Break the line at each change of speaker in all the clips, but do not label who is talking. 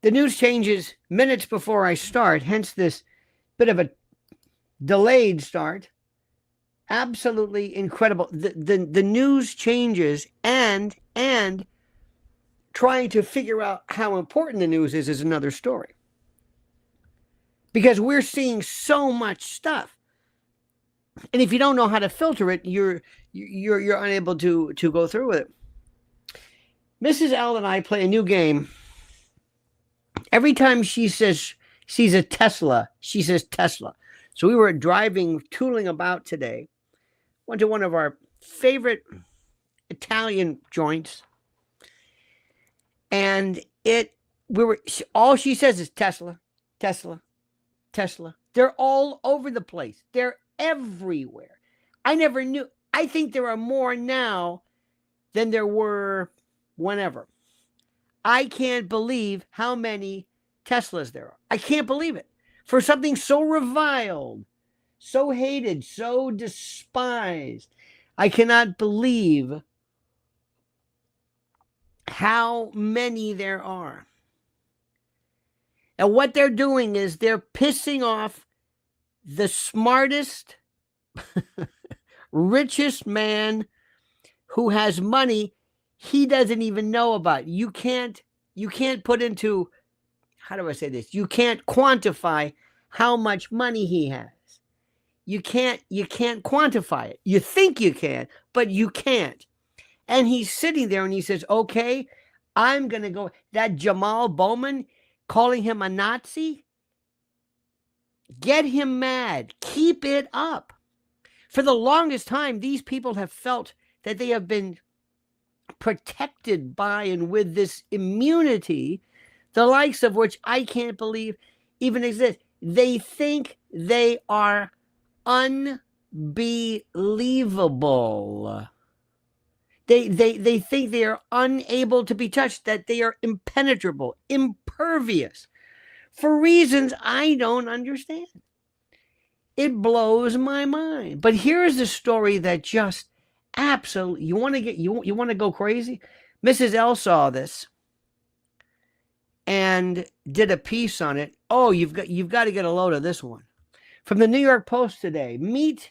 The news changes minutes before I start, hence this bit of a delayed start. Absolutely incredible. The news changes, and trying to figure out how important the news is another story. Because we're seeing so much stuff. And if you don't know how to filter it, you're unable to go through with it. Mrs. L and I play a new game. Every time she says she's a Tesla, she says Tesla. So we were tooling about today. Went to one of our favorite Italian joints, and all she says is Tesla, Tesla, Tesla. They're all over the place. They're everywhere. I never knew. I think there are more now than there were whenever. I can't believe how many Teslas there are. I can't believe it. For something so reviled, so hated, so despised, I cannot believe how many there are. And what they're doing is they're pissing off the smartest, richest man who has money he doesn't even know about. You can't put into, how do I say this? You can't quantify how much money he has. You can't quantify it. You think you can, but you can't. And he's sitting there and he says, okay, I'm going to go. That Jamal Bowman, calling him a Nazi, get him mad. Keep it up. For the longest time, these people have felt that they have been protected by and with this immunity, the likes of which I can't believe even exist. They think they are unbelievable. They think they are unable to be touched, that they are impenetrable, impervious, for reasons I don't understand. It blows my mind. But here's the story that just absolutely, you want to go crazy? Mrs. L saw this and did a piece on it. Oh, you've got to get a load of this one. From the New York Post today. Meet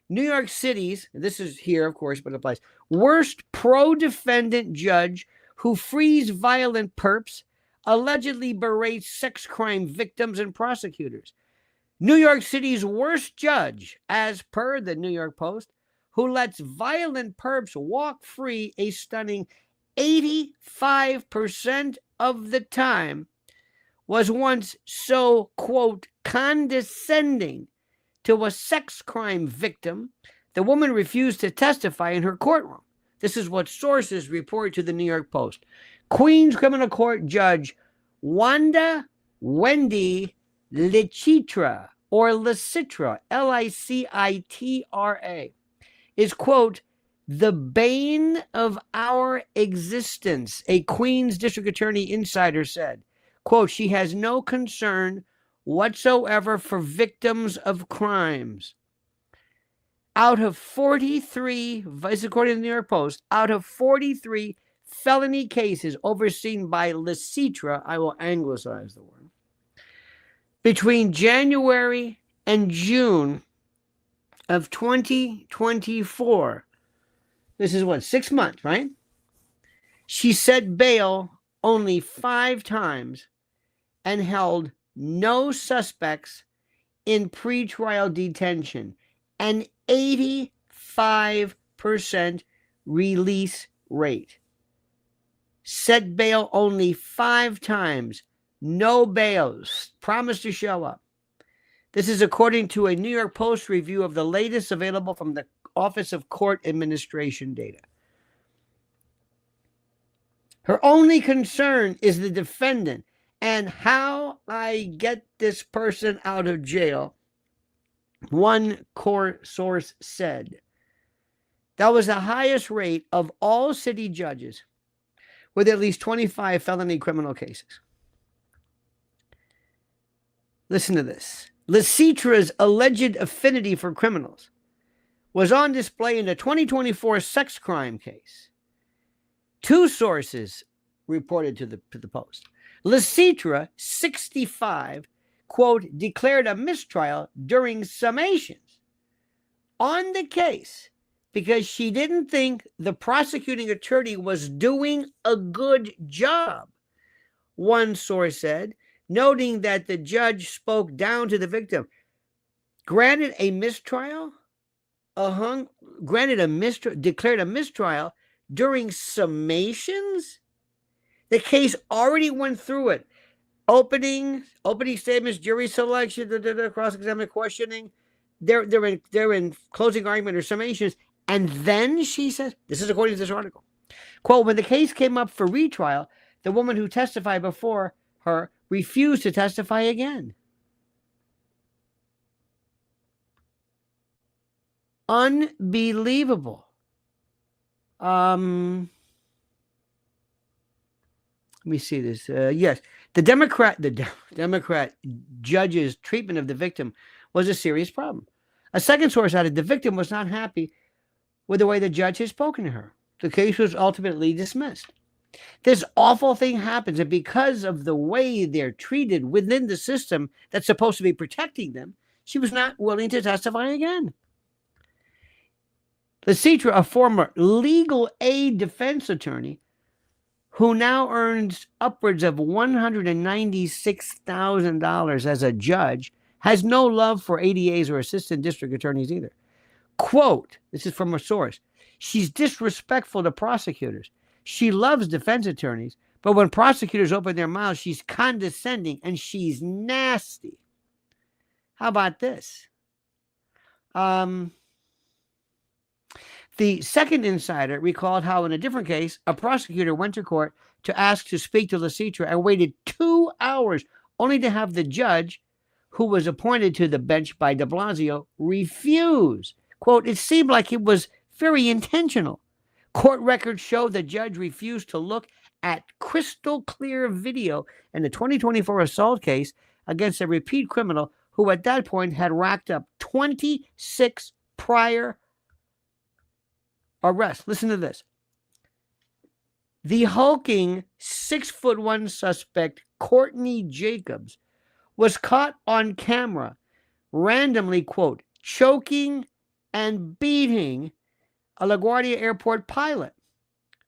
New York City's, this is here, of course, but it applies, worst pro-defendant judge who frees violent perps, allegedly berates sex crime victims and prosecutors. New York City's worst judge, as per the New York Post, who lets violent perps walk free a stunning 85% of the time, was once so, quote, condescending to a sex crime victim, the woman refused to testify in her courtroom. This is what sources report to the New York Post. Queens Criminal Court Judge Wanda Wendy Licitra, or Licitra, Licitra, is, quote, the bane of our existence, a Queens District Attorney insider said. Quote, she has no concern whatsoever for victims of crimes. Out of 43, this according to the New York Post, out of 43 felony cases overseen by Licitra, I will anglicize the word, between January and June of 2024, this is what, 6 months, right? She set bail only 5 times and held no suspects in pretrial detention, an 85% release rate. Set bail only 5 times, no bails, promised to show up. This is according to a New York Post review of the latest available from the Office of Court Administration data. Her only concern is the defendant and how I get this person out of jail. One court source said that was the highest rate of all city judges with at least 25 felony criminal cases. Listen to this. Licitra's alleged affinity for criminals was on display in the 2024 sex crime case. 2 sources reported to the Post. Lecitra, 65, quote, declared a mistrial during summations on the case because she didn't think the prosecuting attorney was doing a good job, one source said, noting that the judge spoke down to the victim. Granted a mistrial, declared a mistrial during summations. The case already went through it. Opening statements, jury selection, cross-examination, questioning. They're in closing argument or summations, and then she says, this is according to this article, quote, when the case came up for retrial, the woman who testified before her refused to testify again. Unbelievable. Let me see this. Yes, the Democrat judge's treatment of the victim was a serious problem. A second source added the victim was not happy with the way the judge had spoken to her. The case was ultimately dismissed. This awful thing happens, and because of the way they're treated within the system that's supposed to be protecting them, she was not willing to testify again. Lecitra, a former legal aid defense attorney who now earns upwards of $196,000 as a judge, has no love for ADAs or assistant district attorneys either. Quote, this is from a source, she's disrespectful to prosecutors. She loves defense attorneys, but when prosecutors open their mouths, she's condescending and she's nasty. How about this? The second insider recalled how in a different case, a prosecutor went to court to ask to speak to Lecitra and waited 2 hours only to have the judge, who was appointed to the bench by de Blasio, refuse. Quote, it seemed like it was very intentional. Court records show the judge refused to look at crystal clear video in the 2024 assault case against a repeat criminal who at that point had racked up 26 prior arrests. Listen to this. The hulking 6'1" suspect, Courtney Jacobs, was caught on camera randomly, quote, choking and beating a LaGuardia Airport pilot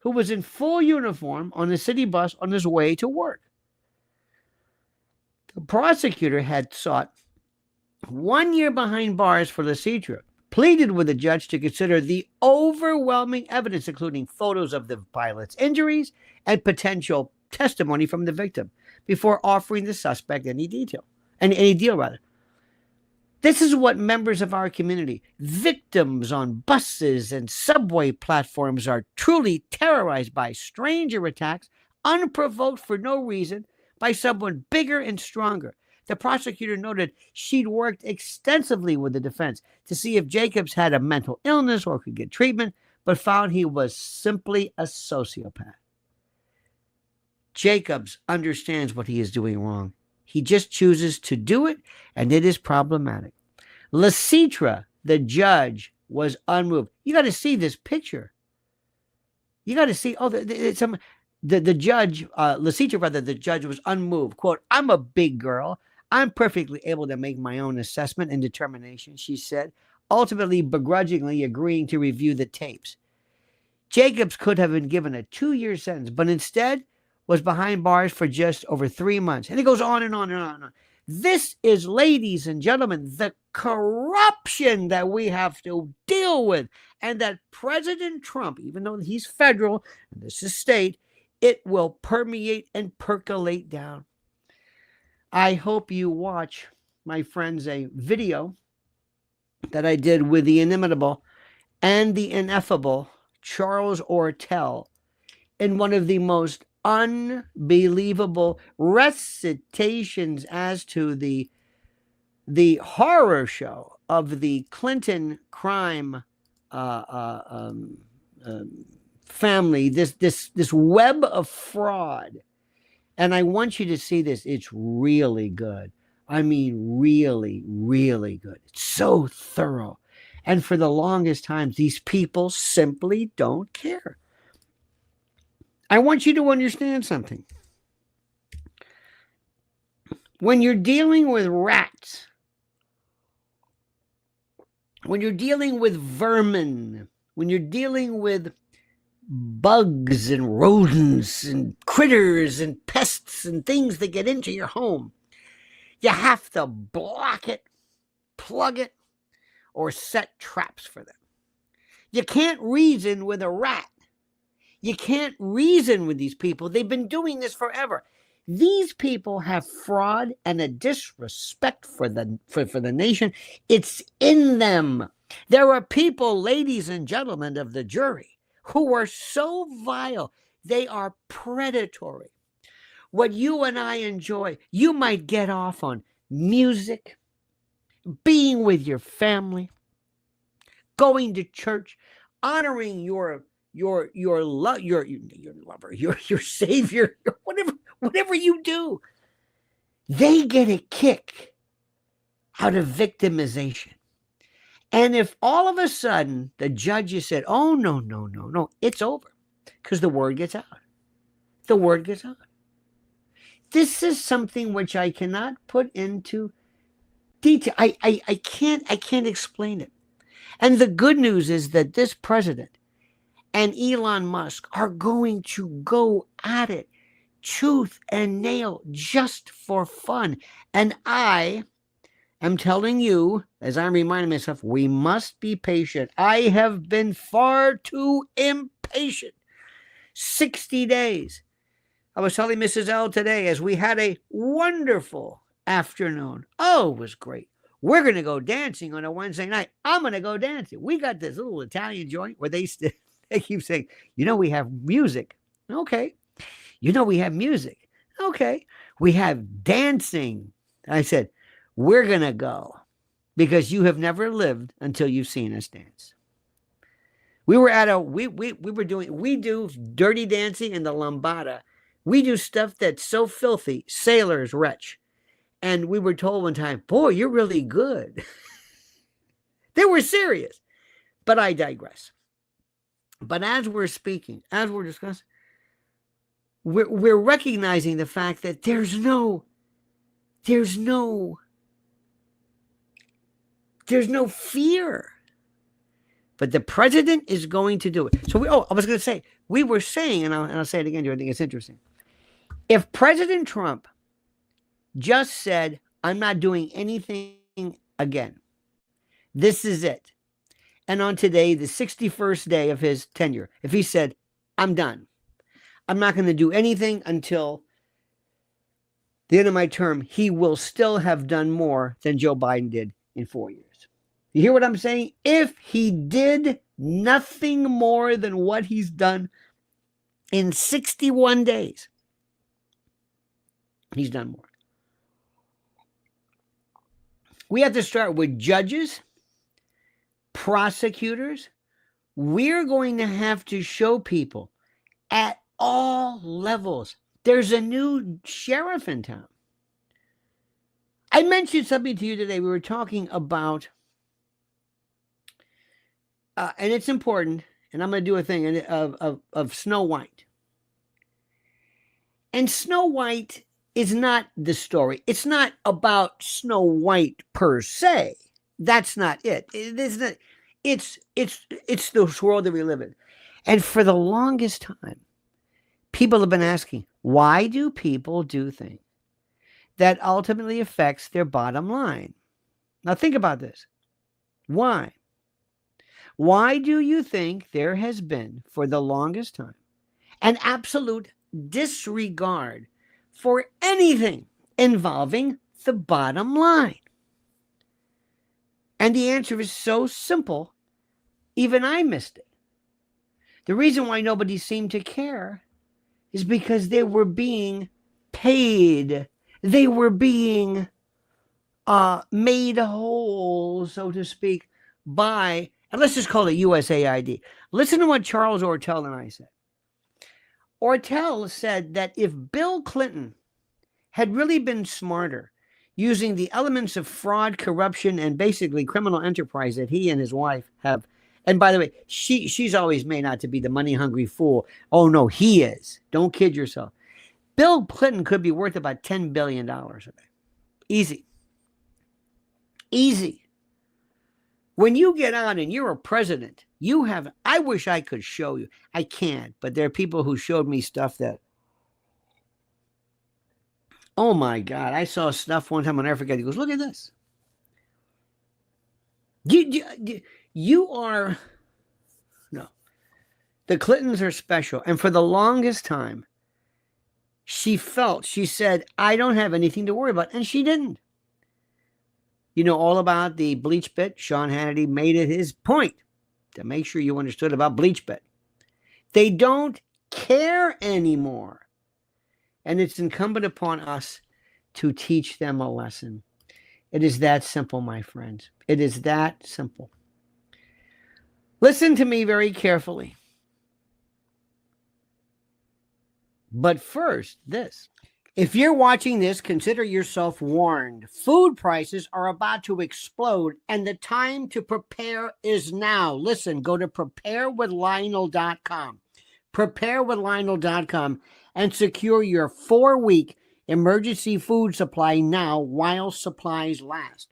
who was in full uniform on a city bus on his way to work. The prosecutor had sought 1 year behind bars for Lecitra, pleaded with the judge to consider the overwhelming evidence, including photos of the pilot's injuries and potential testimony from the victim, before offering the suspect any deal. This is what members of our community, victims on buses and subway platforms, are truly terrorized by stranger attacks, unprovoked for no reason, by someone bigger and stronger. The prosecutor noted she'd worked extensively with the defense to see if Jacobs had a mental illness or could get treatment, but found he was simply a sociopath. Jacobs understands what he is doing wrong. He just chooses to do it, and it is problematic. Lecitra, the judge, was unmoved. You got to see this picture. You got to see, the judge, Lecitra, rather, the judge was unmoved. Quote, I'm a big girl. I'm perfectly able to make my own assessment and determination, she said, ultimately begrudgingly agreeing to review the tapes. Jacobs could have been given a 2-year sentence, but instead was behind bars for just over 3 months. And it goes on and on and on and on. This is, ladies and gentlemen, the corruption that we have to deal with, and that President Trump, even though he's federal and this is state, it will permeate and percolate down. I hope you watch, my friends, a video that I did with the inimitable and the ineffable Charles Ortel in one of the most unbelievable recitations as to the horror show of the Clinton crime family, this web of fraud. And I want you to see this. It's really good. I mean, really, really good. It's so thorough. And for the longest time, these people simply don't care. I want you to understand something. When you're dealing with rats, when you're dealing with vermin, when you're dealing with bugs and rodents and critters and pests and things that get into your home, you have to block it, plug it, or set traps for them. You can't reason with a rat. You can't reason with these people. They've been doing this forever. These people have fraud and a disrespect for the nation. It's in them. There are people, ladies and gentlemen of the jury, who are so vile. They are predatory. What you and I enjoy, you might get off on music, being with your family, going to church, honoring your lover, your savior, whatever you do. They get a kick out of victimization. And if all of a sudden the judges said, oh, no, it's over, because the word gets out. The word gets out. This is something which I cannot put into detail. I can't explain it. And the good news is that this president and Elon Musk are going to go at it tooth and nail just for fun. And I am telling you, as I'm reminding myself, we must be patient. I have been far too impatient. 60 days. I was telling Mrs. L today as we had a wonderful afternoon. Oh, it was great. We're going to go dancing on a Wednesday night. I'm going to go dancing. We got this little Italian joint where they keep saying, we have music. Okay. We have music. Okay. We have dancing. I said, we're going to go because you have never lived until you've seen us dance. We were we do dirty dancing in the lambada. We do stuff that's so filthy, sailors retch. And we were told one time, boy, you're really good. They were serious. But I digress. But as we're speaking, as we're discussing, we're recognizing the fact that there's no fear. But the president is going to do it. So I was going to say, we were saying, and I'll say it again, I think it's interesting. If President Trump just said, I'm not doing anything again, this is it. And on today, the 61st day of his tenure, if he said, I'm done, I'm not going to do anything until the end of my term, he will still have done more than Joe Biden did in 4 years. You hear what I'm saying? If he did nothing more than what he's done in 61 days, he's done more. We have to start with judges, prosecutors. We're going to have to show people at all levels. There's a new sheriff in town. I mentioned something to you today. We were talking about, and it's important, and I'm going to do a thing of Snow White. And Snow White is not the story. It's not about Snow White per se. That's not it. It isn't. It's the world that we live in. And for the longest time, people have been asking, why do people do things that ultimately affects their bottom line? Now think about this. Why? Why do you think there has been, for the longest time, an absolute disregard for anything involving the bottom line? And the answer is so simple, even I missed it. The reason why nobody seemed to care is because they were being paid. They were being made whole, so to speak, by, and let's just call it USAID. Listen to what Charles Ortel and I said. Ortel said that if Bill Clinton had really been smarter, using the elements of fraud, corruption, and basically criminal enterprise that he and his wife have And by the way, she's always made out to be the money-hungry fool. Oh, no, he is. Don't kid yourself. Bill Clinton could be worth about $10 billion a day. Easy. Easy. When you get on and you're a president, you have, I wish I could show you. I can't, but there are people who showed me stuff that, oh my God, I saw stuff one time, I'll never forget. He goes, look at this. You are, no, the Clintons are special. And for the longest time, she said, I don't have anything to worry about. And she didn't. You know all about the bleach bit. Sean Hannity made it his point to make sure you understood about bleach bit. They don't care anymore. And it's incumbent upon us to teach them a lesson. It is that simple, my friends. It is that simple. Listen to me very carefully. But first, this. If you're watching this, consider yourself warned. Food prices are about to explode, and the time to prepare is now. Listen, go to preparewithlionel.com. Preparewithlionel.com and secure your 4-week emergency food supply now while supplies last.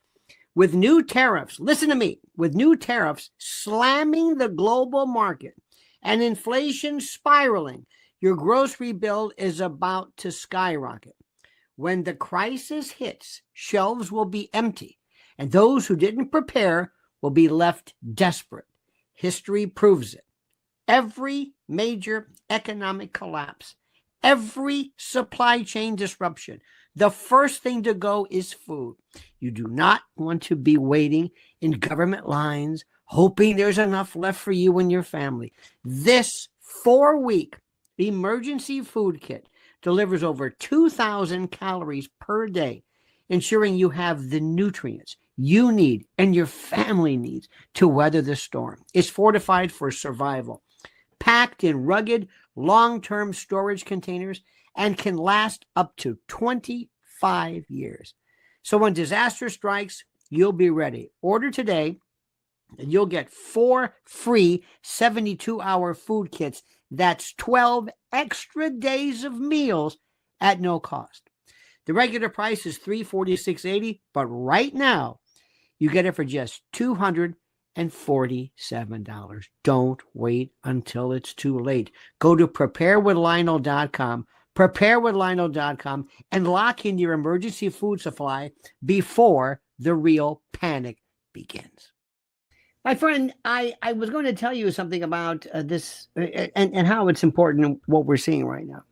With new tariffs, listen to me, with new tariffs slamming the global market and inflation spiraling, your grocery bill is about to skyrocket. When the crisis hits, shelves will be empty, and those who didn't prepare will be left desperate. History proves it. Every major economic collapse, every supply chain disruption, the first thing to go is food. You do not want to be waiting in government lines, hoping there's enough left for you and your family. This 4-week emergency food kit delivers over 2,000 calories per day, ensuring you have the nutrients you need and your family needs to weather the storm. It's fortified for survival, packed in rugged, long-term storage containers, and can last up to 25 years. So when disaster strikes, you'll be ready. Order today, and you'll get 4 free 72-hour food kits. That's 12 extra days of meals at no cost. The regular price is $346.80, but right now, you get it for just $247. Don't wait until it's too late. Go to preparewithlionel.com, preparewithlionel.com, and lock in your emergency food supply before the real panic begins. My friend, I was going to tell you something about this and how it's important what we're seeing right now.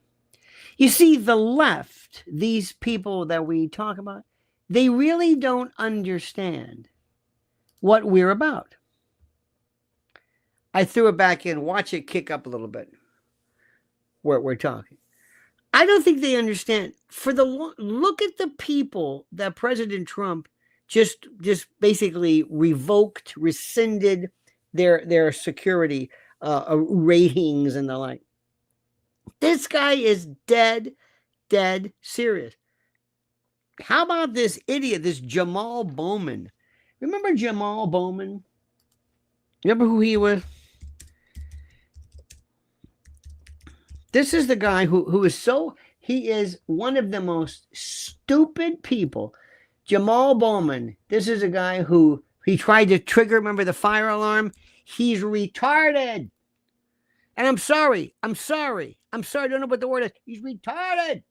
You see, the left, these people that we talk about, they really don't understand what we're about. I threw it back in. Watch it kick up a little bit. We're talking. I don't think they understand. Look at the people that President Trump just basically rescinded their security ratings and the like. This guy is dead serious. How about this idiot, this Jamal Bowman? Remember Jamal Bowman? Remember who he was? This is the guy who is he is one of the most stupid people. Jamal Bowman, this is a guy who he tried to trigger, remember the fire alarm? He's retarded. And I'm sorry, I don't know what the word is. He's retarded.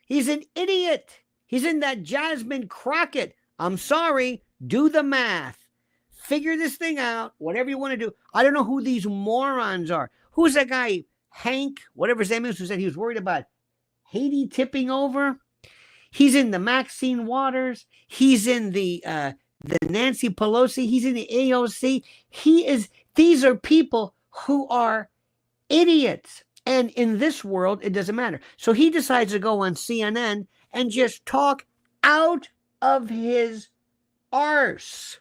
He's an idiot. He's in that Jasmine Crockett. I'm sorry, do the math. Figure this thing out, whatever you want to do. I don't know who these morons are. Who's that guy, Hank, whatever his name is, who said he was worried about Haiti tipping over? He's in the Maxine Waters. He's in the Nancy Pelosi. He's in the AOC. These are people who are idiots. And in this world, it doesn't matter. So he decides to go on CNN and just talk out of his arse.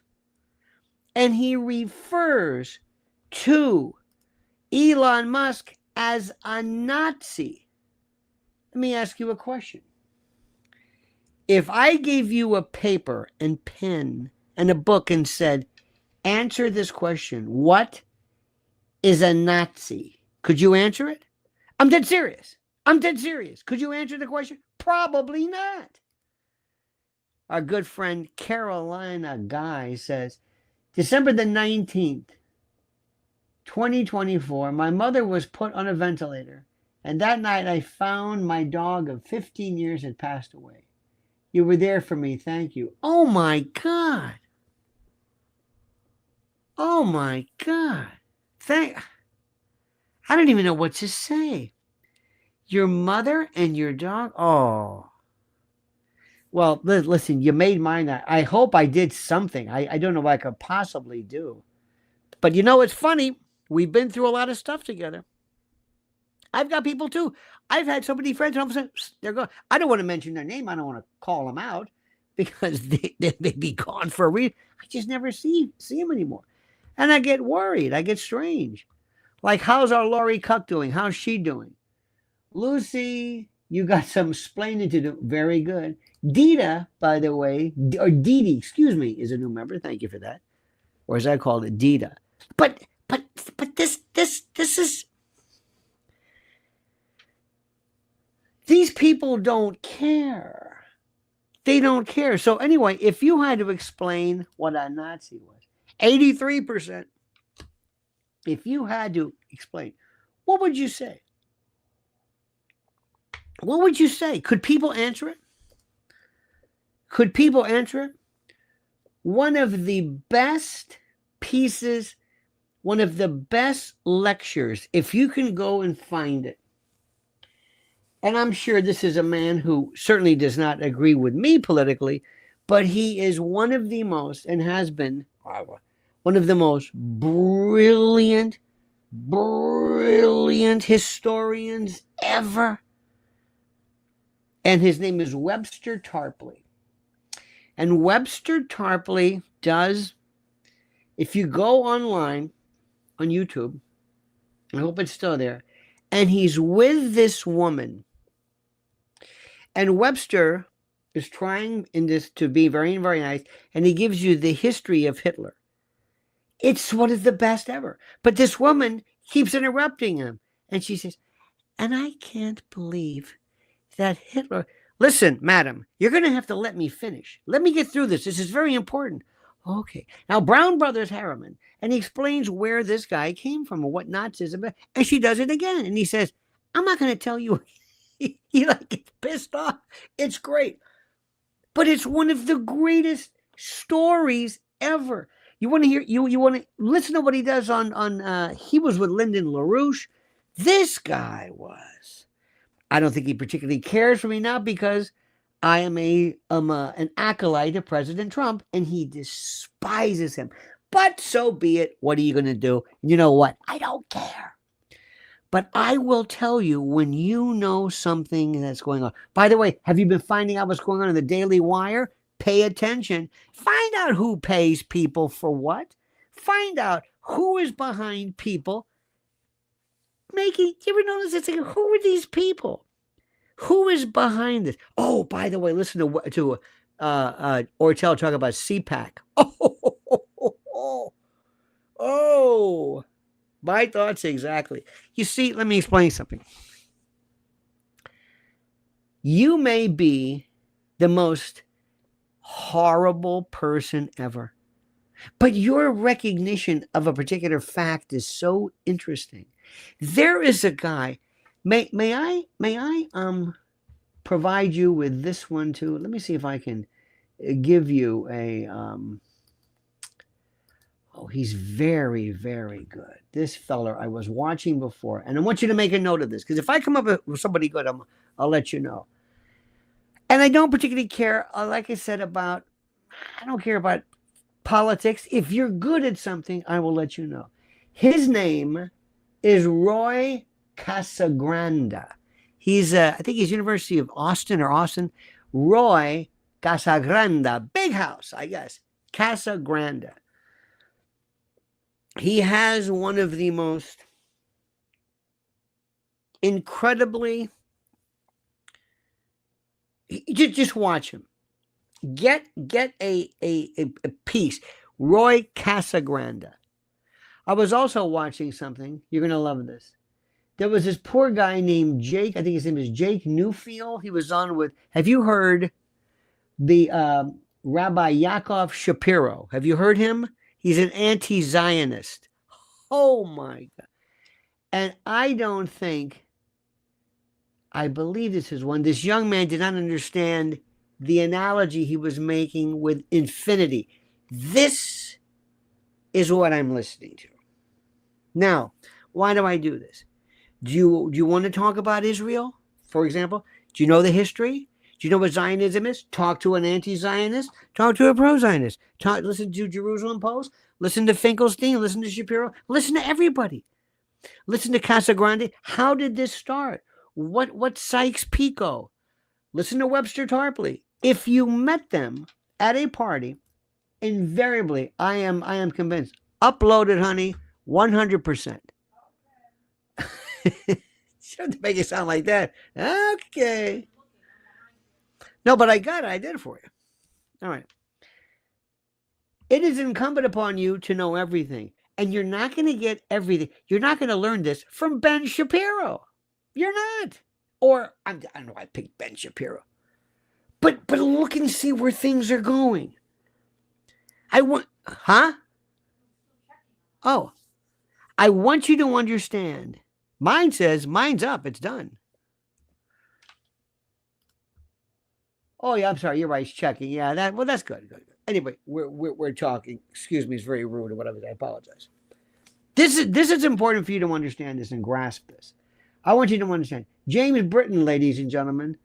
And he refers to Elon Musk as a Nazi. Let me ask you a question. If I gave you a paper and pen and a book and said, answer this question. What is a Nazi? Could you answer it? I'm dead serious. Could you answer the question? Probably not. Our good friend Carolina Guy says, December the 19th, 2024, my mother was put on a ventilator, and that night I found my dog of 15 years had passed away. You were there for me. Thank you. Oh my God. Oh my God. I don't even know what to say. Your mother and your dog? Oh. Well, listen, you made mine. I hope I did something. I don't know what I could possibly do. But you know, it's funny. We've been through a lot of stuff together. I've got people too. I've had so many friends, and all of a sudden, they're gone. I don't want to mention their name. I don't want to call them out because they may be gone for a reason. I just never see them anymore. And I get worried. I get strange. Like, how's our Lori Cuck doing? How's she doing? Lucy, you got some explaining to do. Very good. Dita, by the way, or Didi, excuse me, is a new member. Thank you for that. Or as I called it, Dita. But this is, these people don't care. They don't care. So anyway, if you had to explain what a Nazi was, 83%, if you had to explain, what would you say? What would you say? Could people answer it? Could people answer it? One of the best pieces, one of the best lectures, if you can go and find it. And I'm sure this is a man who certainly does not agree with me politically, but he is one of the most, and has been, one of the most brilliant historians ever. And his name is Webster Tarpley. And Webster Tarpley does, if you go online on YouTube, I hope it's still there, and he's with this woman. And Webster is trying in this to be very, very nice, and he gives you the history of Hitler. It's one of the best ever. But this woman keeps interrupting him. And she says, and I can't believe that Hitler... Listen, madam, you're going to have to let me finish. Let me get through this. This is very important. Okay. Now, Brown Brothers Harriman, and he explains where this guy came from and what Nazism is. And she does it again. And he says, I'm not going to tell you. He like gets pissed off. It's great. But it's one of the greatest stories ever. You want to hear, you want to listen to what he does on he was with Lyndon LaRouche. This guy was. I don't think he particularly cares for me now because I am an acolyte of President Trump, and he despises him. But so be it. What are you going to do? You know what? I don't care. But I will tell you when you know something that's going on. By the way, have you been finding out what's going on in the Daily Wire? Pay attention. Find out who pays people for what. Find out who is behind people making. You ever notice it's like, who are these people? Who is behind this? Oh, by the way, listen to Ortel talk about CPAC. Oh, my thoughts exactly. You see, let me explain something. You may be the most horrible person ever, but your recognition of a particular fact is so interesting. There is a guy. May I provide you with this one too? Let me see if I can give you a oh, he's very, very good. This feller I was watching before, and I want you to make a note of this, because if I come up with somebody good, I'll let you know. And I don't particularly care, like I said, I don't care about politics. If you're good at something, I will let you know. His name is Roy Casagranda. He's, I think he's University of Austin. Roy Casagranda. Big house, I guess. Casagranda. He has one of the most incredibly... Just watch him. Get a piece. Roy Casagrande. I was also watching something. You're going to love this. There was this poor guy named Jake. I think his name is Jake Newfield. He was on with, have you heard the Rabbi Yaakov Shapiro? Have you heard him? He's an anti-Zionist. Oh my God. And I believe this is one. This young man did not understand the analogy he was making with infinity. This is what I'm listening to. Now, why do I do this? Do you want to talk about Israel, for example? Do you know the history? Do you know what Zionism is? Talk to an anti-Zionist. Talk to a pro-Zionist. Listen to Jerusalem Post. Listen to Finkelstein. Listen to Shapiro. Listen to everybody. Listen to Casagrande. How did this start? What Sykes-Picot? Listen to Webster Tarpley. If you met them at a party, invariably, I am convinced. Upload it, honey, 100%. Shouldn't make it sound like that. Okay. No, but I got it. I did it for you. All right. It is incumbent upon you to know everything. And you're not going to get everything. You're not going to learn this from Ben Shapiro. You're not. Or, I don't know why I picked Ben Shapiro. But look and see where things are going. I want you to understand. Mine says, mine's up. It's done. Oh, yeah, I'm sorry. You're right. It's checking. Yeah, that's good. Good. Anyway, we're talking. Excuse me, it's very rude or whatever. I apologize. This is important for you to understand this and grasp this. I want you to understand. James Britton, ladies and gentlemen.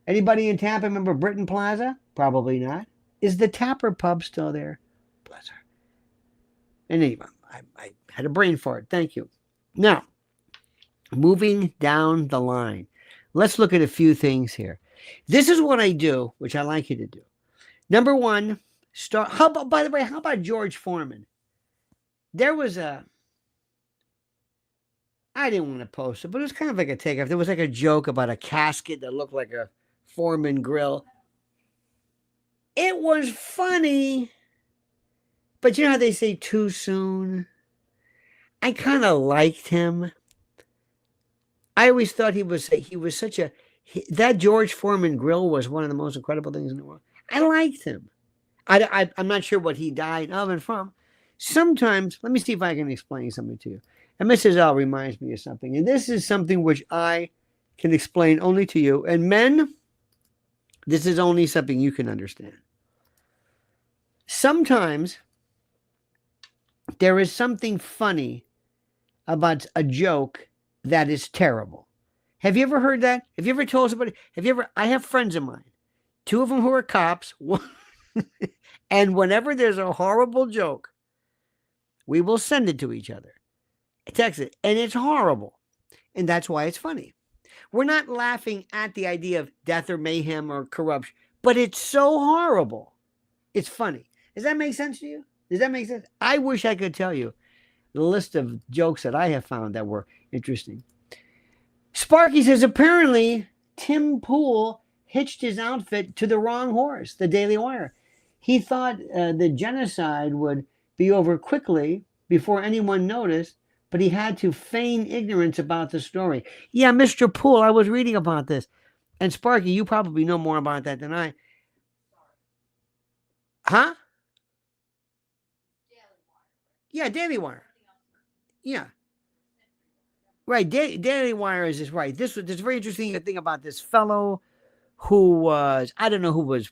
Anybody in Tampa remember Britton Plaza? Probably not. Is the Tapper Pub still there? Bless her. And anyway, I had a brain fart. Thank you. Now, moving down the line, let's look at a few things here. This is what I do, which I like you to do. Number one, by the way, how about George Foreman? There was I didn't want to post it, but it was kind of like a takeoff. There was like a joke about a casket that looked like a Foreman grill. It was funny, but you know how they say too soon? I kind of liked him. I always thought he was such a, that George Foreman grill was one of the most incredible things in the world. I liked him. I'm not sure what he died of and from. Sometimes, let me see if I can explain something to you. And Mrs. L reminds me of something. And this is something which I can explain only to you. And men, this is only something you can understand. Sometimes there is something funny about a joke that is terrible. Have you ever heard that? Have you ever told somebody? I have friends of mine, two of them who are cops, and whenever there's a horrible joke, we will send it to each other. Text it, and it's horrible. And that's why it's funny. We're not laughing at the idea of death or mayhem or corruption, but it's so horrible. It's funny. Does that make sense to you? Does that make sense? I wish I could tell you the list of jokes that I have found that were interesting. Sparky says, apparently Tim Pool hitched his outfit to the wrong horse, the Daily Wire. He thought the genocide would be over quickly before anyone noticed, but he had to feign ignorance about the story. Yeah, Mr. Poole, I was reading about this. And Sparky, you probably know more about that than I. Huh? Yeah, Daily Wire. Yeah. Right, Daily Wire is right. This very interesting thing about this fellow who was, I don't know who was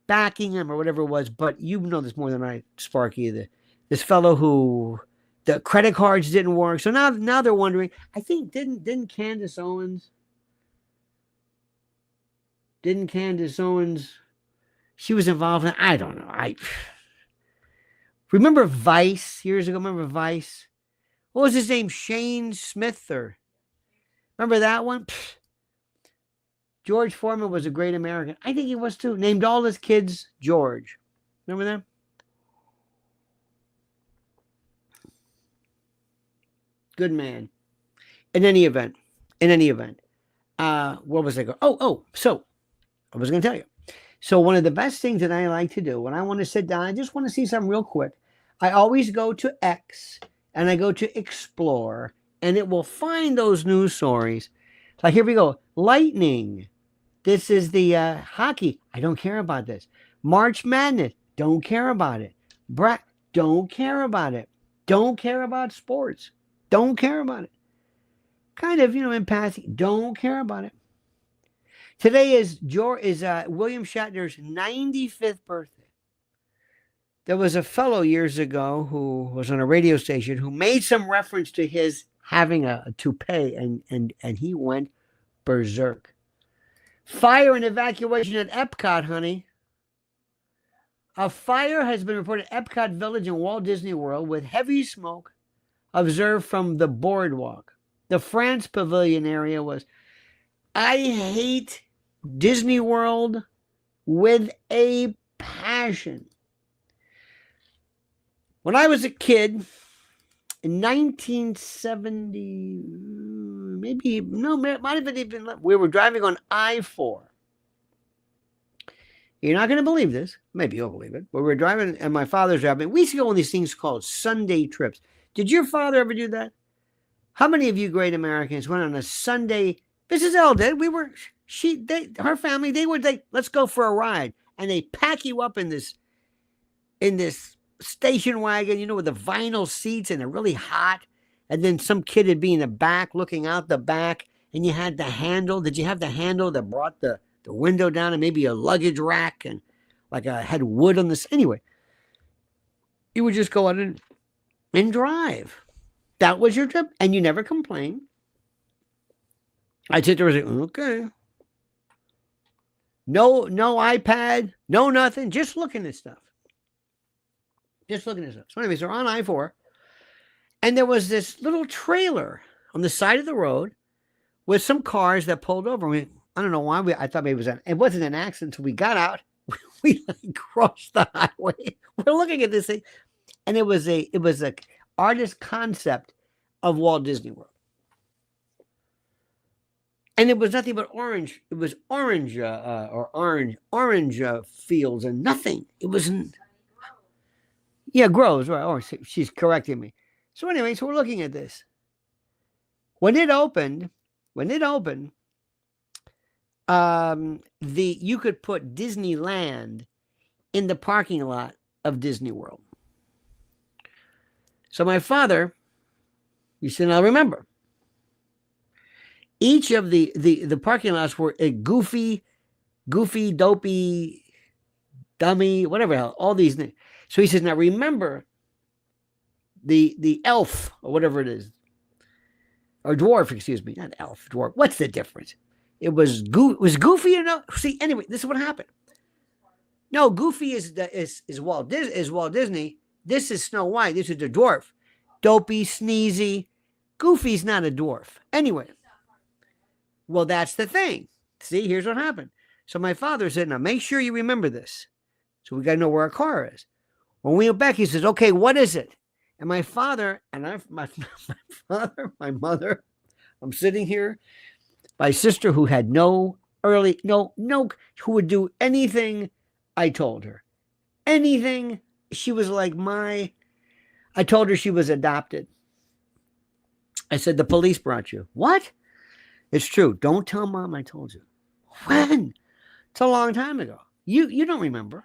backing him or whatever it was, but you know this more than I, Sparky. This fellow who the credit cards didn't work. So now they're wondering, I think, didn't Candace Owens, she was involved in, I don't know. I remember Vice years ago. Remember Vice? What was his name? Shane Smith, or remember that one? Pfft. George Foreman was a great American. I think he was too. Named all his kids George. Remember that? Good man. In any event, what was I going? So I was going to tell you. So one of the best things that I like to do when I want to sit down, I just want to see something real quick. I always go to X and I go to explore, and it will find those news stories. Like here we go. Lightning. This is the hockey. I don't care about this. March Madness. Don't care about it. Don't care about it. Don't care about sports. Don't care about it. Kind of, in passing. Don't care about it. Today is William Shatner's 95th birthday. There was a fellow years ago who was on a radio station who made some reference to his having a toupee, and he went berserk. Fire and evacuation at Epcot, honey. A fire has been reported at Epcot Village in Walt Disney World with heavy smoke observed from the boardwalk. The France Pavilion area was. I hate Disney World with a passion. When I was a kid in 1970, might have been even, we were driving on I-4. You're not going to believe this. Maybe you'll believe it. But we were driving, and my father's driving. We used to go on these things called Sunday trips. Did your father ever do that? How many of you great Americans went on a Sunday? Mrs. L did. Her family, they would say, let's go for a ride. And they pack you up in this station wagon, with the vinyl seats, and they're really hot. And then some kid would be in the back looking out the back, and you had the handle. Did you have the handle that brought the window down, and maybe a luggage rack, and had wood on this? Anyway, you would just go out and drive. That was your trip, and you never complained. I'd sit there and say, okay. No iPad, no nothing, just looking at stuff. So anyways, they're on I-4, and there was this little trailer on the side of the road with some cars that pulled over. I don't know why. I thought maybe it wasn't an accident until we got out. We crossed the highway. We're looking at this thing, and it was a artist concept of Walt Disney World. And it was nothing but orange. It was orange fields and nothing. It wasn't. Yeah, grows, right? Oh, she's correcting me. So anyway, so we're looking at this. When it opened, you could put Disneyland in the parking lot of Disney World. So my father, you said, I'll remember. Each of the parking lots were a goofy, dopey, dummy, whatever hell, all these names. So he says, now remember the elf, or whatever it is, or dwarf, excuse me, not elf, dwarf. What's the difference? It was Goofy enough. See, anyway, this is what happened. No, Goofy is Walt Disney. This is Snow White. This is the dwarf. Dopey, sneezy. Goofy's not a dwarf. Anyway. Well, that's the thing. See, here's what happened. So my father said, now make sure you remember this. So we got to know where our car is. When we went back, he says, okay, what is it? And my father, my father, my mother, I'm sitting here, my sister who had who would do anything I told her. Anything. She was like I told her she was adopted. I said, the police brought you. What? It's true. Don't tell Mom I told you. When? It's a long time ago. You don't remember.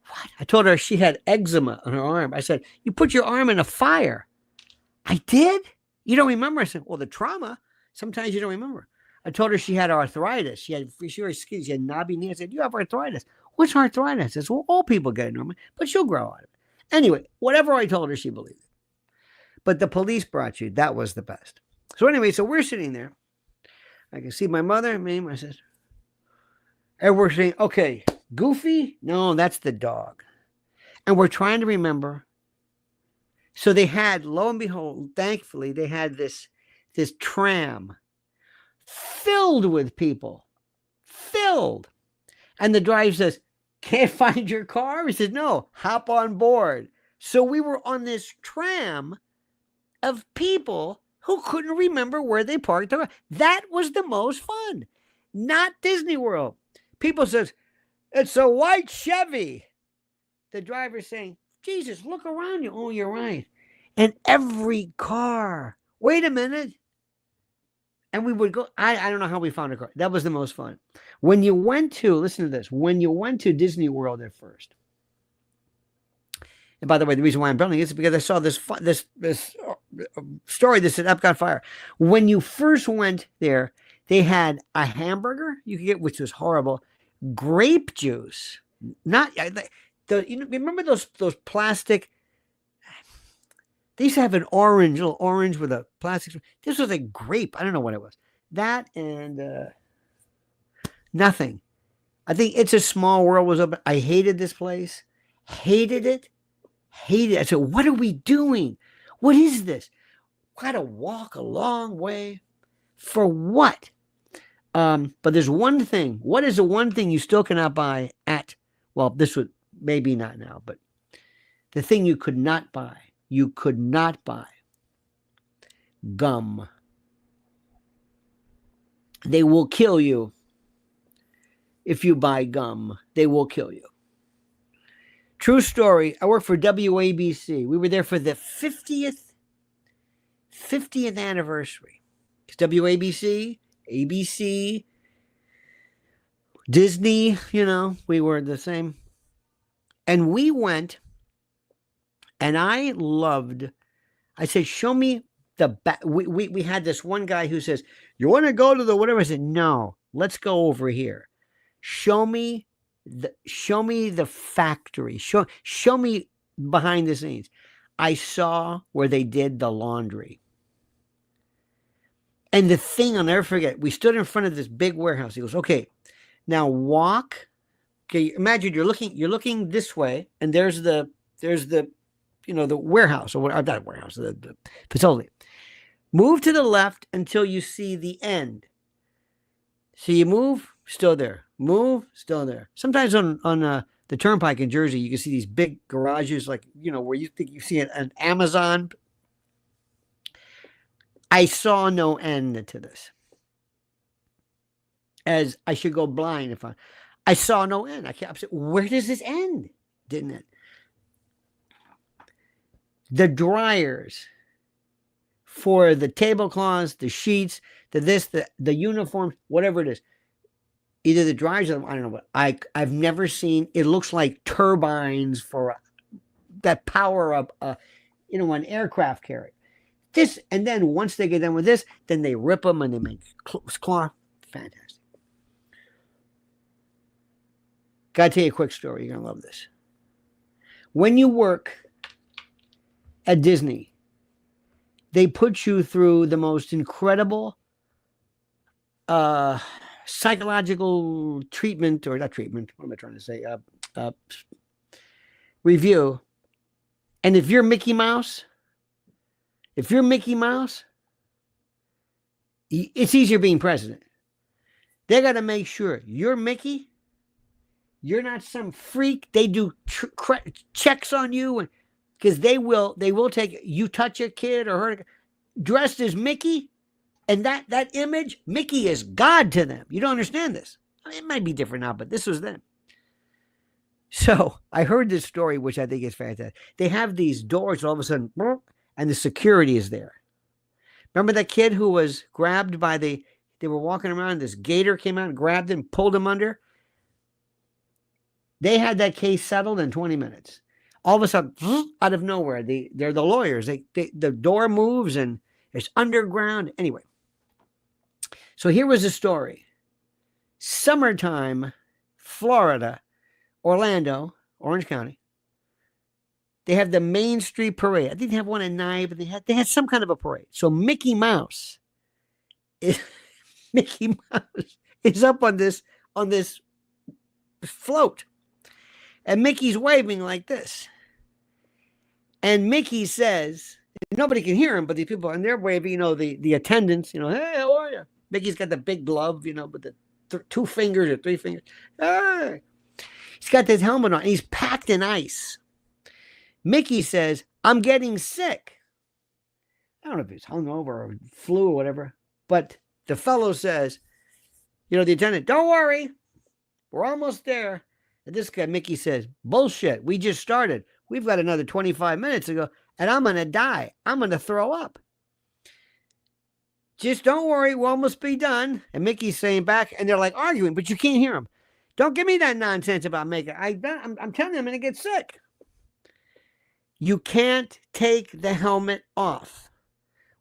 What? I told her she had eczema on her arm. I said, you put your arm in a fire. I did? You don't remember? I said, well, the trauma, sometimes you don't remember. I told her she had arthritis. She had knobby knees. I said, you have arthritis. What's arthritis? I said, well, all people get it normally, but she'll grow out of it. Anyway, whatever I told her, she believed it. But the police brought you. That was the best. So anyway, so we're sitting there. I can see my mother and me, my sister. And we're saying, okay, Goofy? No, that's the dog. And we're trying to remember. So they had, lo and behold, thankfully, they had this tram filled with people. Filled. And the driver says, can't find your car? He said, no, hop on board. So we were on this tram of people who couldn't remember where they parked their car. That was the most fun. Not Disney World. People says, It's a white Chevy. The driver's saying, Jesus, look around you. Oh, you're right. And every car. Wait a minute. And we would go. I don't know how we found a car. That was the most fun. When you went to, listen to this, when you went to Disney World at first, and by the way, the reason why I'm building it is because I saw this story that said Epcot Fire. When you first went there, they had a hamburger you could get, which was horrible, grape juice. Not remember those plastic. They used to have an little orange with a plastic. This was a grape. I don't know what it was. That and nothing. I think It's a Small World was open. I hated this place. Hated it. I said, what are we doing? What is this? Got to walk a long way. For what? But there's one thing. What is the one thing you still cannot buy at, well, this would, maybe not now, but the thing you could not buy. You could not buy gum. They will kill you if you buy gum. They will kill you. True story. I worked for WABC. We were there for the 50th anniversary. WABC, ABC, Disney, we were the same. And we went, and I said, show me the back. We had this one guy who says, you want to go to the whatever? I said, no, let's go over here. Show me the factory. Show me behind the scenes. I saw where they did the laundry. And the thing I'll never forget, we stood in front of this big warehouse. He goes, okay, now walk. Okay, imagine you're looking this way, and there's the the warehouse, or not warehouse, the facility. Move to the left until you see the end. So you move, still there. Move, still there. Sometimes on the turnpike in Jersey, you can see these big garages, like, where you think you see an Amazon. I saw no end to this. As I should go blind if I saw no end. I kept saying, where does this end? Didn't it? The dryers for the tablecloths, the sheets, the uniforms, whatever it is. Either the dryers, I don't know what. I've never seen. It looks like turbines for that power up, an aircraft carrier. This, and then once they get done with this, then they rip them and they make cloth. Fantastic. Gotta tell you a quick story. You're gonna love this. When you work at Disney, they put you through the most incredible psychological treatment, or not treatment, what am I trying to say? Review. And if you're Mickey Mouse, it's easier being president. They got to make sure you're Mickey. You're not some freak. They do checks on you, because they will take you touch a kid or her dressed as Mickey. And that image, Mickey is God to them. You don't understand this. It might be different now, but this was then. So I heard this story, which I think is fantastic. They have these doors, all of a sudden, and the security is there. Remember that kid who was grabbed by they were walking around, this gator came out and grabbed him, pulled him under? They had that case settled in 20 minutes. All of a sudden, out of nowhere, they're the lawyers. The door moves and it's underground. Anyway. So here was the story. Summertime, Florida, Orlando, Orange County. They have the Main Street Parade. I think they have one at night, but they had some kind of a parade. So Mickey Mouse is up on this float. And Mickey's waving like this. And Mickey says, nobody can hear him, but these people, and they're waving, the attendants, hey, how are you? Mickey's got the big glove, with the 2 fingers or 3 fingers. Hey. He's got this helmet on. He's packed in ice. Mickey says, I'm getting sick. I don't know if he's hungover or flu or whatever, but the fellow says, the attendant, don't worry, we're almost there. And this guy, Mickey, says, bullshit. We just started. We've got another 25 minutes to go, and I'm going to die. I'm going to throw up. Just don't worry. We'll almost be done. And Mickey's saying back, and they're like arguing, but you can't hear them. Don't give me that nonsense about making. I'm telling you, I'm going to get sick. You can't take the helmet off.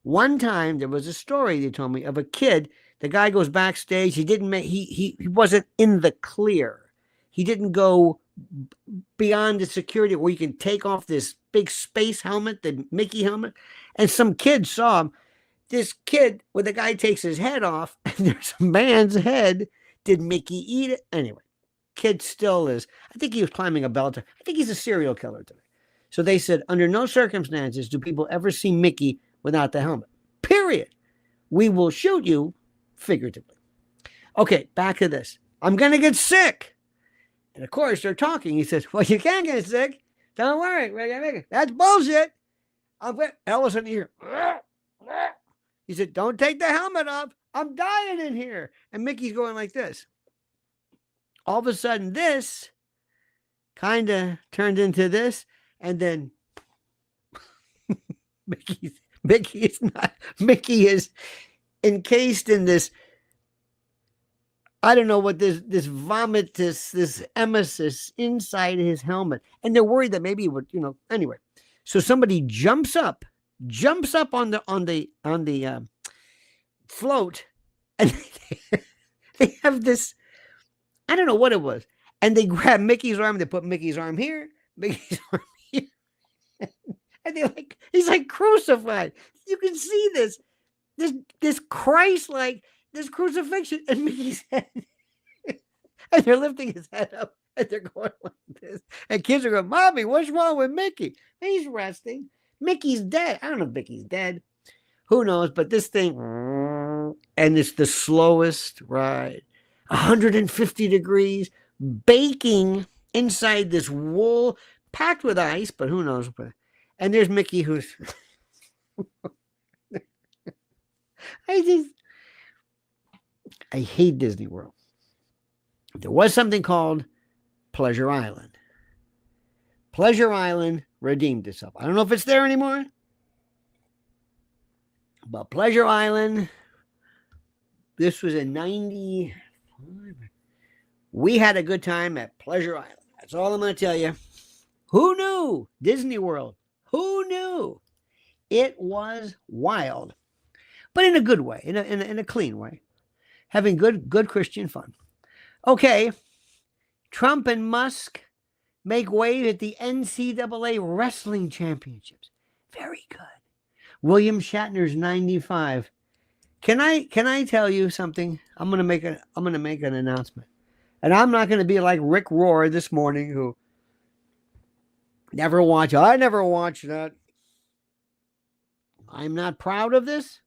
One time there was a story they told me of a kid. The guy goes backstage. He didn't make. He wasn't in the clear. He didn't go beyond the security where you can take off this big space helmet, the Mickey helmet. And some kid saw him. This kid, where the guy takes his head off, and there's a man's head. Did Mickey eat it? Anyway, kid still is. I think he was climbing a belt. I think he's a serial killer today. So they said, under no circumstances do people ever see Mickey without the helmet. Period. We will shoot you figuratively. Okay, back to this. I'm going to get sick. And of course, they're talking. He says, well, you can't get sick. Don't worry. That's bullshit. And all of a sudden, you hear, he said, don't take the helmet off. I'm dying in here. And Mickey's going like this. All of a sudden, this kind of turned into this. And then Mickey is encased in this, I don't know what this vomitus, this emesis inside his helmet. And they're worried that maybe it would, anyway. So somebody jumps up on the float, and they have this, I don't know what it was. And they grab Mickey's arm, they put Mickey's arm here, Mickey's arm here. And he's like crucified. You can see this Christ-like, this crucifixion in Mickey's head. And they're lifting his head up, and they're going like this. And kids are going, Mommy, what's wrong with Mickey? He's resting. Mickey's dead. I don't know if Mickey's dead. Who knows? But this thing, and it's the slowest ride. 150 degrees, baking inside this wool, packed with ice, but who knows? And there's Mickey, who's... I hate Disney World. There was something called Pleasure Island. Pleasure Island redeemed itself. I don't know if it's there anymore. But Pleasure Island, this was in 95. We had a good time at Pleasure Island. That's all I'm going to tell you. Who knew? Disney World. Who knew? It was wild. But in a good way, in a clean way. Having good Christian fun. Okay. Trump and Musk make way at the NCAA Wrestling Championships. Very good. William Shatner's 95. Can I tell you something? I'm gonna make an announcement. And I'm not gonna be like Rick Rohr this morning, who I never watched that. I'm not proud of this.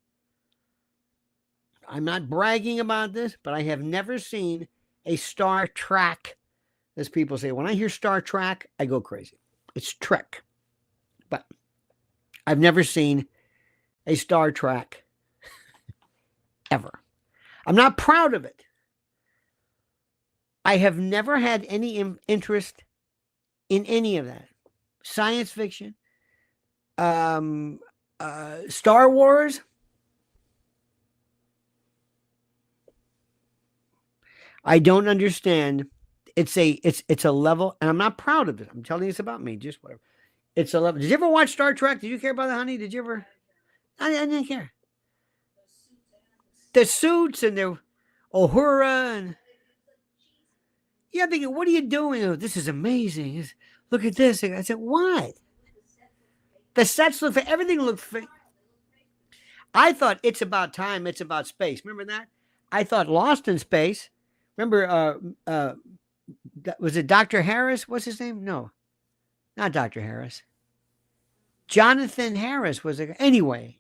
I'm not bragging about this, but I have never seen a Star Trek, as people say. When I hear Star Trek, I go crazy. It's Trek. But I've never seen a Star Trek ever. I'm not proud of it. I have never had any interest in any of that. Science fiction, Star Wars. I don't understand. It's a level, and I'm not proud of it. I'm telling you it's about me, just whatever. It's a level. Did you ever watch Star Trek? Did you care about that, honey? Did you ever? I didn't care. The suits and the Uhura and yeah, I'm thinking, what are you doing? Oh, this is amazing. Look at this. I said, what? The sets look, everything looked fake. I thought It's About Time, It's About Space. Remember that? I thought Lost in Space. Remember, was it Dr. Harris? What's his name? No, not Dr. Harris. Jonathan Harris was a, anyway.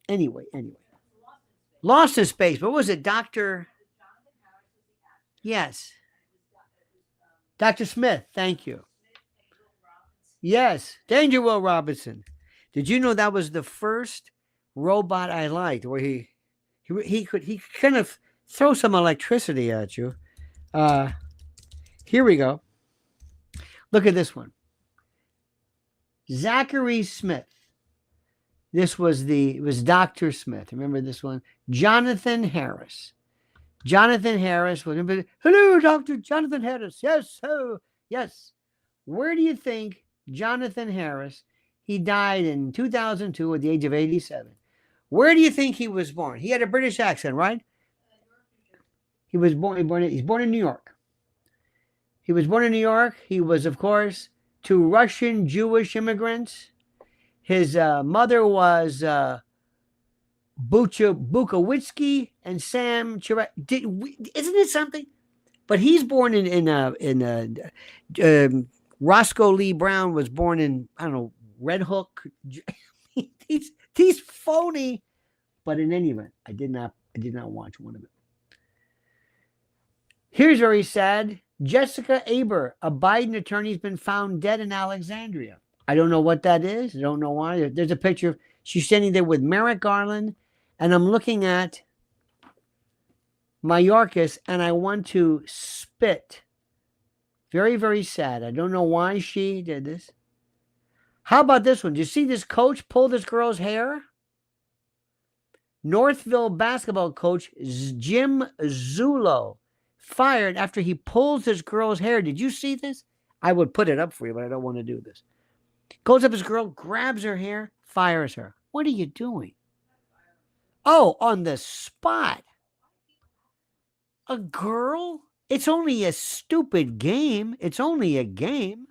Lost in Space. But what was it? Dr. Yes. Dr. Smith. Thank you. Yes. Danger Will Robinson. Did you know that was the first robot I liked, where he could kind of throw some electricity at you? Here we go. Look at this one. Zachary Smith. It was Dr. Smith. Remember this one? Jonathan Harris. Jonathan Harris was, hello, Dr. Jonathan Harris. Yes, oh, yes. Where do you think Jonathan Harris, he died in 2002 at the age of 87. Where do you think he was born? He had a British accent, right? He's born in New York. He was born in New York. He was, of course, to Russian Jewish immigrants. His mother was Bukowitsky and Sam Chirac. Isn't it something? But he's born in Roscoe Lee Brown was born in, I don't know, Red Hook. He's phony. But in any event, I did not watch one of them. Here's very sad. Jessica Aber, a Biden attorney, has been found dead in Alexandria. I don't know what that is. I don't know why. There's a picture. She's standing there with Merrick Garland, and I'm looking at Mayorkas, and I want to spit. Very, very sad. I don't know why she did this. How about this one? Did you see this coach pull this girl's hair? Northville basketball coach Jim Zulo fired after he pulls this girl's hair. Did you see this? I would put it up for you, but I don't want to do this. Goes up to this girl, grabs her hair, fires her. What are you doing? Oh, on the spot. A girl? It's only a stupid game. It's only a game.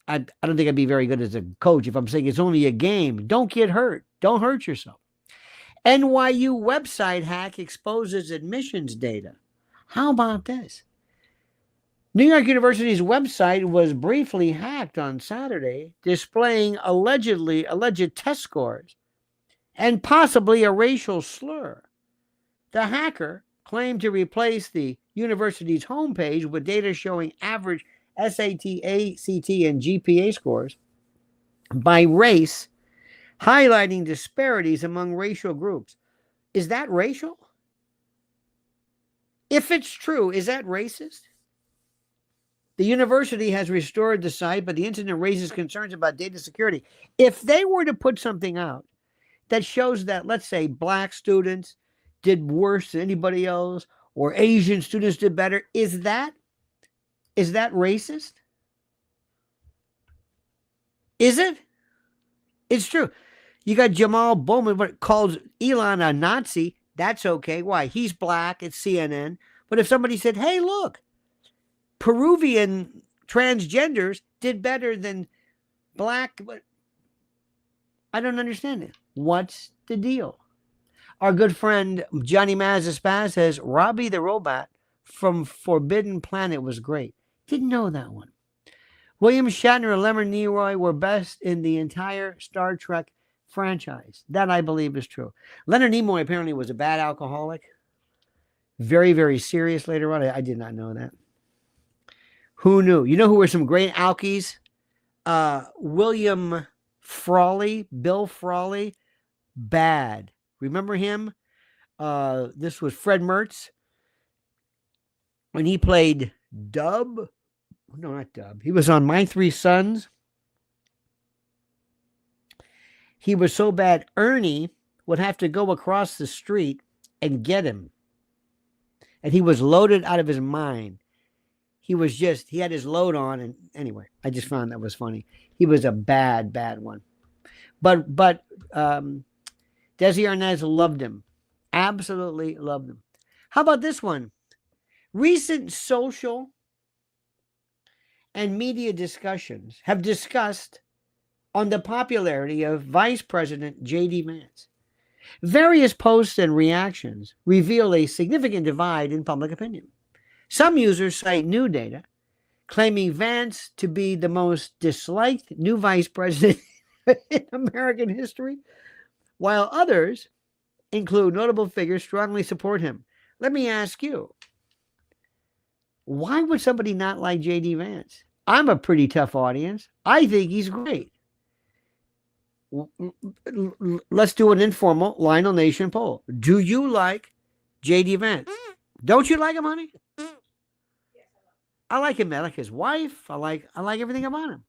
I don't think I'd be very good as a coach if I'm saying it's only a game. Don't get hurt. Don't hurt yourself. NYU website hack exposes admissions data. How about this? New York University's website was briefly hacked on Saturday, displaying alleged test scores and possibly a racial slur. The hacker claimed to replace the university's homepage with data showing average SAT, ACT, and GPA scores by race, highlighting disparities among racial groups. Is that racial? If it's true, is that racist? The university has restored the site, but the incident raises concerns about data security. If they were to put something out that shows that, let's say, black students did worse than anybody else, or Asian students did better, is that racist? Is it? It's true. You got Jamal Bowman, but calls Elon a Nazi. That's okay. Why? He's black. It's CNN. But if somebody said, hey, look, Peruvian transgenders did better than black, but I don't understand it. What's the deal? Our good friend Johnny Mazaspaz says Robbie the Robot from Forbidden Planet was great. Didn't know that one. William Shatner and Leonard Nimoy were best in the entire Star Trek franchise. That I believe is true. Leonard Nimoy apparently was a bad alcoholic. Very, very serious later on. I did not know that. Who knew? You know who were some great alkies? William Frawley, Bill Frawley. Bad. Remember him? This was Fred Mertz. When he played Dub. No, not Dub. He was on My Three Sons. He was so bad, Ernie would have to go across the street and get him. And he was loaded out of his mind. He had his load on. And anyway, I just found that was funny. He was a bad, bad one. But Desi Arnaz loved him. Absolutely loved him. How about this one? Recent social and media discussions have discussed on the popularity of Vice President J.D. Vance. Various posts and reactions reveal a significant divide in public opinion. Some users cite new data, claiming Vance to be the most disliked new vice president in American history, while others include notable figures strongly support him. Let me ask you, why would somebody not like J.D. Vance? I'm a pretty tough audience. I think he's great. Let's do an informal Lionel Nation poll. Do you like J.D. Vance? Don't you like him, honey? I like him. I like his wife. I like everything about him.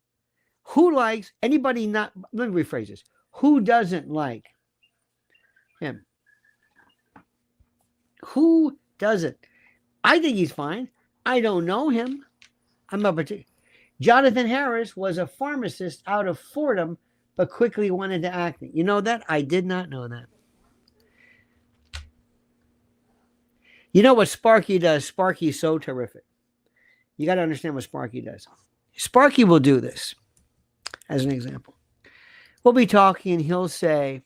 Who likes anybody not? Let me rephrase this. Who doesn't like him? Who doesn't? I think he's fine. I don't know him. I'm not particular. Jonathan Harris was a pharmacist out of Fordham, but quickly went into acting. You know that? I did not know that. You know what Sparky does? Sparky's so terrific. You got to understand what Sparky does. Sparky will do this as an example. We'll be talking and he'll say,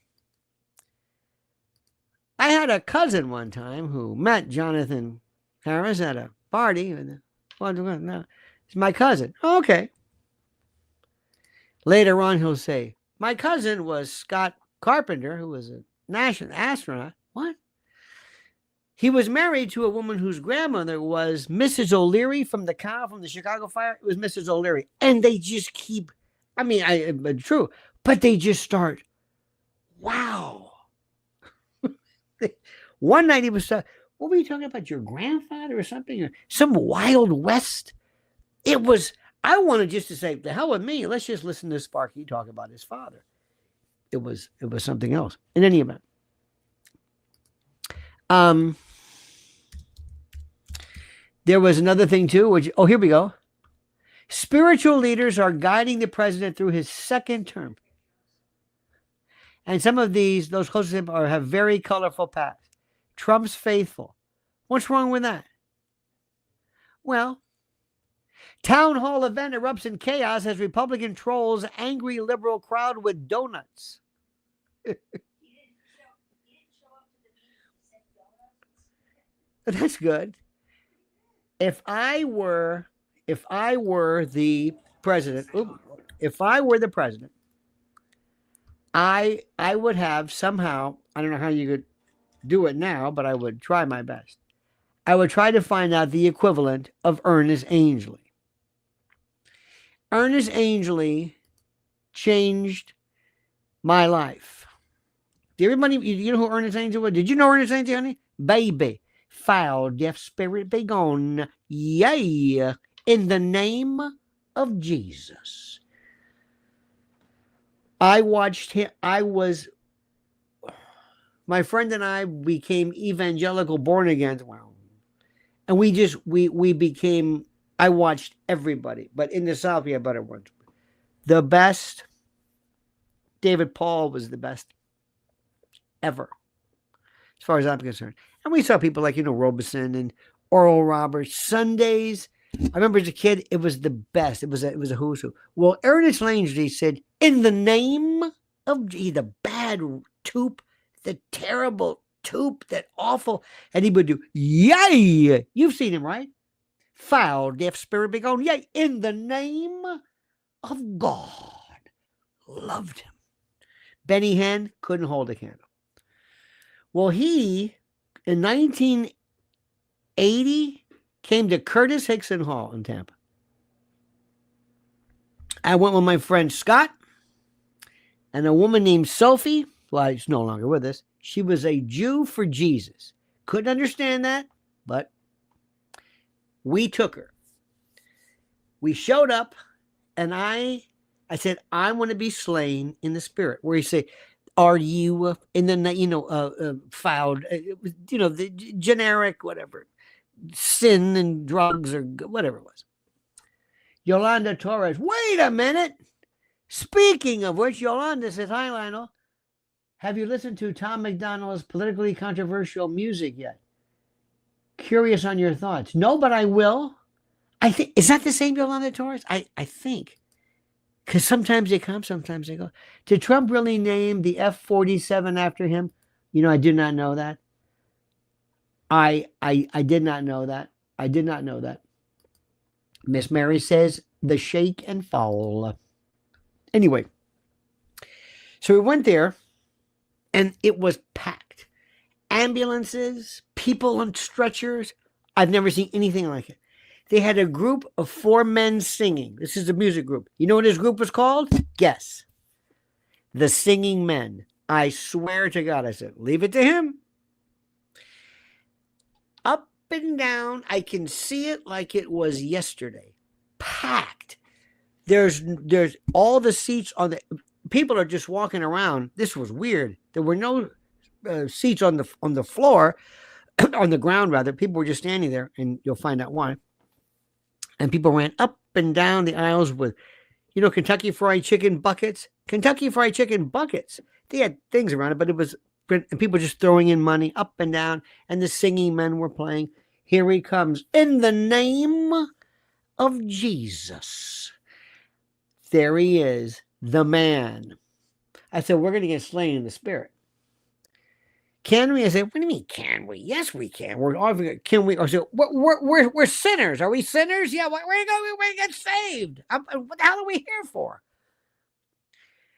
I had a cousin one time who met Jonathan Harris at a party. No, it's my cousin. Oh, okay. Later on, he'll say, my cousin was Scott Carpenter, who was a national astronaut. What? He was married to a woman whose grandmother was Mrs. O'Leary from the cow from the Chicago fire. It was Mrs. O'Leary. And they just keep, true, but they just start, wow. One night he was, what were you talking about? Your grandfather or something? Or some Wild West? It was, I wanted just to say, the hell with me. Let's just listen to Sparky talk about his father. It was something else. In any event. There was another thing too, which, here we go. Spiritual leaders are guiding the president through his second term. And some of those closest to him have very colorful paths. Trump's faithful. What's wrong with that? Well, town hall event erupts in chaos as Republican trolls angry liberal crowd with donuts. That's good. If I were the president, I would have somehow, I don't know how you could do it now, but I would try my best. I would try to find out the equivalent of Ernest Angley. Ernest Angley changed my life. Did everybody, you know who Ernest Angley was? Did you know Ernest Angley, honey? Baby, foul deaf spirit be gone. Yea, in the name of Jesus. I watched him. My friend and I became evangelical born again. Wow. And we became, I watched everybody, but in the South we had better ones. The best, David Paul was the best ever, as far as I'm concerned. And we saw people like, Robeson and Oral Roberts. Sundays, I remember as a kid, it was the best. It was a who's who. Well, Ernest Langley said, in the name of the bad toop, the terrible toop, that awful, and he would do, yay! You've seen him, right? Foul, deaf spirit be gone, yay! In the name of God. Loved him. Benny Hinn couldn't hold a candle. Well, he, in 1980, came to Curtis Hickson Hall in Tampa. I went with my friend Scott and a woman named Sophie. Well, she's no longer with us. She was a Jew for Jesus. Couldn't understand that, but we took her. We showed up, and I said, I want to be slain in the spirit. Where he said, are you in the, fouled, the generic, whatever, sin and drugs or whatever it was. Yolanda Torres, wait a minute. Speaking of which, Yolanda says, hi, Lionel. Have you listened to Tom McDonald's politically controversial music yet? Curious on your thoughts. No, but I will. I think, is that the same Yolanda Torres? I think. Because sometimes they come, sometimes they go. Did Trump really name the F-47 after him? I did not know that. I did not know that. I did not know that. Miss Mary says, the shake and fall. Anyway, so we went there, and it was packed. Ambulances, people on stretchers. I've never seen anything like it. They had a group of 4 men singing. This is a music group. You know what his group was called? Guess. The Singing Men. I swear to God, I said, leave it to him. Up and down. I can see it like it was yesterday. Packed. There's all the seats on the people are just walking around. This was weird. There were no seats on the floor, on the ground rather. People were just standing there, and you'll find out why. And people ran up and down the aisles with, Kentucky Fried Chicken buckets. Kentucky Fried Chicken buckets. They had things around it, but it was, and people just throwing in money up and down, and the singing men were playing. Here he comes in the name of Jesus. There he is, the man. I said, we're going to get slain in the spirit. Can we? I said, what do you mean, can we? Yes, we can. Can we? I said, we're sinners. Are we sinners? Yeah, we're going to get saved. What the hell are we here for?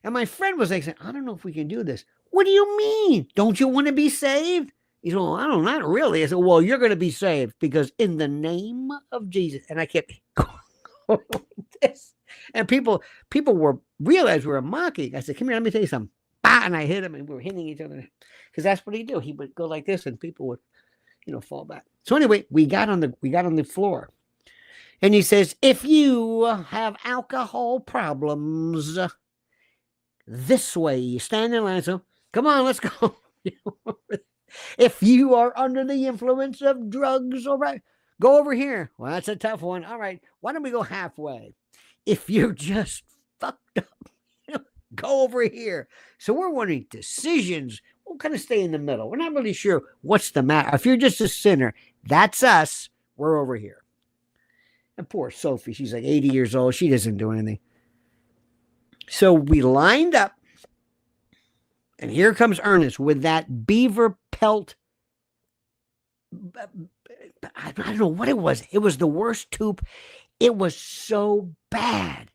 And my friend was like, I don't know if we can do this. What do you mean? Don't you want to be saved? He said, well, I don't know, not really. I said, well, you're going to be saved because in the name of Jesus. And I kept going like this. And people realized we were mocking. I said, come here, let me tell you something. Bah, and I hit him, and we were hitting each other. Because that's what he'd do. He would go like this, and people would, fall back. So anyway, we got on the floor. And he says, if you have alcohol problems, this way. You stand in line, so come on, let's go. If you are under the influence of drugs, all right, go over here. Well, that's a tough one. All right, why don't we go halfway? If you're just fucked up, go over here. So we're wanting decisions. We'll kind of stay in the middle. We're not really sure what's the matter. If you're just a sinner, that's us. We're over here. And poor Sophie, she's like 80 years old. She doesn't do anything. So we lined up. And here comes Ernest with that beaver pelt. I don't know what it was. It was the worst tube. It was so bad.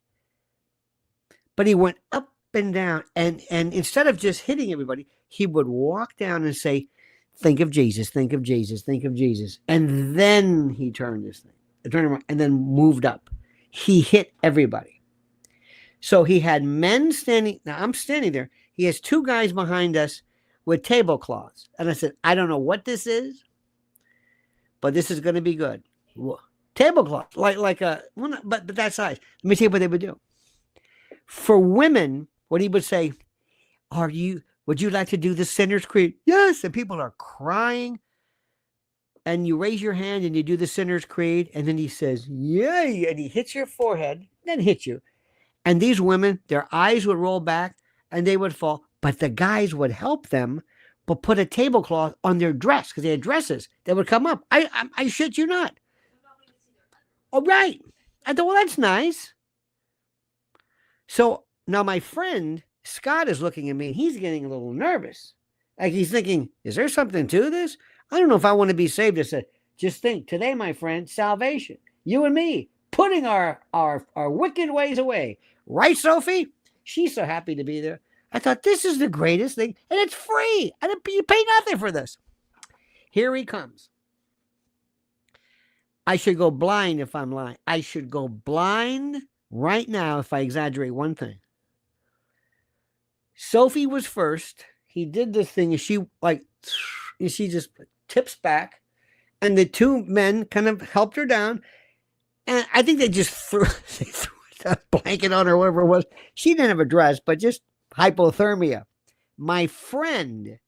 But he went up and down. And instead of just hitting everybody, he would walk down and say, think of Jesus, think of Jesus, think of Jesus. And then he turned this thing. Turned around and then moved up. He hit everybody. So he had men standing. Now I'm standing there. He has two guys behind us with tablecloths. And I said, I don't know what this is, but this is going to be good. Tablecloth, like a, well, but that size. Let me tell you what they would do. For women, what he would say, would you like to do the Sinner's Creed? Yes. And people are crying. And you raise your hand and you do the Sinner's Creed. And then he says, yay. And he hits your forehead, then hits you. And these women, their eyes would roll back and they would fall. But the guys would help them, but put a tablecloth on their dress because they had dresses. They would come up. I shit you not. Oh, right. I thought, well, that's nice. So now my friend Scott is looking at me and he's getting a little nervous. Like he's thinking, is there something to this? I don't know if I want to be saved. I said, just think, today, my friend, salvation. You and me, putting our wicked ways away. Right, Sophie? She's so happy to be there. I thought, this is the greatest thing, and it's free. You pay nothing for this. Here he comes. I should go blind if I'm lying. I should go blind right now if I exaggerate one thing. Sophie was first. He did this thing, and she just tips back, and the two men kind of helped her down, and I think they just threw a blanket on her, whatever it was. She didn't have a dress, but just hypothermia. My friend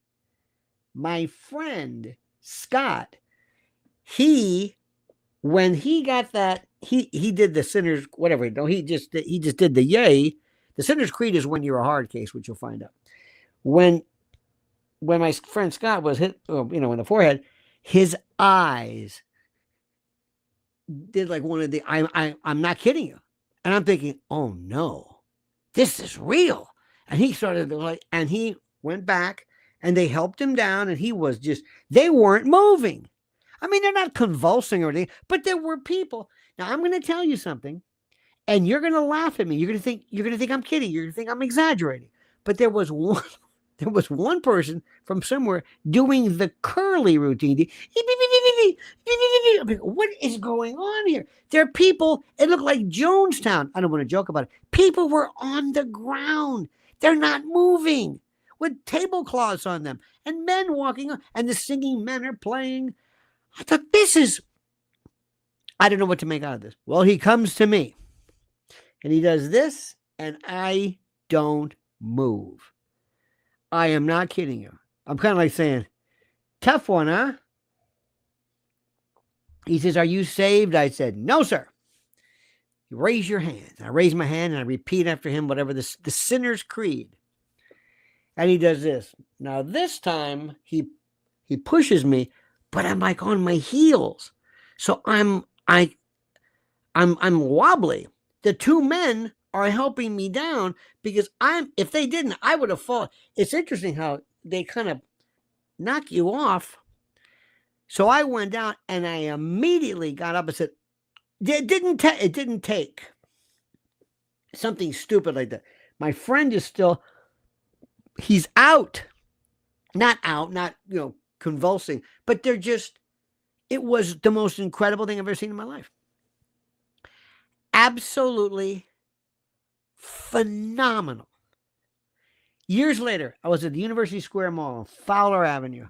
Scott, when he got that, he did the Sinner's, whatever, no, he just did the yay. The Sinner's Creed is when you're a hard case, which you'll find out. When my friend Scott was hit, in the forehead, his eyes did like one of the, I'm not kidding you. And I'm thinking, oh no, this is real. And he started and he went back and they helped him down and they weren't moving. I mean, they're not convulsing or anything, but there were people. Now I'm going to tell you something and you're going to laugh at me. You're going to think I'm kidding. You're going to think I'm exaggerating. But there was one person from somewhere doing the curly routine. What is going on here? There are people, it looked like Jonestown. I don't want to joke about it. People were on the ground. They're not moving with tablecloths on them and men walking on, and the singing men are playing I thought, I don't know what to make out of this. Well, he comes to me and he does this, and I don't move. I am not kidding you. I'm kind of like saying, tough one, huh? He says, are you saved? I said, no, sir. You raise your hand. I raise my hand and I repeat after him whatever the sinner's creed. And he does this. Now this time he pushes me, but I'm like on my heels. So I'm wobbly. The two men are helping me down because if they didn't, I would have fallen. It's interesting how they kind of knock you off. So I went down and I immediately got up and said, it didn't take something stupid like that. My friend is still, he's out, not convulsing, but it was the most incredible thing I've ever seen in my life. Absolutely phenomenal. Years later, I was at the University Square Mall on Fowler Avenue.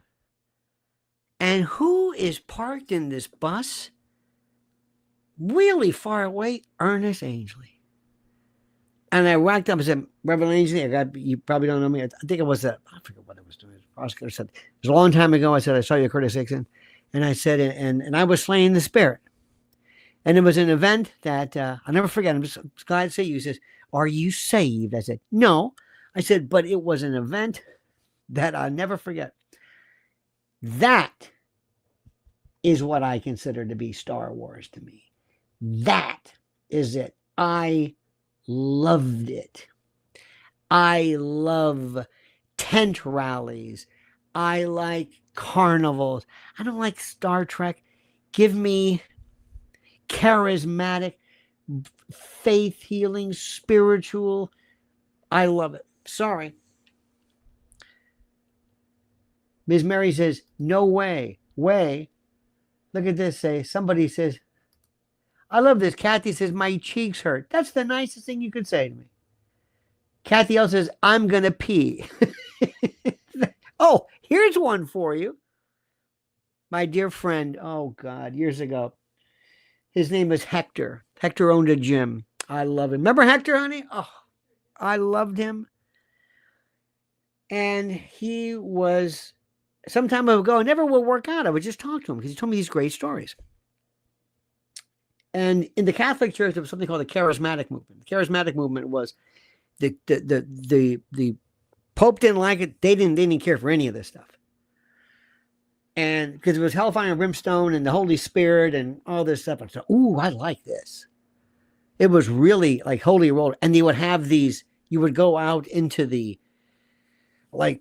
And who is parked in this bus? Really far away, Ernest Angley. And I walked up and said, Reverend Angley, you probably don't know me. I think it was I forget what I was doing. The prosecutor said, it was a long time ago. I said, I saw you at Curtis Dixon. And I said, and I was slaying the spirit. And it was an event that I'll never forget. I'm just glad to say you. He says, are you saved? I said, no. I said, but it was an event that I'll never forget. That is what I consider to be Star Wars to me. That is it. I loved it. I love tent rallies. I like carnivals. I don't like Star Trek. Give me charismatic, faith healing, spiritual. I love it. Sorry. Ms. Mary says, no way. Look at this. Somebody says, I love this. Kathy says, my cheeks hurt. That's the nicest thing you could say to me. Kathy else says, I'm going to pee. Oh, here's one for you. My dear friend, oh God, years ago. His name is Hector. Hector owned a gym. I love him. Remember Hector, honey? Oh, I loved him. And he was, some time ago, I never would work out. I would just talk to him because he told me these great stories. And in the Catholic Church, there was something called the charismatic movement. The charismatic movement was the Pope didn't like it. They didn't care for any of this stuff. And because it was hellfire and brimstone and the Holy Spirit and all this stuff. I said, ooh, I like this. It was really like holy roller. And they would have these, you would go out into the, like,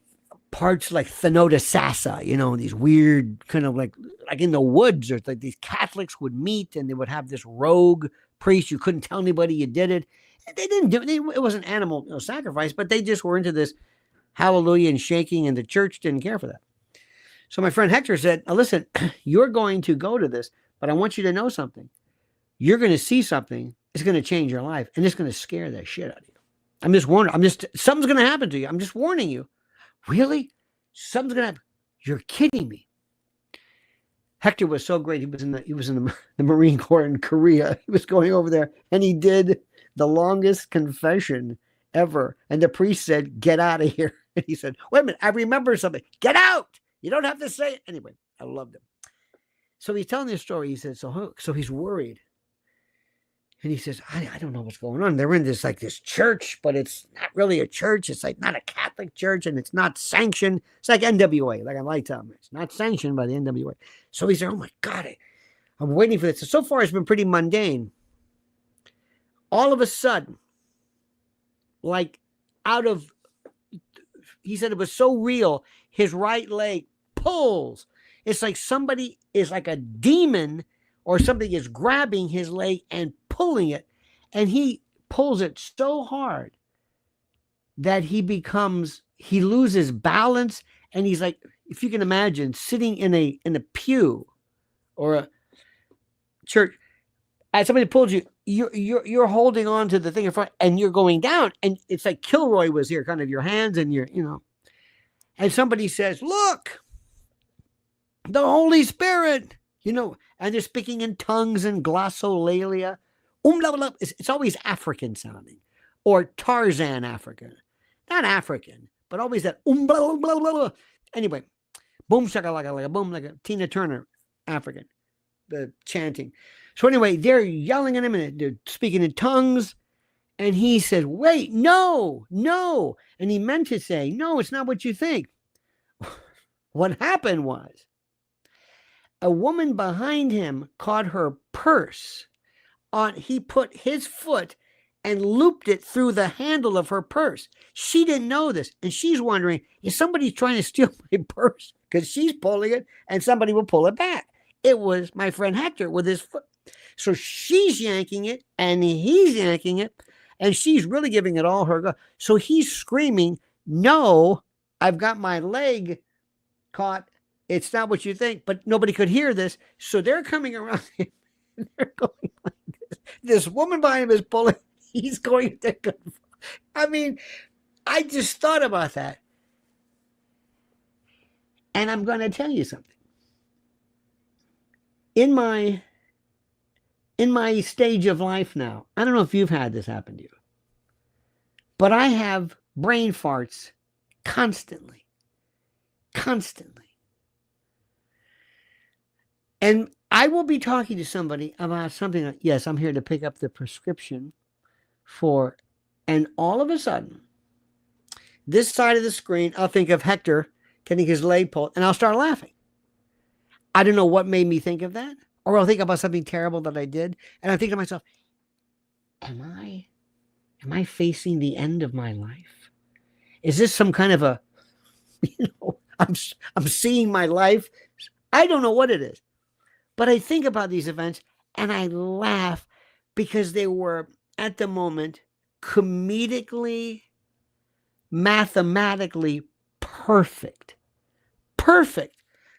parts like Thenota Sassa, these weird kind of like in the woods, or like these Catholics would meet and they would have this rogue priest. You couldn't tell anybody you did it. They didn't do it. It wasn't animal sacrifice, but they just were into this hallelujah and shaking, and the church didn't care for that. So my friend Hector said, listen, you're going to go to this, but I want you to know something. You're going to see something. It's going to change your life, and it's going to scare the shit out of you. I'm just warning. Something's going to happen to you. I'm just warning you. Really? Something's going to happen. You're kidding me. Hector was so great. He was in the Marine Corps in Korea. He was going over there, and he did the longest confession ever. And the priest said, get out of here. And he said, wait a minute, I remember something. Get out. You don't have to say it. Anyway, I loved him. So he's telling this story. He said, so he's worried. And he says, I don't know what's going on. They're in this church, but it's not really a church. It's like not a Catholic church, and it's not sanctioned. It's like NWA, like I like telling them. It's not sanctioned by the NWA. So he said, oh my God, I'm waiting for this. So far it's been pretty mundane. All of a sudden, like he said it was so real, his right leg pulls. It's like somebody is like a demon or something is grabbing his leg and pulling it. And he pulls it so hard that he loses balance. And he's like, if you can imagine, sitting in a pew or a church, as somebody pulls you, you're holding on to the thing in front and you're going down. And it's like Kilroy was here, kind of your hands and and somebody says, look, the Holy Spirit, and they're speaking in tongues and glossolalia. It's always African sounding, or Tarzan African, not African, but always that blah, blah, blah, blah. Anyway, boom shakalaka, boom, like a Tina Turner African, the chanting. So anyway, they're yelling at him and they're speaking in tongues. And he said, wait, no. And he meant to say, no, it's not what you think. What happened was a woman behind him caught her purse on, he put his foot and looped it through the handle of her purse. She didn't know this. And she's wondering, is somebody trying to steal my purse? Because she's pulling it and somebody will pull it back. It was my friend Hector with his foot. So she's yanking it and he's yanking it. And she's really giving it all her go. So he's screaming, no, I've got my leg caught. It's not what you think. But nobody could hear this. So they're coming around him. They're going like this. This woman behind him is pulling. He's going to go. I mean, I just thought about that. And I'm going to tell you something. In my stage of life now, I don't know if you've had this happen to you, but I have brain farts constantly. And I will be talking to somebody about something like, yes, I'm here to pick up the prescription for, and all of a sudden, this side of the screen, I'll think of Hector getting his leg pulled, and I'll start laughing. I don't know what made me think of that. Or I'll think about something terrible that I did. And I think to myself, am I facing the end of my life? Is this some kind of a, I'm seeing my life. I don't know what it is. But I think about these events and I laugh because they were, at the moment, comedically, mathematically perfect. Perfect.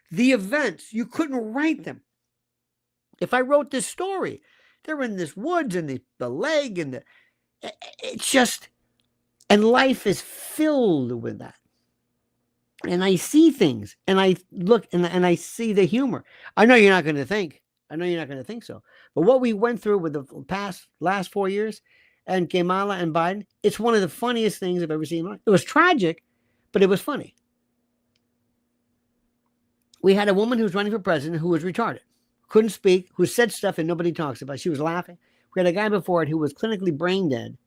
The events, you couldn't write them. If I wrote this story, they're in this woods and the leg and it's just, and life is filled with that. And I see things and I look and I see the humor. I know you're not going to think. So. But what we went through with the last 4 years and Kamala and Biden, it's one of the funniest things I've ever seen. It was tragic, but it was funny. We had a woman who was running for president who was retarded. Couldn't speak, who said stuff and nobody talks about. She was laughing. We had a guy before it who was clinically brain dead.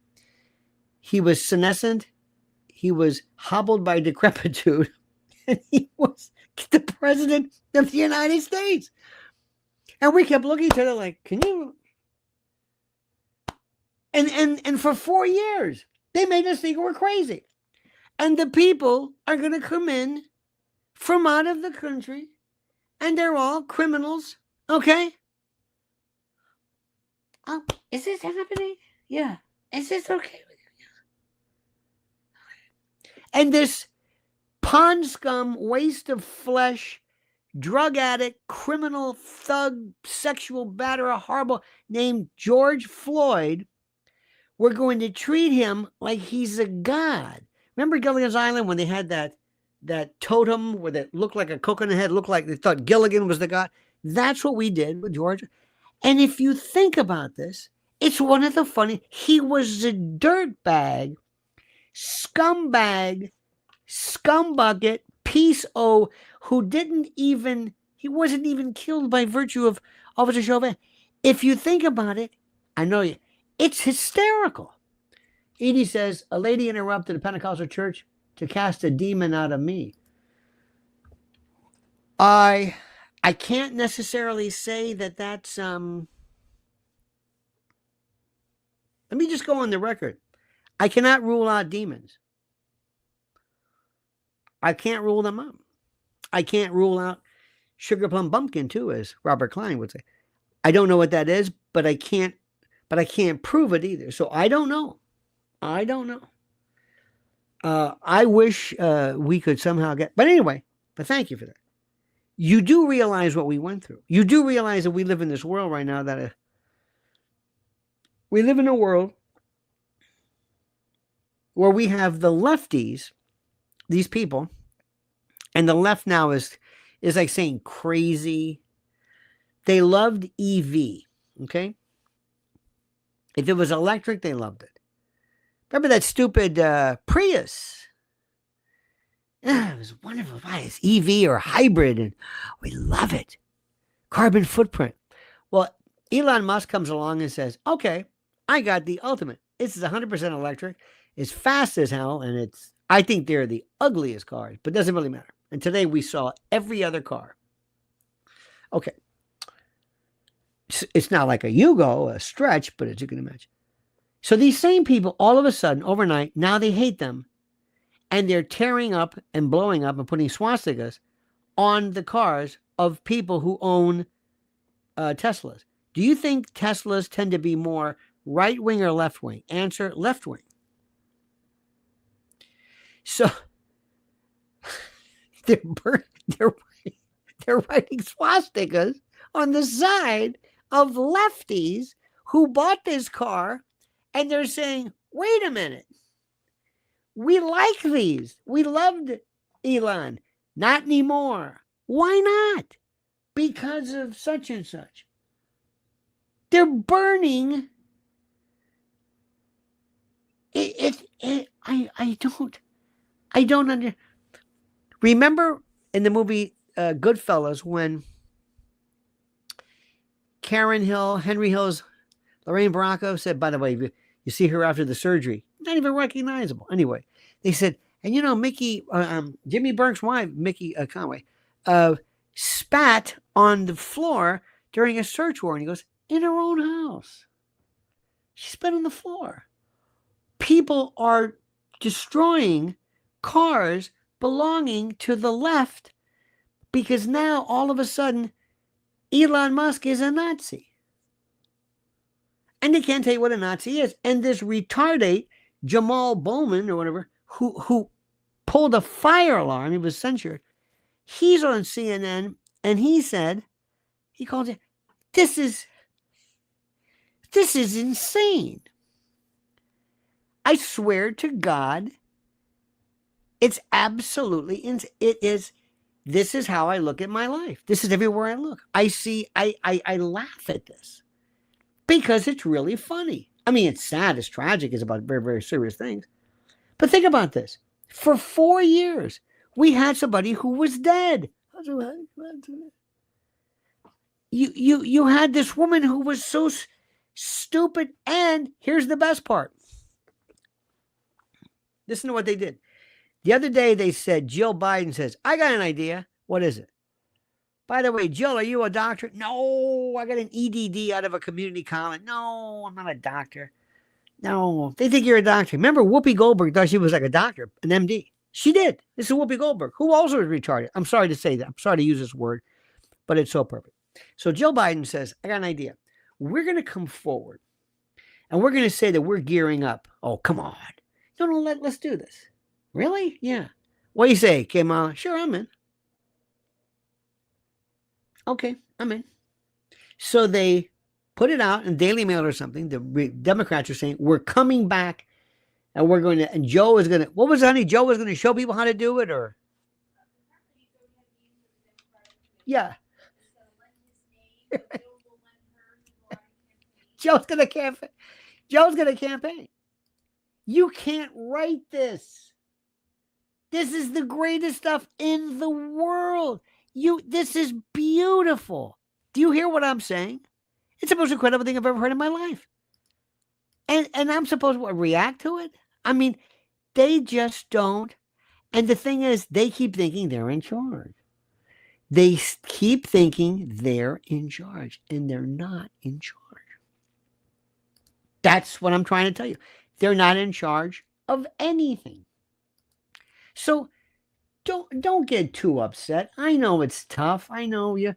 He was senescent. He was hobbled by decrepitude. And he was the president of the United States. And we kept looking at each other like, can you? And for 4 years, they made us think we're crazy. And the people are going to come in from out of the country. And they're all criminals. Okay. Oh, is this happening? Yeah. Is this okay with you? Yeah. And this pond scum, waste of flesh, drug addict, criminal, thug, sexual batterer, horrible, named George Floyd, we're going to treat him like he's a god. Remember Gilligan's Island when they had that totem where it looked like a coconut head, looked like they thought Gilligan was the god? That's what we did with George. And if you think about this, it's one of the funny. He was a dirtbag, scumbag, scumbucket, piece O, who he wasn't even killed by virtue of Officer Chauvin. If you think about it, I know you, it's hysterical. Edie says, a lady interrupted a Pentecostal church to cast a demon out of me. I can't necessarily say that that's, let me just go on the record. I cannot rule out demons. I can't rule them out. I can't rule out sugar plum bumpkin too, as Robert Klein would say. I don't know what that is, but I can't prove it either. So I don't know. I wish we could somehow but anyway, but thank you for that. You do realize what we went through. You do realize that we live in this world right now we live in a world where we have the lefties, these people, and the left now is like saying crazy, They loved EV, okay? If it was electric, they loved it. Remember that stupid Prius? It was wonderful. Why, it's EV or hybrid, and we love it. Carbon footprint. Well, Elon Musk comes along and says, okay, I got the ultimate. This is 100% electric. It's fast as hell, and I think they're the ugliest cars, but it doesn't really matter. And today we saw every other car. Okay. It's not like a Yugo, a stretch, but as you can imagine. So these same people, all of a sudden, overnight, now they hate them. And they're tearing up and blowing up and putting swastikas on the cars of people who own Teslas. Do you think Teslas tend to be more right-wing or left-wing? Answer, left-wing. So they're writing swastikas on the side of lefties who bought this car, and they're saying, wait a minute. We like these. We loved Elon. Not anymore. Why not? Because of such and such. They're burning. I don't understand. Remember in the movie Goodfellas when Karen Hill, Henry Hill's Lorraine Baracco said, by the way, you see her after the surgery, not even recognizable. Anyway, they said, and you know, Mickey, Jimmy Burke's wife, Mickey Conway, spat on the floor during a search warrant. He goes, in her own house. She spat on the floor. People are destroying cars belonging to the left because now all of a sudden Elon Musk is a Nazi. And they can't tell you what a Nazi is. And this retardate, Jamal Bowman or whatever, who pulled a fire alarm, he was censured. He's on CNN and he said, he called it, this is insane. I swear to God, it's absolutely insane. This is how I look at my life. This is everywhere I look. I laugh at this because it's really funny. I mean, it's sad, it's tragic, it's about very, very serious things. But think about this. For 4 years, we had somebody who was dead. You had this woman who was so stupid. And here's the best part. Listen to what they did. The other day they said, Jill Biden says, I got an idea. What is it? By the way, Jill, are you a doctor? No, I got an EDD out of a community college. No, I'm not a doctor. No, they think you're a doctor. Remember, Whoopi Goldberg thought she was like a doctor, an MD. She did. This is Whoopi Goldberg, who also is retarded. I'm sorry to say that. I'm sorry to use this word, but it's so perfect. So Jill Biden says, I got an idea. We're going to come forward and we're going to say that we're gearing up. Oh, come on. No, let's do this. Really? Yeah. What do you say, Kamala? Sure, I'm in. Okay, I'm in. So they put it out in Daily Mail or something. The Democrats are saying, we're coming back and we're going to, and Joe is going to, what was it, honey? Joe was going to show people how to do it, or? Yeah. Joe's going to campaign. Joe's going to campaign. You can't write this. This is the greatest stuff in the world. This is beautiful. Do you hear what I'm saying? It's the most incredible thing I've ever heard in my life. And I'm supposed to react to it? I mean, they just don't. And the thing is, they keep thinking they're in charge. They keep thinking they're in charge, and they're not in charge. That's what I'm trying to tell you. They're not in charge of anything. So don't get too upset. I know it's tough. I know you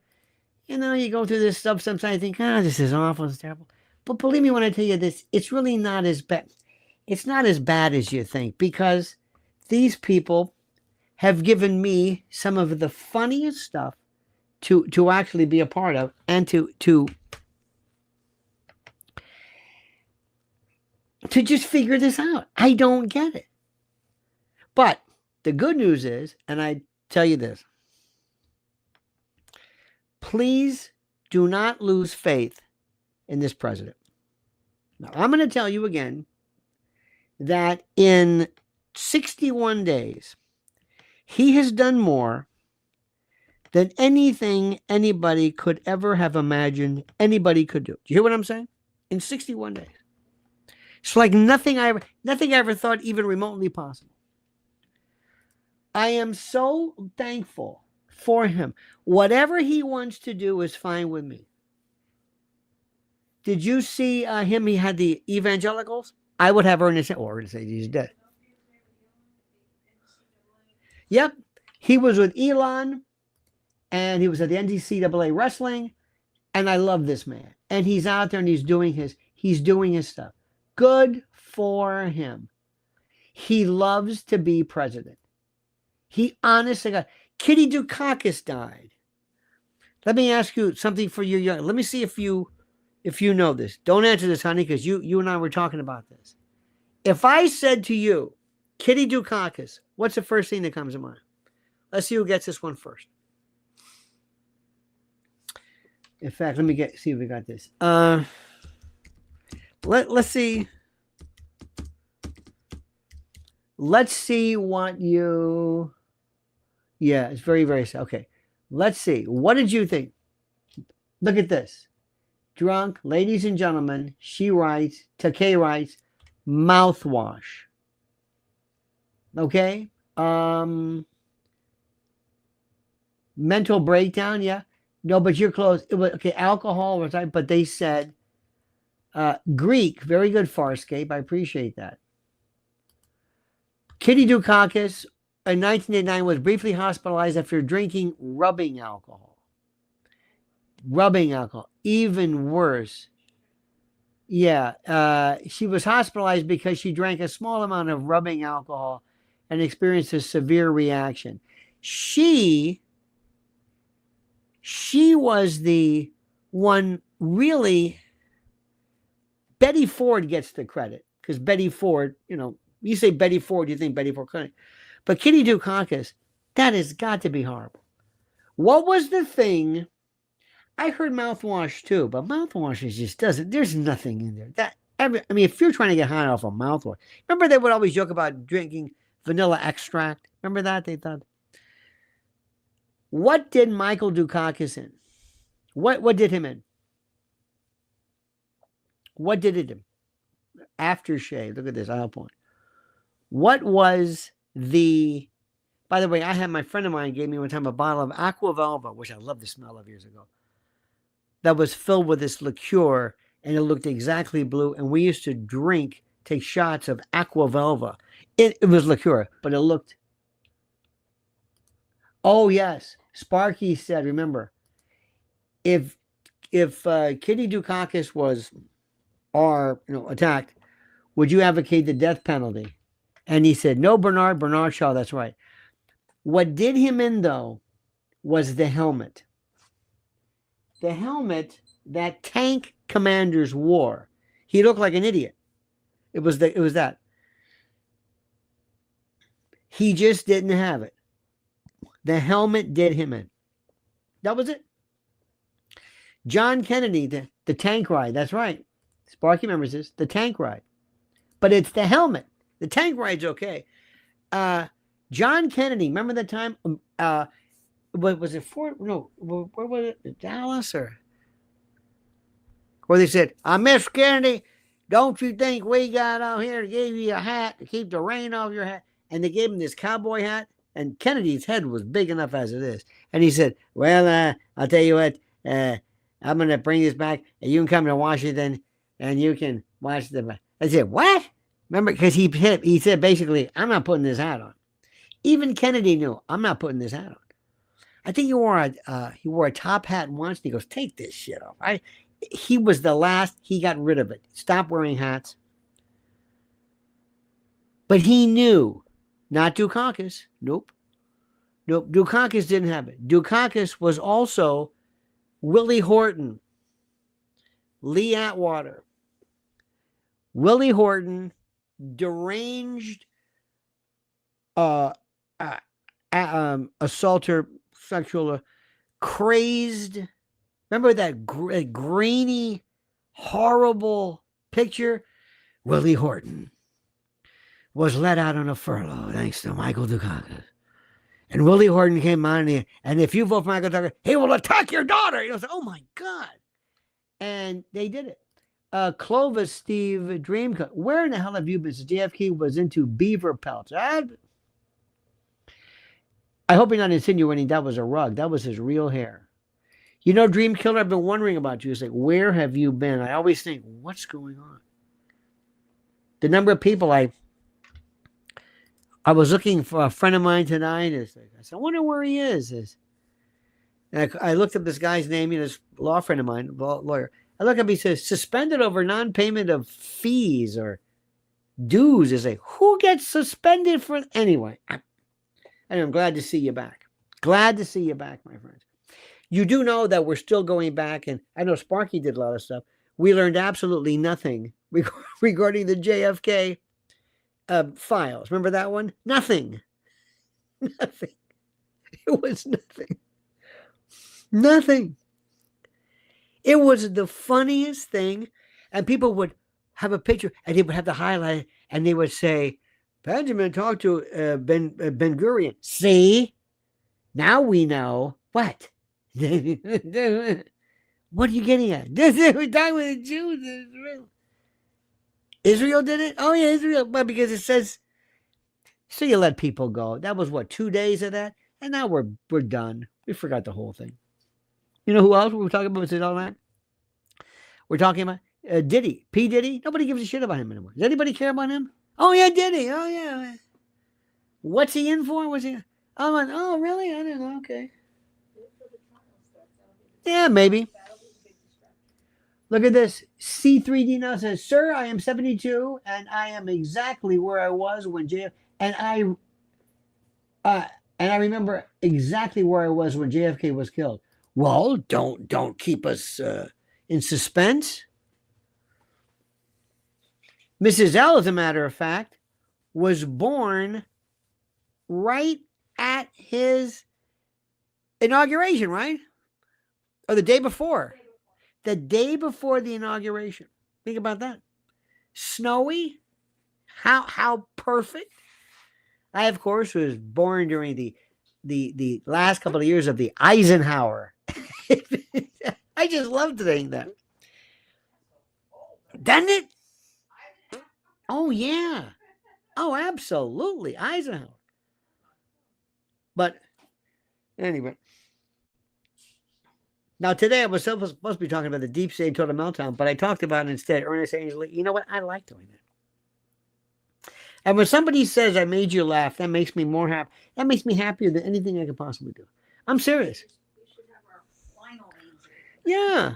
go through this stuff sometimes. I think, this is awful. It's terrible. But believe me when I tell you this, it's really not as bad. It's not as bad as you think, because these people have given me some of the funniest stuff to actually be a part of, and to just figure this out. I don't get it. But the good news is, and I tell you this, please do not lose faith in this president. Now, I'm going to tell you again that in 61 days, he has done more than anything anybody could ever have imagined anybody could do. Do you hear what I'm saying? In 61 days. It's like nothing I ever thought even remotely possible. I am so thankful for him. Whatever he wants to do is fine with me. Did you see him? He had the evangelicals. I would have Ernest, or say he's dead. Yep. He was with Elon, and he was at the NCAA wrestling, and I love this man. And he's out there and he's doing his stuff. Good for him. He loves to be president. He honestly got. Kitty Dukakis died. Let me ask you something for you young. Let me see if you know this. Don't answer this, honey, because you and I were talking about this. If I said to you, Kitty Dukakis, what's the first thing that comes to mind? Let's see who gets this one first. In fact, let me see if we got this. Let's see. Let's see what you. Yeah, it's very, very sad. Okay. Let's see. What did you think? Look at this. Drunk, ladies and gentlemen, she writes, Takei writes, mouthwash. Okay? Mental breakdown, yeah. No, but you're close. It was okay, alcohol was right, but they said Greek, very good Farscape. I appreciate that. Kitty Dukakis in 1989 was briefly hospitalized after drinking rubbing alcohol. Rubbing alcohol, even worse. Yeah, she was hospitalized because she drank a small amount of rubbing alcohol and experienced a severe reaction. She was the one really. Betty Ford gets the credit because Betty Ford, you say Betty Ford, you think Betty Ford couldn't. But Kitty Dukakis, that has got to be horrible. What was the thing? I heard mouthwash too, but mouthwash just doesn't. There's nothing in there. If you're trying to get high off of mouthwash, remember they would always joke about drinking vanilla extract. Remember that they thought. What did Michael Dukakis in? What did him in? What did it do? Aftershave. Look at this. I'll point. What was the? By the way, I had my friend of mine gave me one time a bottle of Aqua Velva, which I love the smell of years ago. That was filled with this liqueur, and it looked exactly blue. And we used to take shots of Aqua Velva. It was liqueur, but it looked. Oh yes, Sparky said. Remember, if Kitty Dukakis was, attacked, would you advocate the death penalty? And he said, no, Bernard Shaw. That's right. What did him in though was the helmet. The helmet that tank commanders wore. He looked like an idiot. It was that. He just didn't have it. The helmet did him in. That was it. John Kennedy, the tank ride. That's right. Sparky remembers this. The tank ride. But it's the helmet. The tank ride's okay. John Kennedy, remember that time? What was it? Where was it? Dallas or? Where they said, Miss Kennedy, don't you think we got out here to give you a hat to keep the rain off your hat? And they gave him this cowboy hat. And Kennedy's head was big enough as it is. And he said, well, I'll tell you what, I'm going to bring this back. And you can come to Washington and you can watch the. I said, what? Remember, because he said basically, I'm not putting this hat on. Even Kennedy knew, I'm not putting this hat on. I think he wore a top hat once. And he goes, take this shit off. He was the last. He got rid of it. Stop wearing hats. But he knew. Not Dukakis. Nope. Dukakis didn't have it. Dukakis was also Willie Horton, Lee Atwater. Willie Horton, deranged assaulter, sexual, crazed. Remember that grainy, horrible picture? Willie Horton was let out on a furlough thanks to Michael Dukakis. And Willie Horton came on, and if you vote for Michael Dukakis, he will attack your daughter. You know, oh my God. And they did it. Clovis, Steve Dreamcoat. Where in the hell have you been? JFK was into beaver pelts. I hope you're not insinuating that was a rug. That was his real hair. You know, Dream Killer, I've been wondering about you. It's like, where have you been? I always think, what's going on? The number of people I was looking for a friend of mine tonight. I said, I wonder where he is. And I looked up this guy's name, this law friend of mine, lawyer. I look up, he says, suspended over non-payment of fees or dues. It's like, who gets suspended for? Anyway, I'm glad to see you back. Glad to see you back, my friends. You do know that we're still going back, and I know Sparky did a lot of stuff. We learned absolutely nothing regarding the JFK files. Remember that one? Nothing. Nothing. It was nothing. Nothing. It was the funniest thing. And people would have a picture and they would have to highlight it and they would say, Benjamin talked to Ben Gurion. See? Now we know. What? What are you getting at? We're talking with the Jews in Israel. Israel did it? Oh, yeah, Israel. Well, because it says, so you let people go. That was what, 2 days of that? And now we're done. We forgot the whole thing. You know who else we were talking about? All that? We're talking about Diddy. P. Diddy. Nobody gives a shit about him anymore. Does anybody care about him? Oh, yeah, Diddy. Oh, yeah. What's he in for? What's he? I'm like, oh, really? I don't know. Okay. Yeah, maybe. Look at this. C3D now says, sir, I am 72 and I am exactly where I was when and I remember exactly where I was when JFK was killed. Well, don't keep us in suspense. Mrs. L, as a matter of fact, was born right at his inauguration, right? Or the day before. The day before the inauguration. Think about that. Snowy. How perfect. I, of course, was born during the last couple of years of the Eisenhower. I just loved saying that. Doesn't it? Oh, yeah. Oh, absolutely. Eisenhower. But anyway. Now, today I was supposed to be talking about the deep state total meltdown, but I talked about instead Ernest Angley. You know what? I like doing that. And when somebody says I made you laugh, that makes me more happy. That makes me happier than anything I could possibly do. I'm serious. We should have our final answer. Yeah.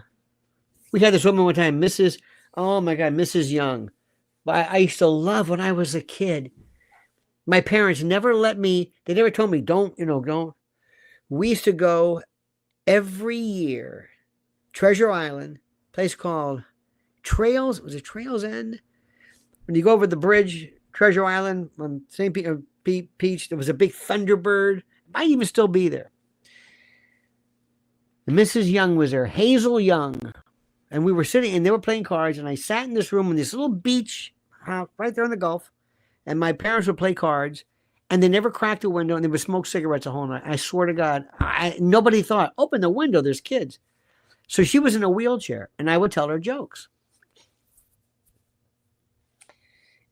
We had this woman one time, Mrs. Young. I used to love when I was a kid. My parents never they never told me, don't. We used to go every year, Treasure Island, place called Trails. Was it Trails End? When you go over the bridge, Treasure Island on St. Peach, there was a big Thunderbird. It might even still be there. And Mrs. Young was there, Hazel Young. And we were sitting, and they were playing cards, and I sat in this room in this little beach house right there in the Gulf, and my parents would play cards, and they never cracked a window, and they would smoke cigarettes the whole night. I swear to God, nobody thought, open the window, there's kids. So she was in a wheelchair, and I would tell her jokes.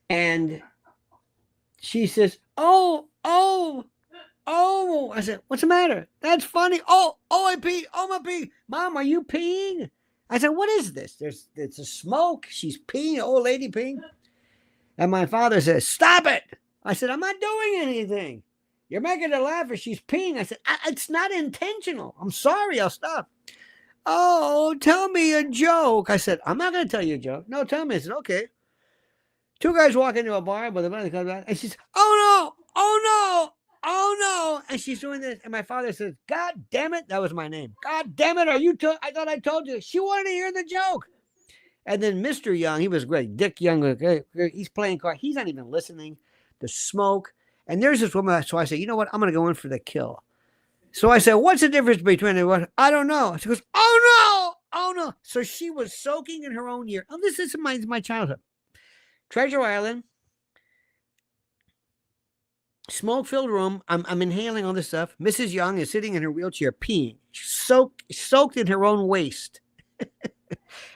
And she says, oh. I said, what's the matter? That's funny. Oh, I pee. Oh, my pee. Mom, are you peeing? I said, what is this? It's a smoke. She's peeing, old lady peeing. And my father says, stop it. I said, I'm not doing anything. You're making her laugh if she's peeing. I said, it's not intentional. I'm sorry. I'll stop. Oh, tell me a joke. I said, I'm not going to tell you a joke. No, tell me. I said, okay. Two guys walk into a bar with a man comes back, and she's, oh no. And she's doing this. And my father says, God damn it. That was my name. God damn it. I thought I told you. She wanted to hear the joke. And then Mr. Young, he was great. Dick Young, he's playing cards. He's not even listening. The smoke. And there's this woman. So I say, you know what? I'm going to go in for the kill. So I said, what's the difference between it? I don't know. She goes, oh no, oh no. So she was soaking in her own year. Oh, this is my childhood. Treasure Island, smoke-filled room. I'm inhaling all this stuff. Mrs. Young is sitting in her wheelchair peeing, soaked in her own waste.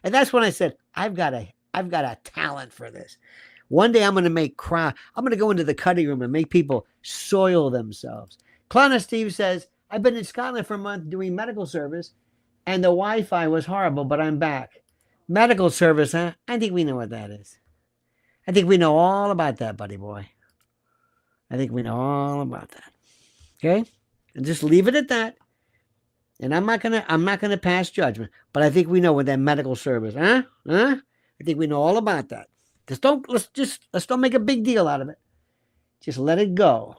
And that's when I said, I've got a talent for this. One day I'm going to I'm going to go into the cutting room and make people soil themselves. Clona Steve says, I've been in Scotland for a month doing medical service, and the Wi-Fi was horrible, but I'm back. Medical service, huh? I think we know what that is. I think we know all about that, buddy boy. I think we know all about that. Okay? And just leave it at that. And I'm not gonna pass judgment, but I think we know what that medical service, huh? I think we know all about that. Let's don't make a big deal out of it. Just let it go.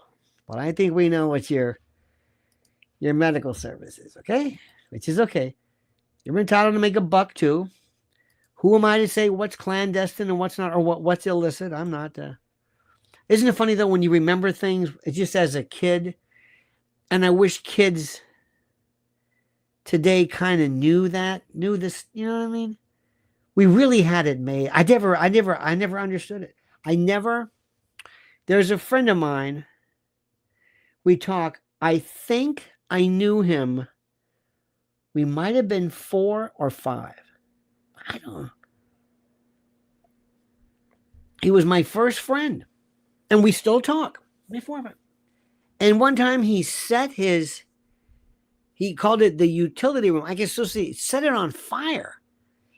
But I think we know what your medical service is, okay? Which is okay. You're entitled to make a buck too. Who am I to say what's clandestine and what's not, or what's illicit? I'm not. Isn't it funny though when you remember things just as a kid? And I wish kids today kind of knew this. You know what I mean? We really had it made. I never understood it. There's a friend of mine. We talk. I think I knew him. We might have been 4 or 5. I don't know. He was my first friend. And we still talk. And one time he called it the utility room. I can still see, set it on fire.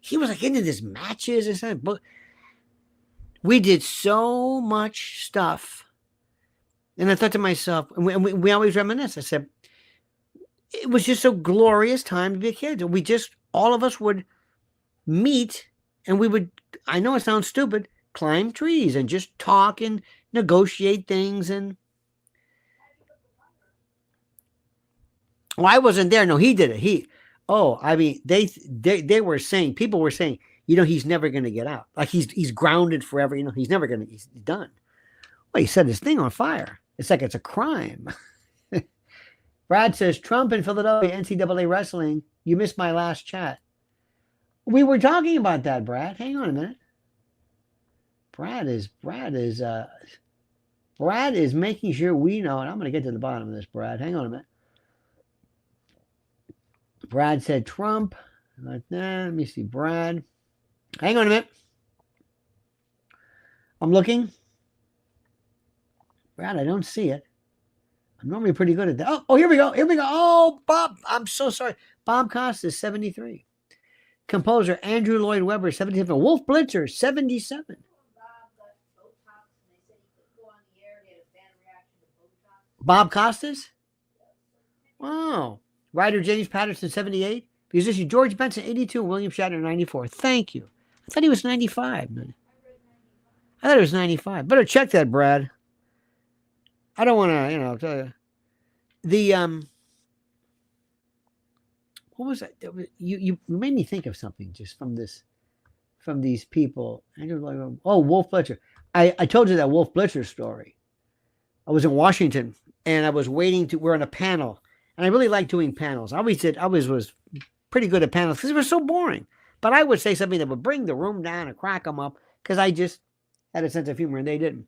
He was like into this matches and stuff. But we did so much stuff. And I thought to myself, and we always reminisce. I said, it was just a glorious time to be a kid. All of us would meet and we would, I know it sounds stupid, climb trees and just talk and negotiate things. And I wasn't there. No, he did it. They were saying, people were saying, he's never going to get out. Like he's grounded forever. He's done. Well, he set his thing on fire. It's like it's a crime. Brad says, Trump in Philadelphia, NCAA wrestling. You missed my last chat. We were talking about that, Brad. Hang on a minute. Brad is making sure we know, and I'm going to get to the bottom of this, Brad. Hang on a minute. Brad said Trump. Like that. Let me see, Brad. Hang on a minute. I'm looking. Brad, I don't see it. I'm normally pretty good at that. Oh, here we go. Oh, Bob. I'm so sorry. Bob Costa is 73. Composer Andrew Lloyd Webber, 77. Wolf Blitzer, 77. Bob Costas? Wow. Writer James Patterson, 78. Musician George Benson, 82. William Shatner, 94. Thank you. I thought he was 95. I thought it was 95. Better check that, Brad. I don't want to, tell you. What was that? You made me think of something just from these people. Oh, Wolf Blitzer. I told you that Wolf Blitzer story. I was in Washington and I was we're on a panel, and I really like doing panels. I always was pretty good at panels because it was so boring. But I would say something that would bring the room down and crack them up because I just had a sense of humor and they didn't.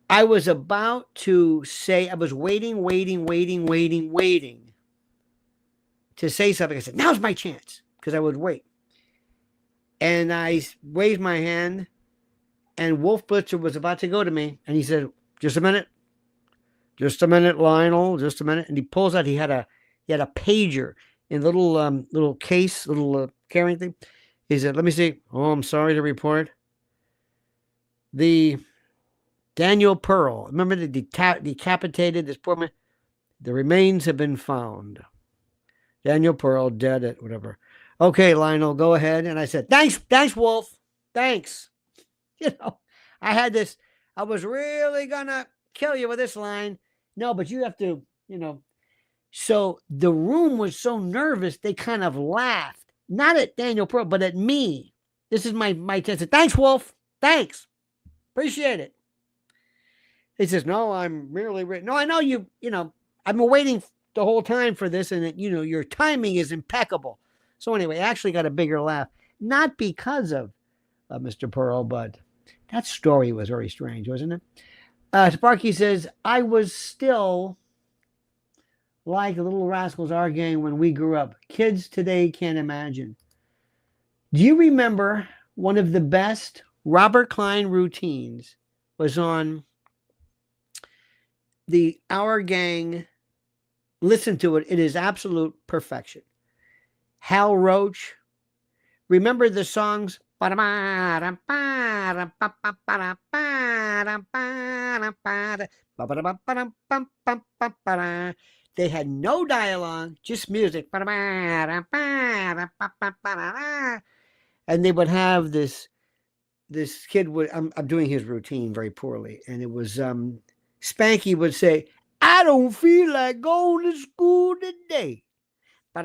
I was about to say, I was waiting to say something. I said, now's my chance, because I would wait. And I raised my hand, and Wolf Blitzer was about to go to me, and he said, just a minute, Lionel, just a minute. And he pulls out, he had a pager in the little case, carrying thing. He said, let me see. Oh, I'm sorry to report. The Daniel Pearl, remember the decapitated this poor man? The remains have been found. Daniel Pearl dead at whatever. Okay, Lionel, go ahead. And I said, thanks, Wolf. Thanks. I had this, I was really gonna kill you with this line. No, but you have to, So the room was so nervous, they kind of laughed. Not at Daniel Pearl, but at me. This is my test. Thanks, Wolf. Thanks. Appreciate it. He says, no, I'm merely written. No, I know you, I've been waiting the whole time for this, and your timing is impeccable. So anyway, I actually got a bigger laugh, not because of Mr. Pearl, but that story was very strange, wasn't it? Sparky says, I was still like the Little Rascals, our gang, when we grew up. Kids today can't imagine. Do you remember one of the best Robert Klein routines was on the Our Gang? Listen to it. It is absolute perfection. Hal Roach. Remember the songs? They had no dialogue, just music. And they would have this kid would, I'm doing his routine very poorly, and it was Spanky would say, I don't feel like going to school today. 10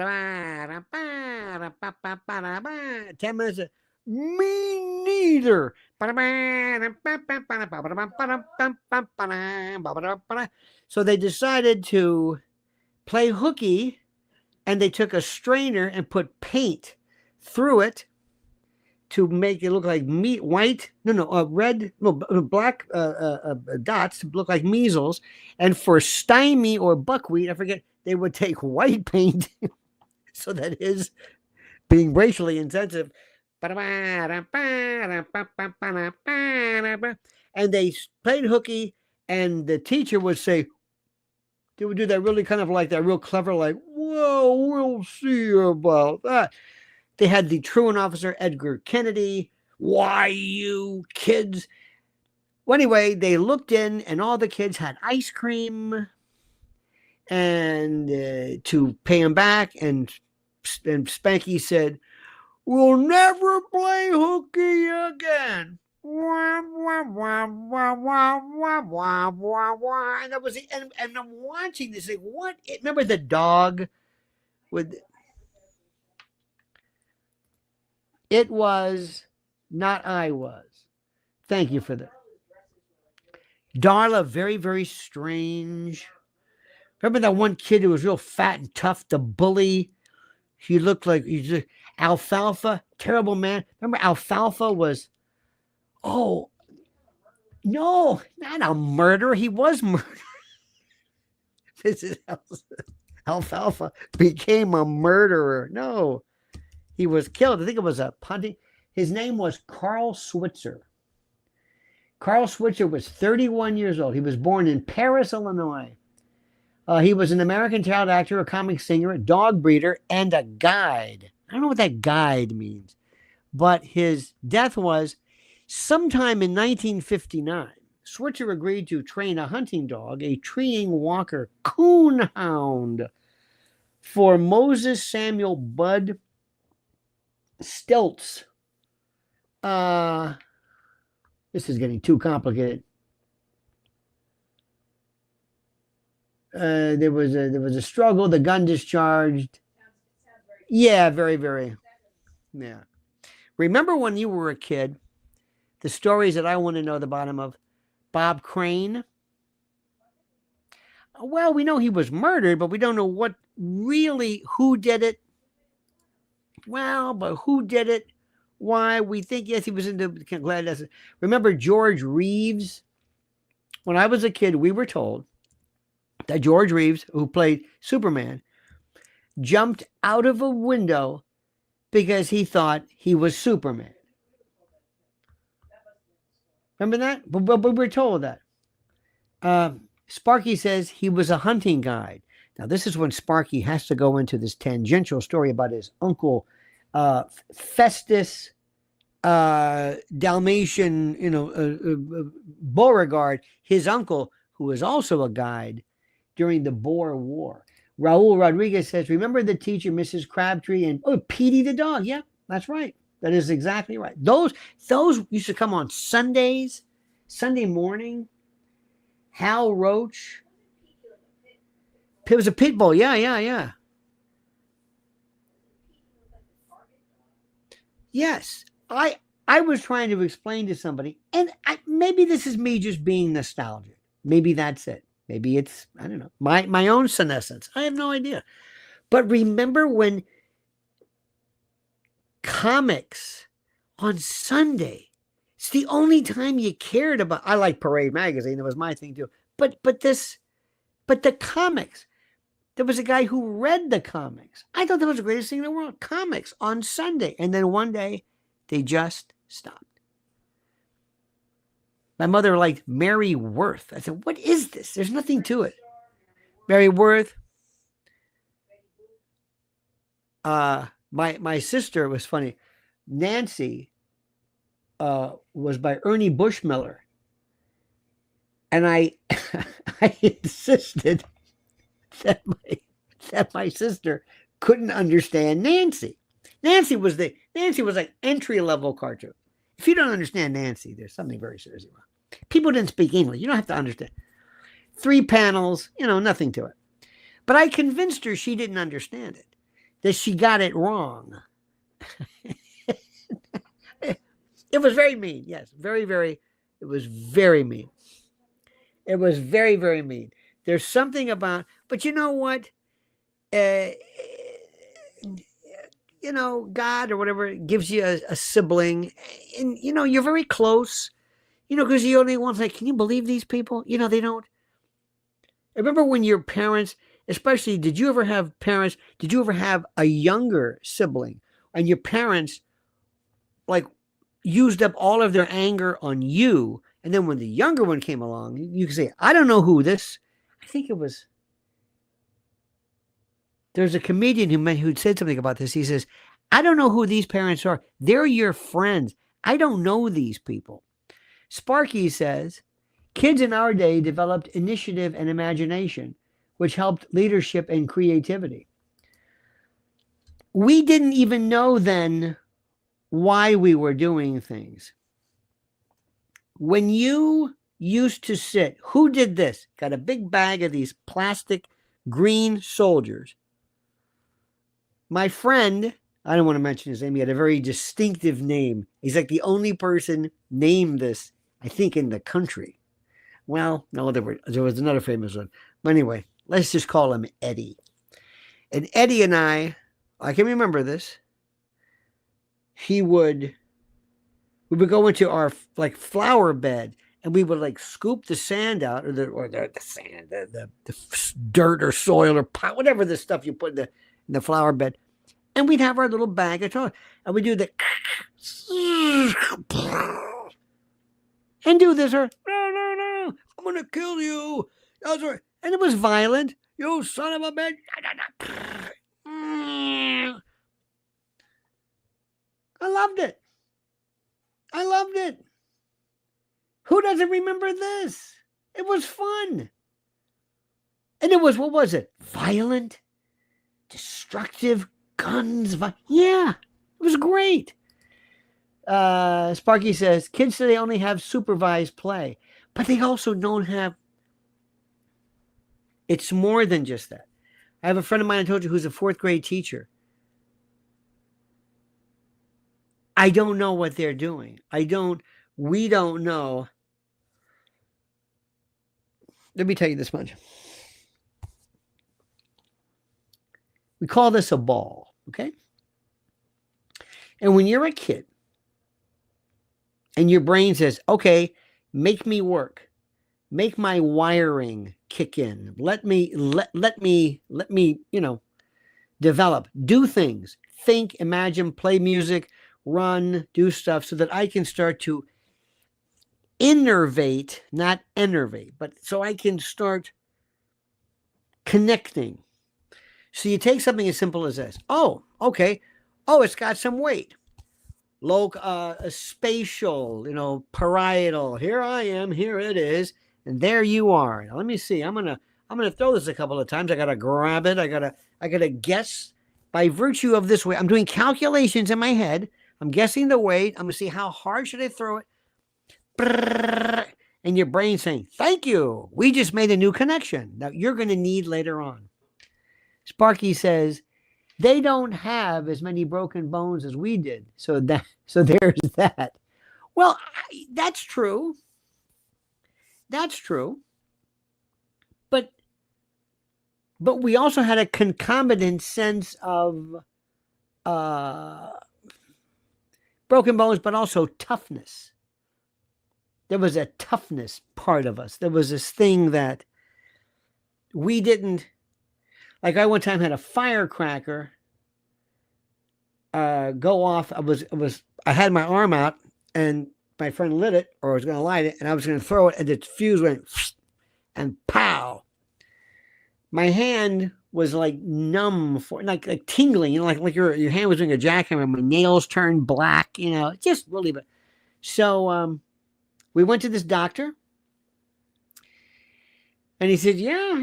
minutes. Me neither. So they decided to play hooky, and they took a strainer and put paint through it to make it look like black dots to look like measles. And for stymie or buckwheat, I forget, they would take white paint so that his being racially insensitive. And they played hooky, and the teacher would say, they would do that really kind of like that real clever, like, whoa, we'll see about that. They had the truant officer, Edgar Kennedy. Why, you kids? Well, anyway, they looked in, and all the kids had ice cream and to pay him back. And Spanky said, we'll never play hooky again. And that was the end. And I'm watching this thing. What? Remember the dog with... It was, not I was. Thank you for that. Darla, very, very strange. Remember that one kid who was real fat and tough, the bully? He looked like Alfalfa, terrible man. Remember Alfalfa was, oh, no, not a murderer. He was murdered. This is Alfalfa became a murderer. No. He was killed. I think it was a punting. His name was Carl Switzer. Carl Switzer was 31 years old. He was born in Paris, Illinois. He was an American child actor, a comic singer, a dog breeder, and a guide. I don't know what that guide means. But his death was sometime in 1959. Switzer agreed to train a hunting dog, a treeing walker coonhound, for Moses Samuel Bud Stilts. This is getting too complicated. There was a struggle. The gun discharged. Yeah, very, very. Yeah. Remember when you were a kid, the stories that I want to know the bottom of? Bob Crane. Well, we know he was murdered, but we don't know who did it. Well, but who did it? Why? We think, yes, he was into... Glad that's... Remember George Reeves? When I was a kid, we were told that George Reeves, who played Superman, jumped out of a window because he thought he was Superman. Remember that? But we were told that. Sparky says he was a hunting guide. Now, this is when Sparky has to go into this tangential story about his uncle, Festus Dalmatian, Beauregard, his uncle, who was also a guide during the Boer War. Raul Rodriguez says, remember the teacher, Mrs. Crabtree, and Petey the dog. Yeah, that's right. That is exactly right. Those used to come on Sundays, Sunday morning. Hal Roach. It was a pit bull. Yeah. Yes. I was trying to explain to somebody, and maybe this is me just being nostalgic. Maybe that's it. Maybe it's, I don't know, my own senescence. I have no idea. But remember when comics on Sunday, it's the only time you cared about. I like Parade magazine. It was my thing too. But the comics. There was a guy who read the comics. I thought that was the greatest thing in the world. Comics on Sunday. And then one day they just stopped. My mother liked Mary Worth. I said, what is this? There's nothing to it. Mary Worth. My sister was funny. Nancy was by Ernie Bushmiller. And I I insisted that my sister couldn't understand Nancy. Nancy was like entry-level cartoon. If you don't understand Nancy, there's something very seriously wrong. People didn't speak English. You don't have to understand. 3 panels, nothing to it. But I convinced her she didn't understand it, that she got it wrong. It was very mean. Yes, very, very. It was very mean. It was very, very mean. There's something about, but you know what? God or whatever gives you a sibling, and you're very close. Because you only want to say, can you believe these people? They don't. I remember when your parents, especially, did you ever have a younger sibling and your parents like used up all of their anger on you? And then when the younger one came along, you could say, I don't know who this, I think it was, there's a comedian who said something about this. He says, I don't know who these parents are. They're your friends. I don't know these people. Sparky says, kids in our day developed initiative and imagination, which helped leadership and creativity. We didn't even know then why we were doing things. When you used to sit, who did this? Got a big bag of these plastic green soldiers. My friend, I don't want to mention his name, he had a very distinctive name. He's like the only person named this, I think, in the country. Well, no, there was another famous one. But anyway, let's just call him Eddie. And Eddie and I can remember this. We would go into our like flower bed and we would like scoop the sand out or the sand, the dirt or soil or pot, whatever the stuff you put in the flower bed. And we'd have our little bag of toilet and we'd do the and do this or no, I'm gonna kill you. And it was violent. You son of a bitch. I loved it. Who doesn't remember this? It was fun. And it was, what was it? Violent, destructive, guns. Yeah, it was great. Sparky says, kids today only have supervised play, but they also don't have, it's more than just that. I have a friend of mine, I told you, who's a 4th grade teacher. I don't know what they're doing. We don't know. Let me tell you this much. We call this a ball, okay? And when you're a kid and your brain says, okay, make me work, make my wiring kick in, let me, develop, do things, think, imagine, play music, run, do stuff so that I can start to innervate, not enervate, but so I can start connecting. So you take something as simple as this. Oh, okay. Oh, it's got some weight. Spatial, parietal. Here I am. Here it is. And there you are. Now, let me see. I'm gonna throw this a couple of times. I gotta grab it. I gotta guess by virtue of this way. I'm doing calculations in my head. I'm guessing the weight. I'm gonna see how hard should I throw it. And your brain saying, thank you. We just made a new connection that you're going to need later on. Sparky says, they don't have as many broken bones as we did. So there's that. Well, that's true. That's true. but we also had a concomitant sense of uh, broken bones, but also toughness. There was a toughness part of us. There was this thing that we didn't, like I one time had a firecracker go off. I had my arm out and my friend lit it or was going to light it and I was going to throw it and the fuse went and pow. My hand was like numb for like tingling, like your hand was doing a jackhammer. My nails turned black, just really bad. So we went to this doctor and he said, yeah,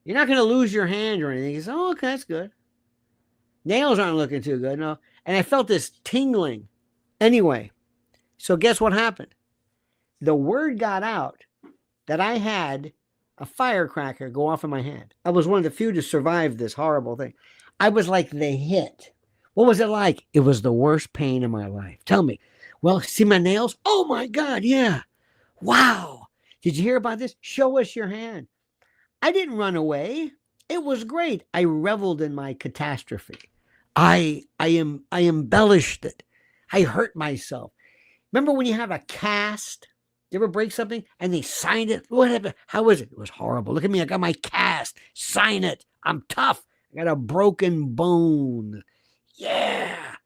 you're not going to lose your hand or anything. He said, oh, okay, that's good. Nails aren't looking too good, no. And I felt this tingling. Anyway, so guess what happened? The word got out that I had a firecracker go off in my hand. I was one of the few to survive this horrible thing. I was like the hit. What was it like? It was the worst pain in my life. Tell me. Well, see my nails? Oh my God, yeah. Wow. Did you hear about this? Show us your hand. I didn't run away. It was great. I reveled in my catastrophe. I embellished it. I hurt myself. Remember when you have a cast? You ever break something and they sign it? What happened? How was it? It was horrible. Look at me. I got my cast. Sign it. I'm tough. I got a broken bone. Yeah.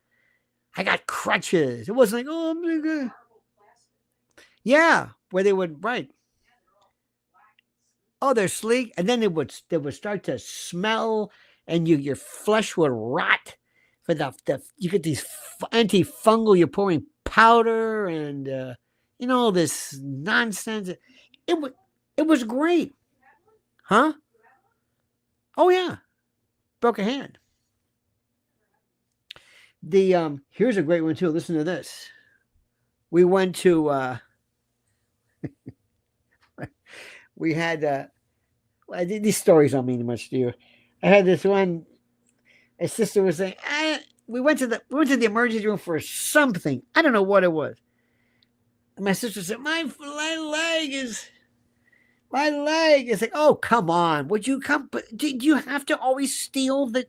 I got crutches. It wasn't like, oh, I'm good. Yeah, where they would, right. Oh, they're sleek. And then they would start to smell and your flesh would rot. For you get these antifungal, you're pouring powder and all this nonsense. It was great. Huh? Oh yeah. Broke a hand. Here's a great one too. Listen to this. We went to we had these stories don't mean much to you. I had this one. A sister was saying, we went to the emergency room for something. I don't know what it was. And my sister said, my leg is like, oh, come on. Would you come? But do you have to always steal the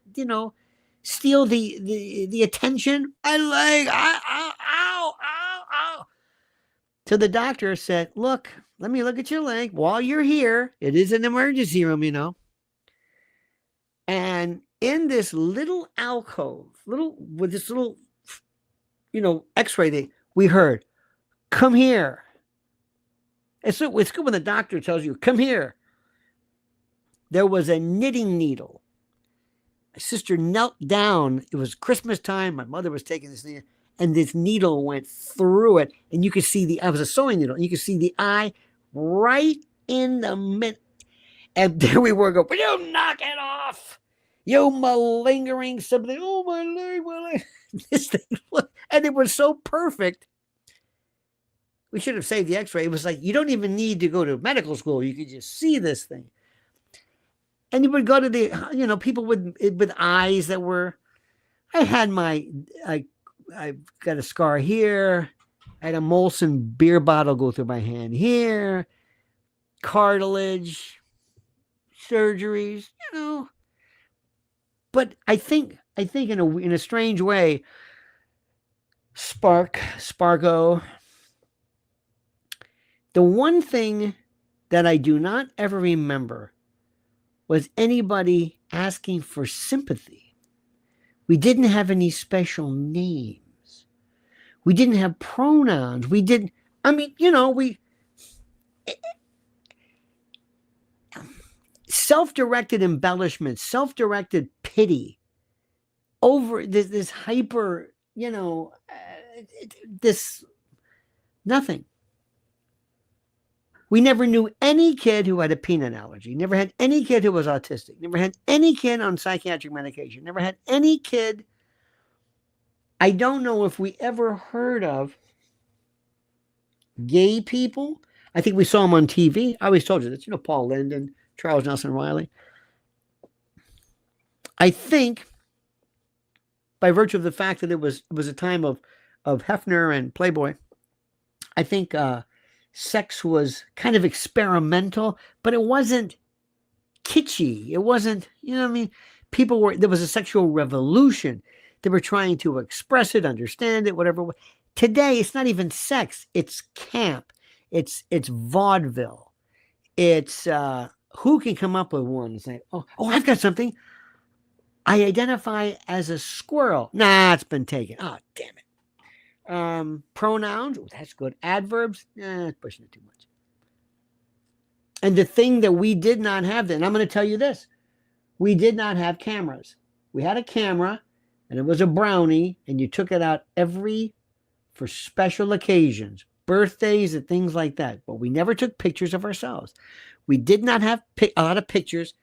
attention? My leg, ow. So the doctor said, look, let me look at your leg while you're here. It is an emergency room, And in this little alcove, with this little, x-ray thing, we heard, come here. It's good when the doctor tells you, come here. There was a knitting needle. My sister knelt down. It was Christmas time. My mother was taking this thing, and this needle went through it. And you could see it was a sewing needle. And you could see the eye right in the middle. And there we were going, will you knock it off? You malingering something. Oh, my leg. This thing, and it was so perfect. We should have saved the x-ray. It was like, you don't even need to go to medical school. You could just see this thing. And you would go to the, people with eyes that were, I've got a scar here. I had a Molson beer bottle go through my hand here. Cartilage, surgeries, But I think in a strange way, Spargo, the one thing that I do not ever remember was anybody asking for sympathy. We didn't have any special names. We didn't have pronouns. We didn't, self-directed embellishment, self-directed pity over this hyper, this nothing. We never knew any kid who had a peanut allergy, never had any kid who was autistic, never had any kid on psychiatric medication, never had any kid. I don't know if we ever heard of gay people. I think we saw them on TV. I always told you this, Paul Linden, Charles Nelson Riley. I think by virtue of the fact that it was a time of Hefner and Playboy, I think sex was kind of experimental, but it wasn't kitschy. It wasn't, you know what I mean? There was a sexual revolution. They were trying to express it, understand it, whatever. Today, it's not even sex. It's camp. It's vaudeville. It's, who can come up with one and say, oh, I've got something. I identify as a squirrel. Nah, it's been taken. Oh, damn it. Pronouns. Oh, that's good. Adverbs. It's pushing it too much. And the thing that we did not have then, I'm going to tell you this. We did not have cameras. We had a camera, and it was a brownie, and you took it out for special occasions, birthdays and things like that. But we never took pictures of ourselves. We did not have a lot of pictures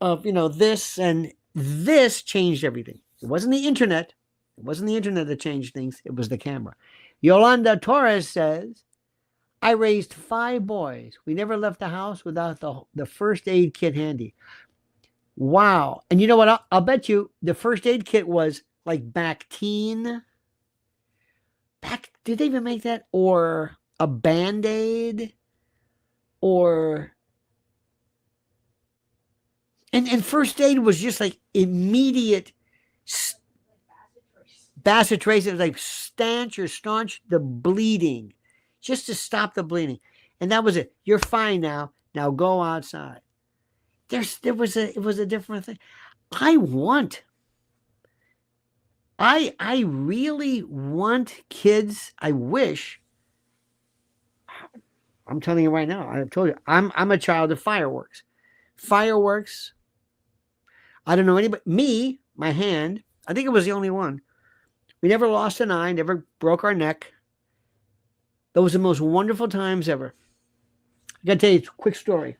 of, this, and this changed everything. It wasn't the internet. It wasn't the internet that changed things. It was the camera. Yolanda Torres says, I raised 5 boys. We never left the house without the first aid kit handy. Wow. And you know what? I'll bet you the first aid kit was like Bactine. Did they even make that? Or a Band-Aid? Or... And first aid was just like immediate Bacitracin. It was like staunch the bleeding. Just to stop the bleeding. And that was it. You're fine now. Now go outside. It was a different thing. I really want kids. I wish. I'm telling you right now. I've told you. I'm a child of fireworks. Fireworks. I don't know anybody. Me, my hand. I think it was the only one. We never lost an eye. Never broke our neck. Those are the most wonderful times ever. I got to tell you a quick story.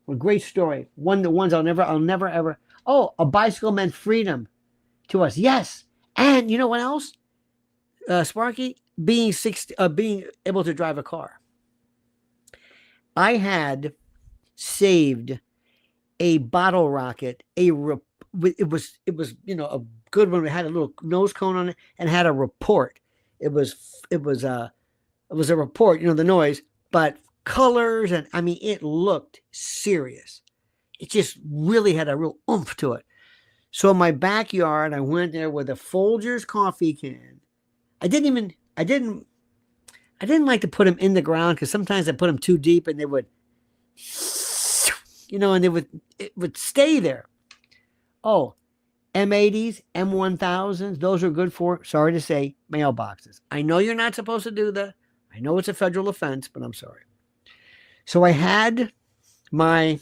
A great story. One of the ones I'll never ever. Oh, a bicycle meant freedom to us. Yes. And you know what else? Sparky, being able to drive a car. I had saved a bottle rocket. It was a good one. It had a little nose cone on it and had a report. It was a report, the noise, but colors, and I mean, it looked serious. It just really had a real oomph to it. So in my backyard, I went there with a Folgers coffee can. I didn't like to put them in the ground because sometimes I put them too deep and they would, and it would stay there. Oh, M80s, M1000s, those are good for, sorry to say, mailboxes. I know you're not supposed to do that. I know it's a federal offense, but I'm sorry. So I had my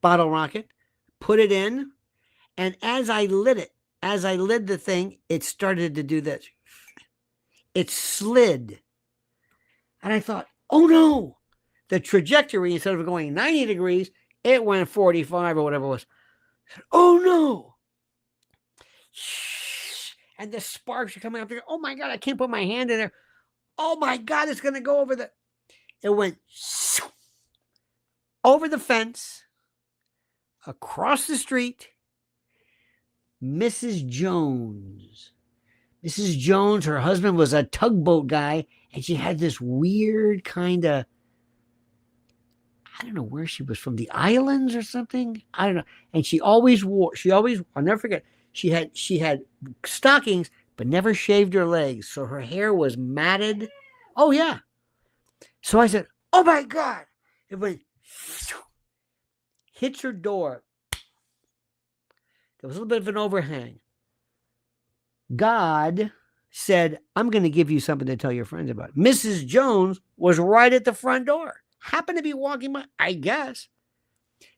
bottle rocket, put it in, and as I lit the thing, it started to do this. It slid. And I thought, oh no, the trajectory, instead of going 90 degrees, it went 45 or whatever it was. Oh no. And the sparks are coming up there. Oh my God, I can't put my hand in there. Oh my God, it's going to go over it went over the fence, across the street. Mrs. Jones, her husband was a tugboat guy, and she had this weird kind of, I don't know where she was from, the islands or something. I don't know. And I'll never forget, she had stockings, but never shaved her legs. So her hair was matted. Oh, yeah. So I said, oh, my God. It went, hits her door. There was a little bit of an overhang. God said, I'm going to give you something to tell your friends about. Mrs. Jones was right at the front door. Happened to be walking by, I guess.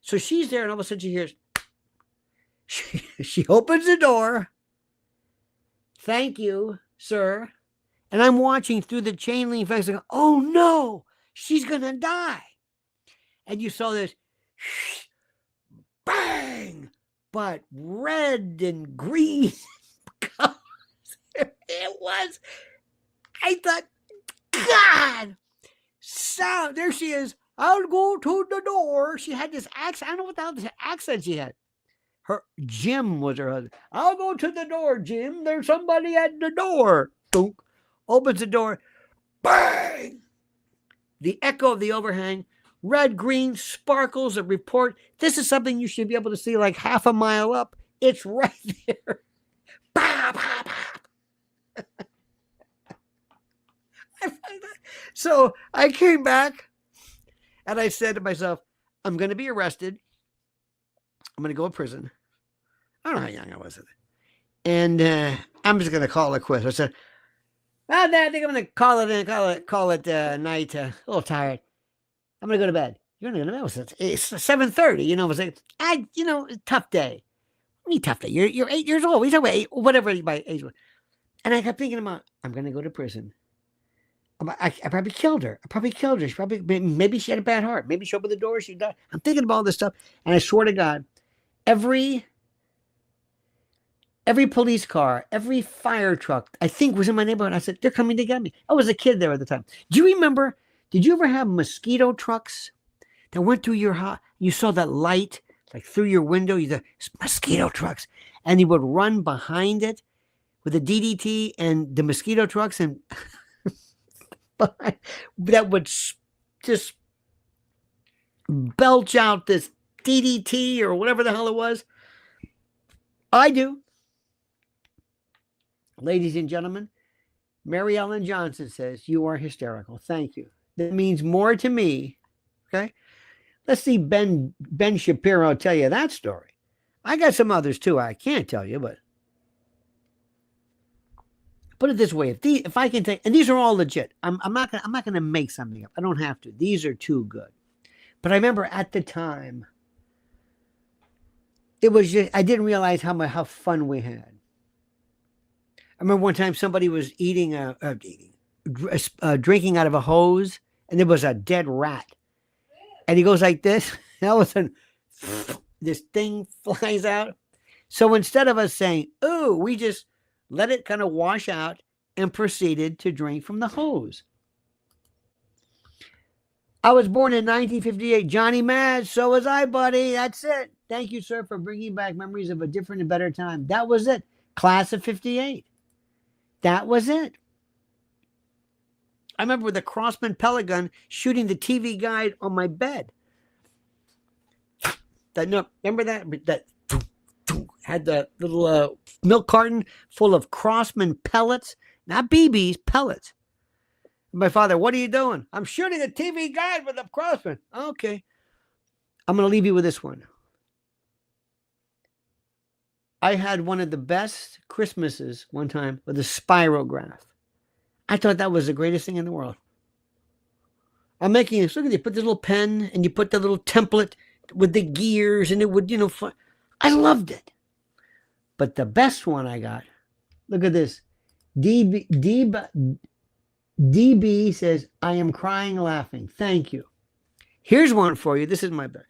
So she's there, and all of a sudden she hears, she opens the door. Thank you, sir. And I'm watching through the chain link fence and go, oh no, she's going to die. And you saw this bang, but red and green colors. It was, I thought, God, so there she is. I'll go to the door. She had this accent. I don't know what the hell this accent she had. Her Jim was her husband. I'll go to the door, Jim. There's somebody at the door. Dunk. Opens the door. Bang! The echo of the overhang. Red, green, sparkles of report. This is something you should be able to see like half a mile up. It's right there. Bah, bah, bah. So I came back and I said to myself, I'm going to be arrested. I'm going to go to prison. I don't know how young I was. And I'm just going to call it quits. I said, well, Dad, I think I'm going to call it night. A little tired. I'm going to go to bed. You're going to go to bed. It's 7:30. You know, it was like, tough day. Tough day. You're 8 years old. We talk about 8, whatever my age was. And I kept thinking about, I'm going to go to prison. I probably killed her. She maybe she had a bad heart. Maybe she opened the door. She died. I'm thinking about all this stuff. And I swear to God, every police car, every fire truck, I think was in my neighborhood. I said, they're coming to get me. I was a kid there at the time. Do you remember, did you ever have mosquito trucks that went through your house? You saw that light like through your window, mosquito trucks. And you would run behind it with the DDT and the mosquito trucks and that would just belch out this DDT or whatever the hell it was. I do. Ladies and gentlemen, Mary Ellen Johnson says, you are hysterical. Thank you. That means more to me. Okay. Let's see Ben Shapiro tell you that story. I got some others too. I can't tell you, but put it this way: if I can take, and these are all legit. I'm not gonna make something up. I don't have to. These are too good. But I remember at the time, it was just I didn't realize how fun we had. I remember one time somebody was drinking out of a hose, and there was a dead rat, and he goes like this, and all of a sudden, this thing flies out. So instead of us saying, "Ooh," we just let it kind of wash out and proceeded to drink from the hose. I was born in 1958. Johnny Maz, so was I, buddy. That's it. Thank you, sir, for bringing back memories of a different and better time. That was it. Class of 58. That was it. I remember with a Crossman pellet gun shooting the TV guide on my bed. Remember that? That had the little milk carton full of Crossman pellets, not BBs, pellets. My father, what are you doing? I'm shooting a TV guide with a Crossman. Okay. I'm going to leave you with this one. I had one of the best Christmases one time with a spirograph. I thought that was the greatest thing in the world. I'm making this. Look at you put this little pen and you put the little template with the gears and it would, I loved it. But the best one I got, look at this. DB says, I am crying laughing. Thank you. Here's one for you. This is my best.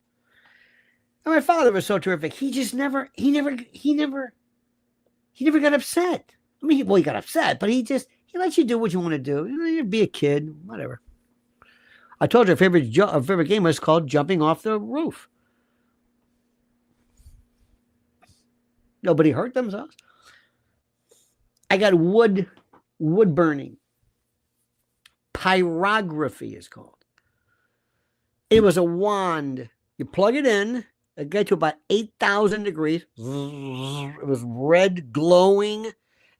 And my father was so terrific. He just never got upset. I mean, he got upset, but he lets you do what you want to do. You be a kid, whatever. I told you our favorite game was called jumping off the roof. Nobody hurt themselves. I got wood burning. Pyrography is called. It was a wand. You plug it in. It gets to about 8,000 degrees. It was red, glowing.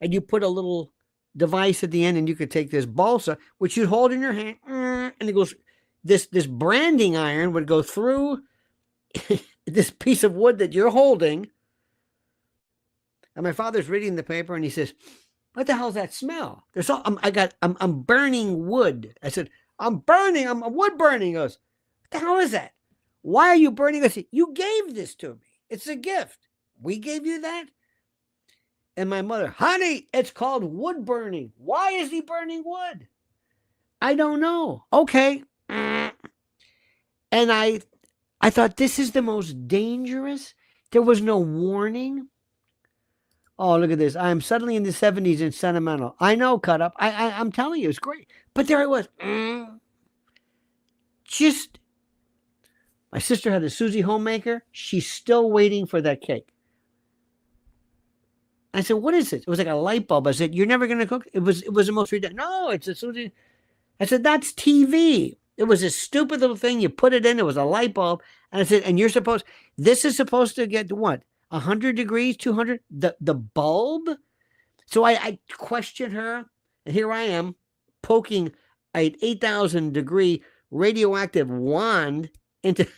And you put a little device at the end and you could take this balsa, which you'd hold in your hand. And it goes, this branding iron would go through this piece of wood that you're holding. And my father's reading the paper and he says, what the hell is that smell? I'm burning wood. I said, I'm wood burning. He goes, what the hell is that? Why are you burning? I said, you gave this to me. It's a gift. We gave you that? And my mother, honey, it's called wood burning. Why is he burning wood? I don't know. Okay. And I thought, this is the most dangerous. There was no warning. Oh, look at this. I am suddenly in the 70s and sentimental. I know, cut up. I'm telling you, it's great. But there it was. My sister had a Susie homemaker. She's still waiting for that cake. I said, what is it? It was like a light bulb. I said, you're never going to cook? It was the most ridiculous. No, it's a, I said, that's TV. It was a stupid little thing. You put it in, it was a light bulb. And I said, and this is supposed to get what? 100 degrees, 200? The bulb? So I questioned her. And here I am poking an 8,000 degree radioactive wand into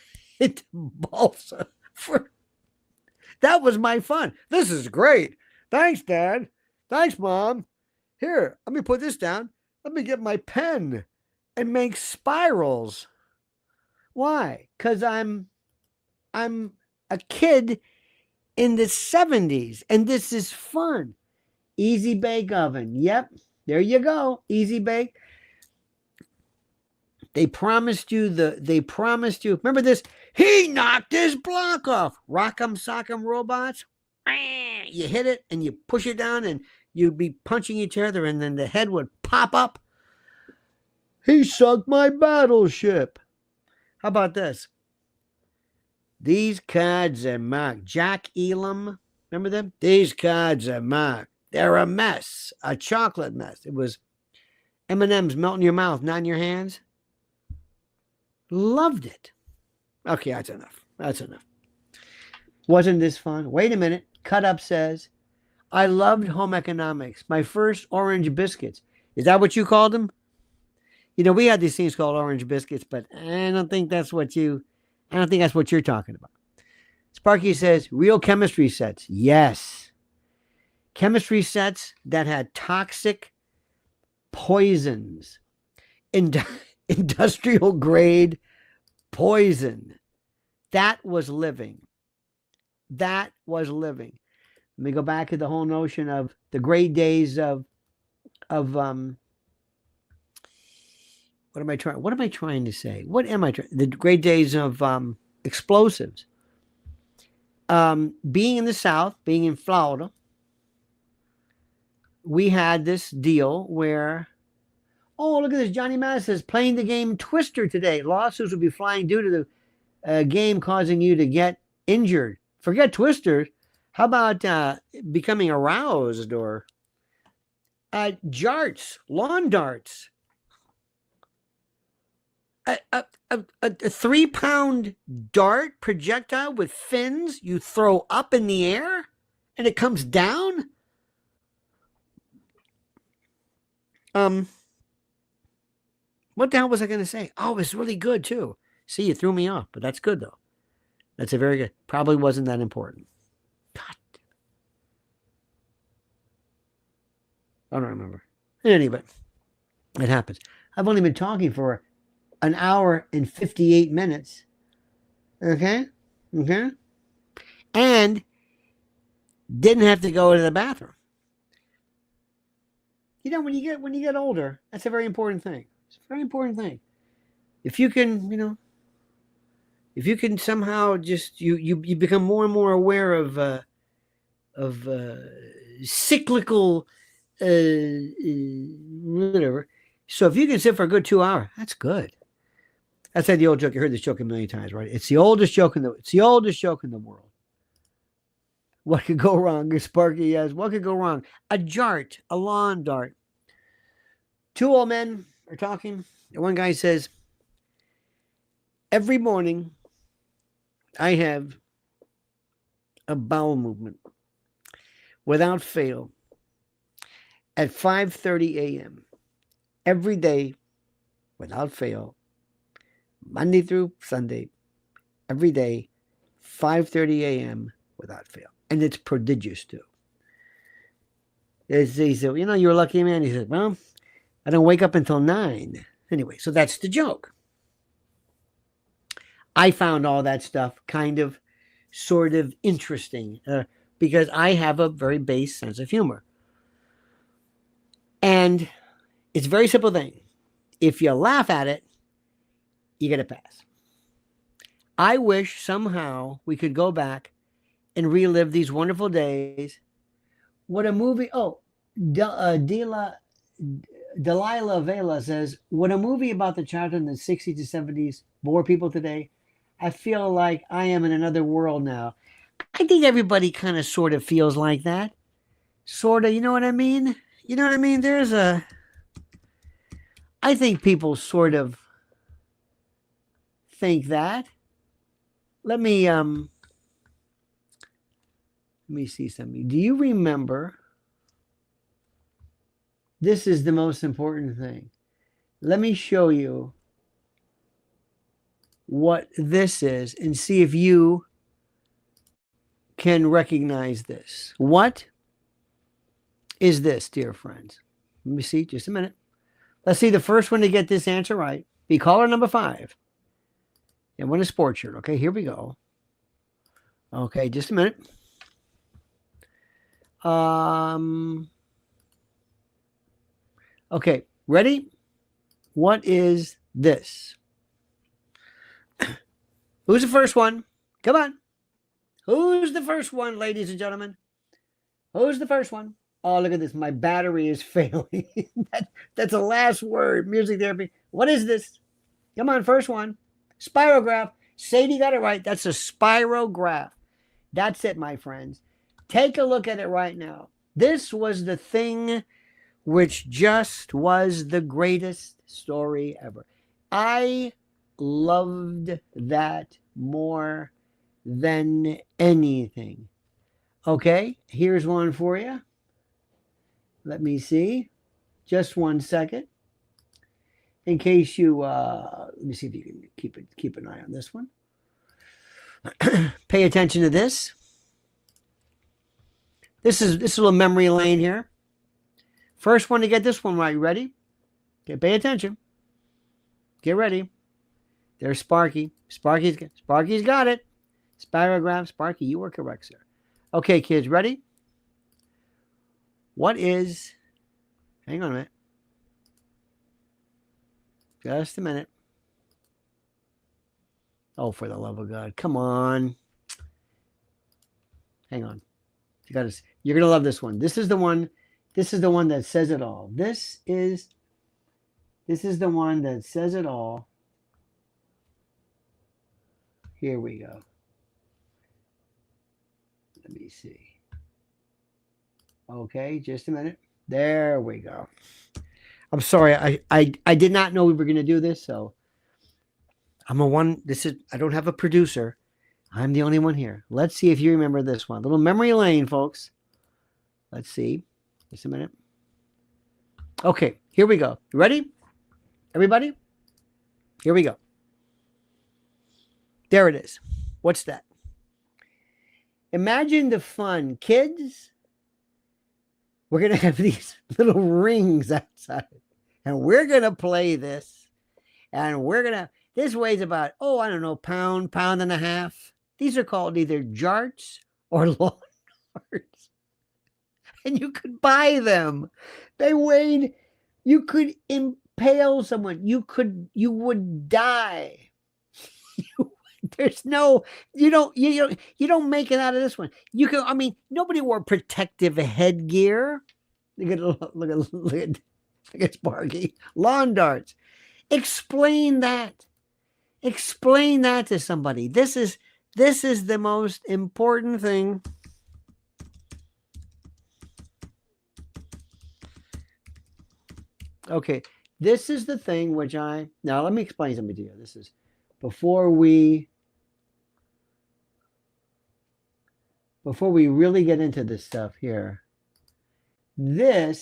balsa. That was my fun. This is great. Thanks, Dad. Thanks, Mom. Here, let me put this down. Let me get my pen and make spirals. Why? Because I'm a kid in the 70s, and this is fun. Easy bake oven. Yep, there you go. Easy bake. They promised you. Remember this? He knocked his block off. Rock'em sock'em robots. You hit it and you push it down and you'd be punching each other and then the head would pop up. He sunk my battleship. How about this? These cards are marked. Jack Elam. Remember them? These cards are marked. They're a mess. A chocolate mess. It was M&M's melt in your mouth, not in your hands. Loved it. Okay, that's enough. That's enough. Wasn't this fun? Wait a minute. Cut Up says, I loved home economics. My first orange biscuits. Is that what you called them? You know, we had these things called orange biscuits, but I don't think that's what you're talking about. Sparky says, real chemistry sets. Yes. Chemistry sets that had toxic poisons. Industrial grade poison. That was living. That was living. Let me go back to the whole notion of the great days of what am I trying to say? The great days of explosives. Being in the South, being in Florida, we had this deal where, oh, look at this. Johnny Mass says, playing the game Twister today. Lawsuits will be flying due to the game causing you to get injured. Forget Twister. How about becoming aroused or jarts, lawn darts? A 3-pound dart projectile with fins you throw up in the air and it comes down? What the hell was I going to say? Oh, it's really good too. See, you threw me off, but that's good though. That's a very good. Probably wasn't that important. God. I don't remember. Anyway, it happens. I've only been talking for an hour and 58 minutes. Okay? Okay? And didn't have to go to the bathroom. You know, when you get older, that's a very important thing. It's a very important thing. If you can, you know, if you can somehow just you become more and more aware of cyclical whatever. So if you can sit for a good 2 hours, that's good. That's like the old joke. You heard this joke a million times, right? It's the oldest joke in the world. What could go wrong? Sparky asks, what could go wrong? A jart, a lawn dart. Two old men are talking. And one guy says, every morning I have a bowel movement without fail at 5:30 a.m. every day without fail, Monday through Sunday, every day, 5:30 a.m. without fail. And it's prodigious too. He said, you know, you're a lucky man. He said, well, I don't wake up until 9. Anyway, so that's the joke. I found all that stuff kind of sort of interesting because I have a very base sense of humor. And it's a very simple thing. If you laugh at it, you get a pass. I wish somehow we could go back and relive these wonderful days. What a movie. Oh, Delilah Vela says, would a movie about the childhood in the 60s to 70s bore people today? I feel like I am in another world now. I think everybody kind of sort of feels like that. Sort of, you know what I mean? You know what I mean? I think people sort of think that. Let me see something. Do you remember? This is the most important thing. Let me show you what this is and see if you can recognize this. What is this, dear friends? Let me see, just a minute. Let's see the first one to get this answer right. Be caller number 5. And win a sports shirt. Okay, here we go. Okay, just a minute. Okay, ready? What is this? Who's the first one? Come on. Who's the first one, ladies and gentlemen? Who's the first one? Oh, look at this. My battery is failing. That's the last word. Music therapy. What is this? Come on, first one. Spirograph. Sadie got it right. That's a spirograph. That's it, my friends. Take a look at it right now. This was the thing which just was the greatest story ever. I loved that more than anything. Okay, here's one for you. Let me see. Just 1 second. In case you, let me see if you can keep an eye on this one. Pay attention to this. This is a little memory lane here. First one to get this one right. Ready? Okay, pay attention. Get ready. There's Sparky. Sparky's got it. Spirograph. Sparky, you were correct, sir. Okay, kids, ready? What is... Hang on a minute. Just a minute. Oh, for the love of God. Come on. Hang on. You're gonna love this one. This is the one that says it all. This is the one that says it all. Here we go. Let me see. Okay, just a minute. There we go. I'm sorry. I did not know we were going to do this, so I don't have a producer. I'm the only one here. Let's see if you remember this one. Little memory lane, folks. Let's see. Just a minute. Okay, here we go. You ready? Everybody? Here we go. There it is. What's that? Imagine the fun, kids. We're going to have these little rings outside, and we're going to play this, and this weighs about, I don't know, pound and a half. These are called either jarts or lawn darts, and you could buy them. You could impale someone. You would die. You don't make it out of this one. Nobody wore protective headgear. Look at Sparky. Lawn darts. Explain that to somebody. This is the most important thing. Okay, this is the thing which now let me explain something to you. This is before we really get into this stuff here. Hang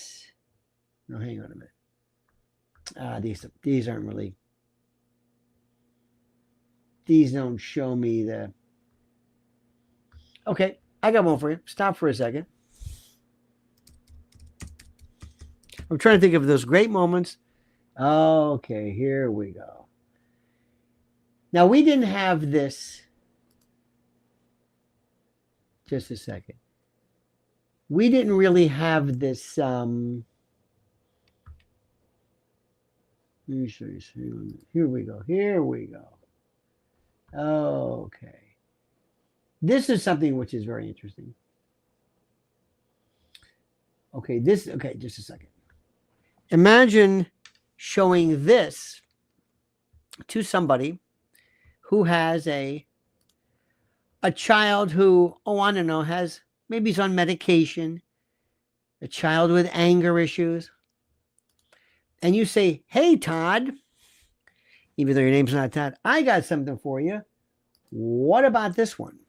on a minute. These aren't really, these don't show me okay, I got one for you. Stop for a second. I'm trying to think of those great moments. Okay, here we go. Now, we didn't have this. Just a second. We didn't really have this. Let me show you. Here we go. Okay. This is something which is very interesting. Okay, just a second. Imagine showing this to somebody who has a child who, I don't know, maybe he's on medication, a child with anger issues, and you say, hey, Todd, even though your name's not Todd, I got something for you. What about this one?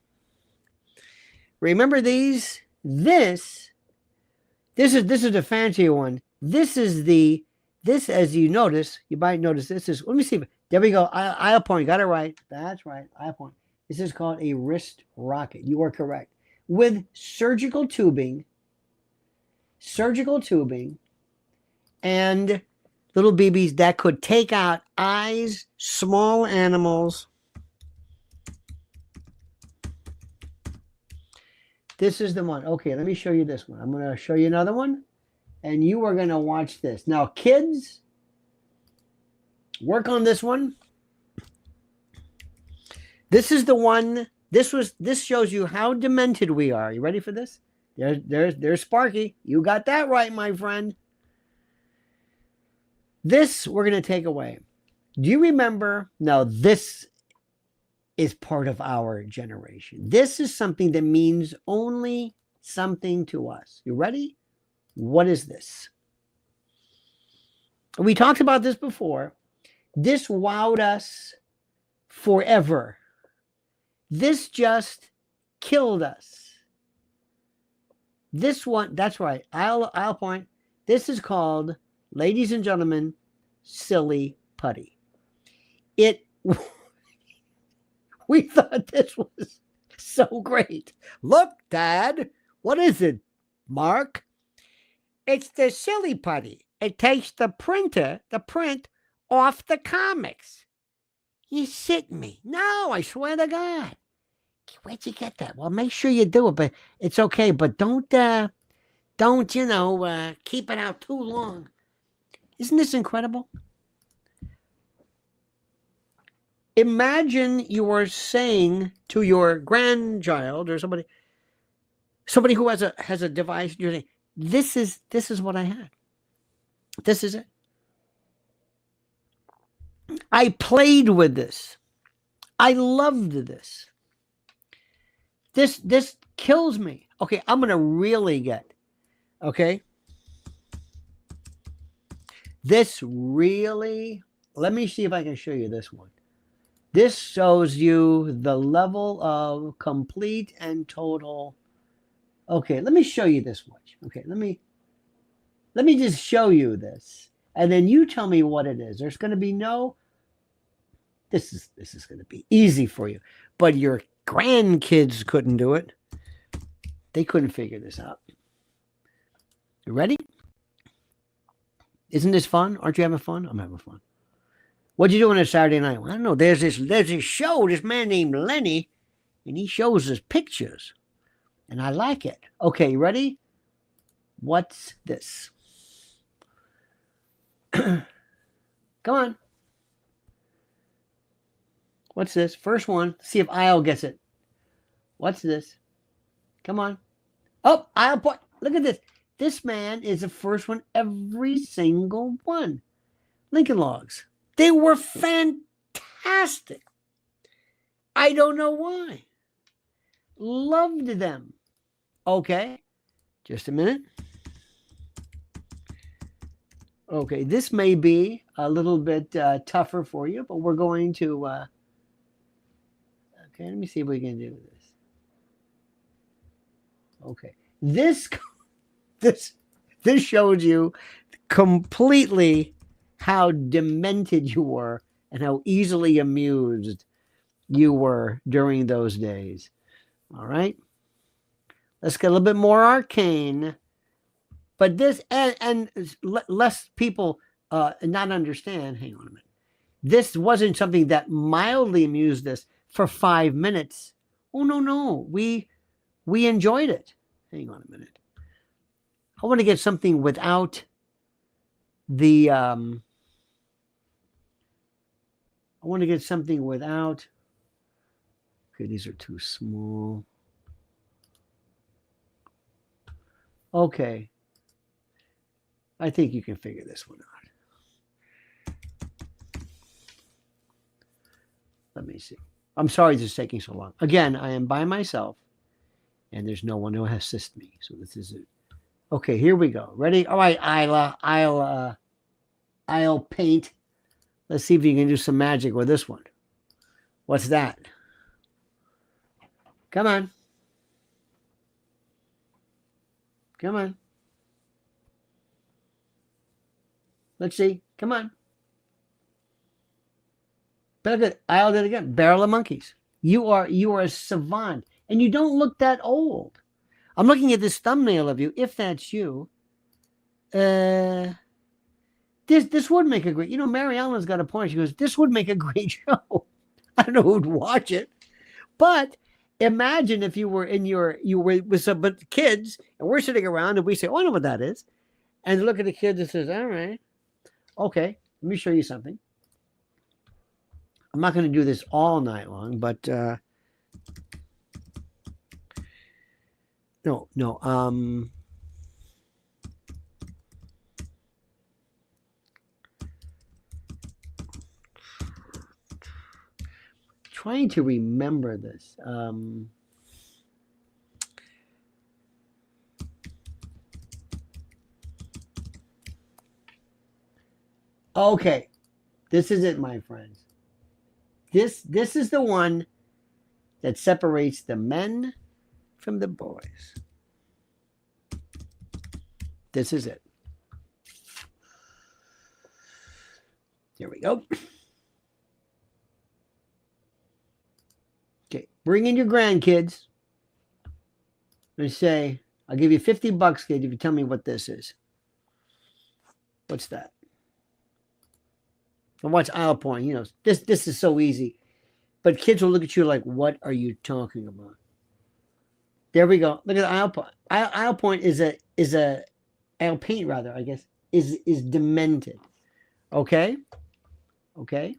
Remember these? This is the fancier one. This, as you notice, you might notice this is, let me see. There we go. I'll point. Got it right. That's right. I'll point. This is called a wrist rocket. You are correct. With surgical tubing, and little BBs that could take out eyes, small animals. This is the one. Okay, let me show you this one. I'm going to show you another one, and you are going to watch this. Now, kids, work on this one. This is the one. This shows you how demented we are. You ready for this? There's Sparky. You got that right, my friend. This we're going to take away. Do you remember? No, this is part of our generation. This is something that means only something to us. You ready? What is this? We talked about this before. This wowed us forever. This just killed us. This one, that's right. I'll point. This is called, ladies and gentlemen, silly putty. We thought this was so great. Look, Dad, what is it, Mark? It's the silly putty. It takes the print off the comics. You sick me. No, I swear to God. Where'd you get that? Well, make sure you do it, but it's okay. But don't keep it out too long. Isn't this incredible? Imagine you are saying to your grandchild or somebody who has a device, you're saying, this is what I had. This is it. I played with this. I loved this. This kills me. Okay, I'm going to really get, okay? This really, let me see if I can show you this one. This shows you the level of complete and total. Okay, let me show you this one. Okay, let me just show you this. And then you tell me what it is. There's going to be no, this is going to be easy for you. But your grandkids couldn't do it. They couldn't figure this out. You ready? Isn't this fun? Aren't you having fun? I'm having fun. What'd you do on a Saturday night? Well, I don't know. There's this show, this man named Lenny, and he shows us pictures. And I like it. Okay, you ready? What's this? Come on. What's this? First one. See if I'll guess it. What's this? Come on. Oh, I'll put. Look at this. This man is the first one. Every single one. Lincoln Logs. They were fantastic. I don't know why. Loved them. Okay. Just a minute. Okay, this may be a little bit tougher for you, but we're going to... okay, let me see if we can do this. Okay. This shows you completely how demented you were and how easily amused you were during those days. All right. Let's get a little bit more arcane. But this, and less people not understand, hang on a minute. This wasn't something that mildly amused us for 5 minutes. Oh, no. We enjoyed it. Hang on a minute. I want to get something without the, I want to get something without, okay, these are too small. Okay. I think you can figure this one out. Let me see. I'm sorry this is taking so long. Again, I am by myself, and there's no one who assists me. So this is Okay, here we go. Ready? All right, Isla. I'll paint. Let's see if you can do some magic with this one. What's that? Come on. Come on. Let's see. Come on. But look at I'll do it again. Barrel of monkeys. You are a savant, and you don't look that old. I'm looking at this thumbnail of you. If that's you, this would make a great. You know, Mary Ellen's got a point. She goes, "This would make a great show." I don't know who'd watch it, but imagine if you were with some kids, and we're sitting around, and we say, "Oh, I know what that is," and look at the kids and says, "All right, okay, let me show you something." I'm not going to do this all night long, but no. Trying to remember this. Okay, this is it, my friends. This is the one that separates the men from the boys. This is it. Here we go. Okay, bring in your grandkids and say, I'll give you $50, kid, if you tell me what this is. What's that? And watch Isle Point. You know, this is so easy. But kids will look at you like, what are you talking about? There we go. Look at Isle Point. Isle Point is a Isle Paint, rather, I guess, is demented. Okay? Okay?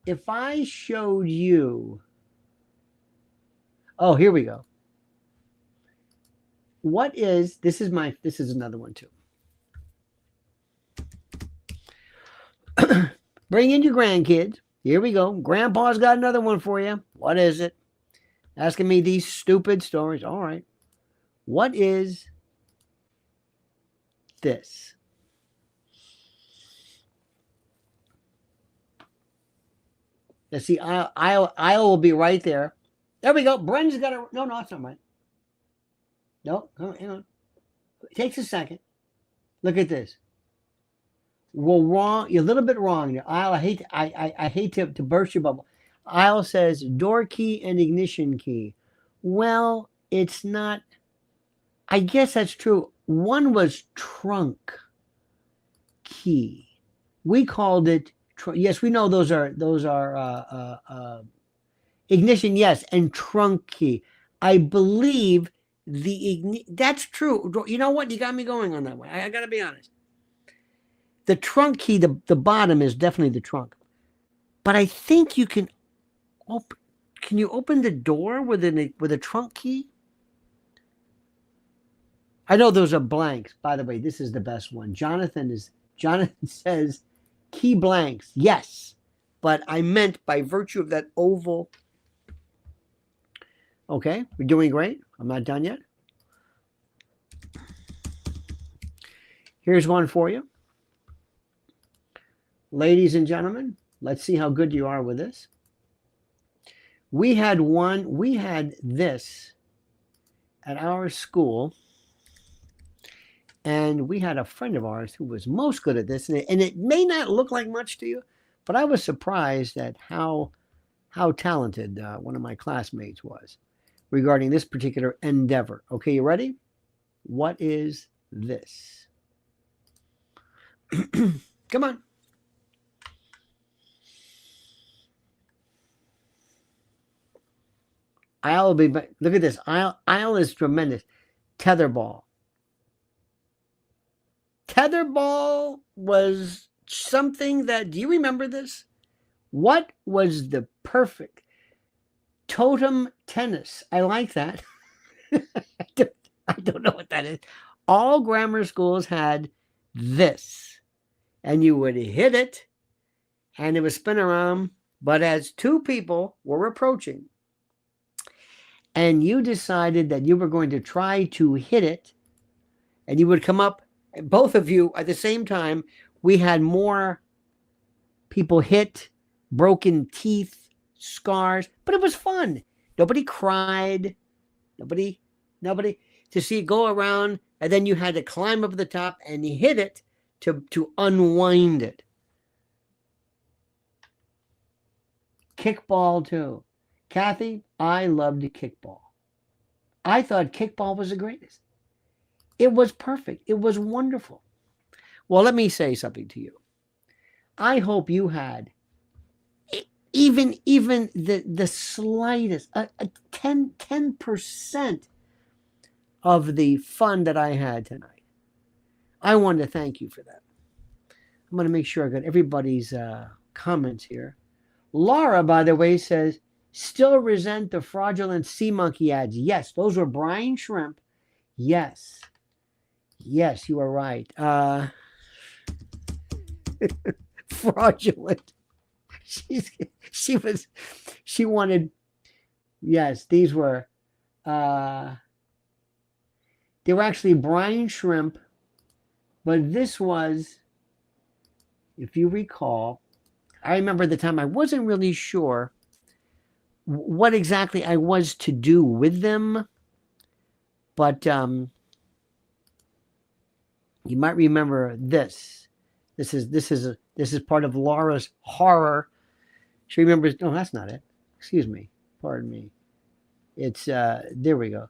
If I showed you, oh, here we go. What is, this is another one too. Bring in your grandkids. Here we go. Grandpa's got another one for you. What is it? Asking me these stupid stories. All right. What is this? Let's see. I will be right there. There we go. Brendan's got a. No, that's not right. No, hang on. It takes a second. Look at this. Well, wrong. You're a little bit wrong. I hate to burst your bubble. Isle says door key and ignition key. Well, it's not. I guess that's true. One was trunk key. We called it. Yes, we know those are ignition. Yes, and trunk key. I believe that's true. You know what? You got me going on that one. I got to be honest. The trunk key, the bottom is definitely the trunk. But I think you can open. Can you open the door with a trunk key? I know those are blanks. By the way, this is the best one. Jonathan says key blanks. Yes, but I meant by virtue of that oval. Okay, we're doing great. I'm not done yet. Here's one for you. Ladies and gentlemen, let's see how good you are with this. We had this at our school, and we had a friend of ours who was most good at this, and it may not look like much to you, but I was surprised at how talented one of my classmates was regarding this particular endeavor. Okay, you ready? What is this? Come on. Look at this. Isle is tremendous. Tetherball. Tetherball was something that, do you remember this? What was the perfect totem tennis? I like that. I don't know what that is. All grammar schools had this. And you would hit it, and it would spin around. But as two people were approaching, and you decided that you were going to try to hit it, and you would come up, both of you at the same time, we had more people hit, broken teeth, scars, but it was fun. Nobody cried. Nobody, to see it go around, and then you had to climb up the top and hit it to unwind it. Kickball too. Kathy, I loved kickball. I thought kickball was the greatest. It was perfect. It was wonderful. Well, let me say something to you. I hope you had even the slightest, 10% of the fun that I had tonight. I want to thank you for that. I'm going to make sure I got everybody's comments here. Laura, by the way, says, still resent the fraudulent sea monkey ads. Yes, those were brine shrimp. Yes, you are right. Fraudulent. She wanted, yes, these were, they were actually brine shrimp, but this was, if you recall, I remember the time I wasn't really sure what exactly I was to do with them, but you might remember this. This is part of Laura's horror. She remembers. No, that's not it. Excuse me. Pardon me. It's there we go.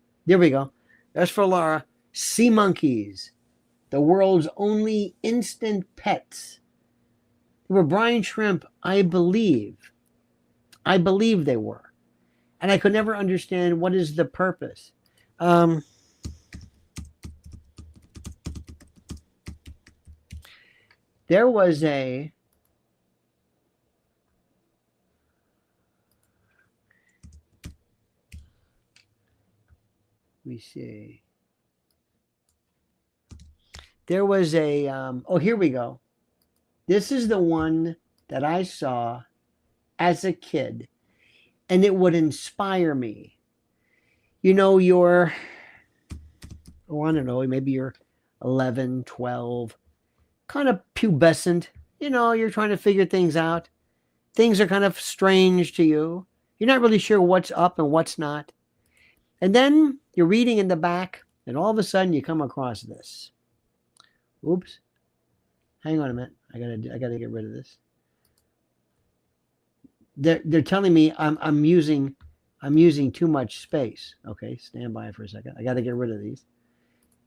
That's for Laura. Sea monkeys, the world's only instant pets. They were brine shrimp, I believe. I believe they were. And I could never understand what is the purpose. There was a let me see. There was a oh, here we go. This is the one that I saw as a kid, and it would inspire me. You know, you're, oh, I don't know, maybe you're 11, 12, kind of pubescent. You know, you're trying to figure things out. Things are kind of strange to you. You're not really sure what's up and what's not. And then you're reading in the back, and all of a sudden you come across this. Oops. Hang on a minute. I gotta get rid of this. They're telling me I'm using too much space. Okay, stand by for a second. I gotta get rid of these.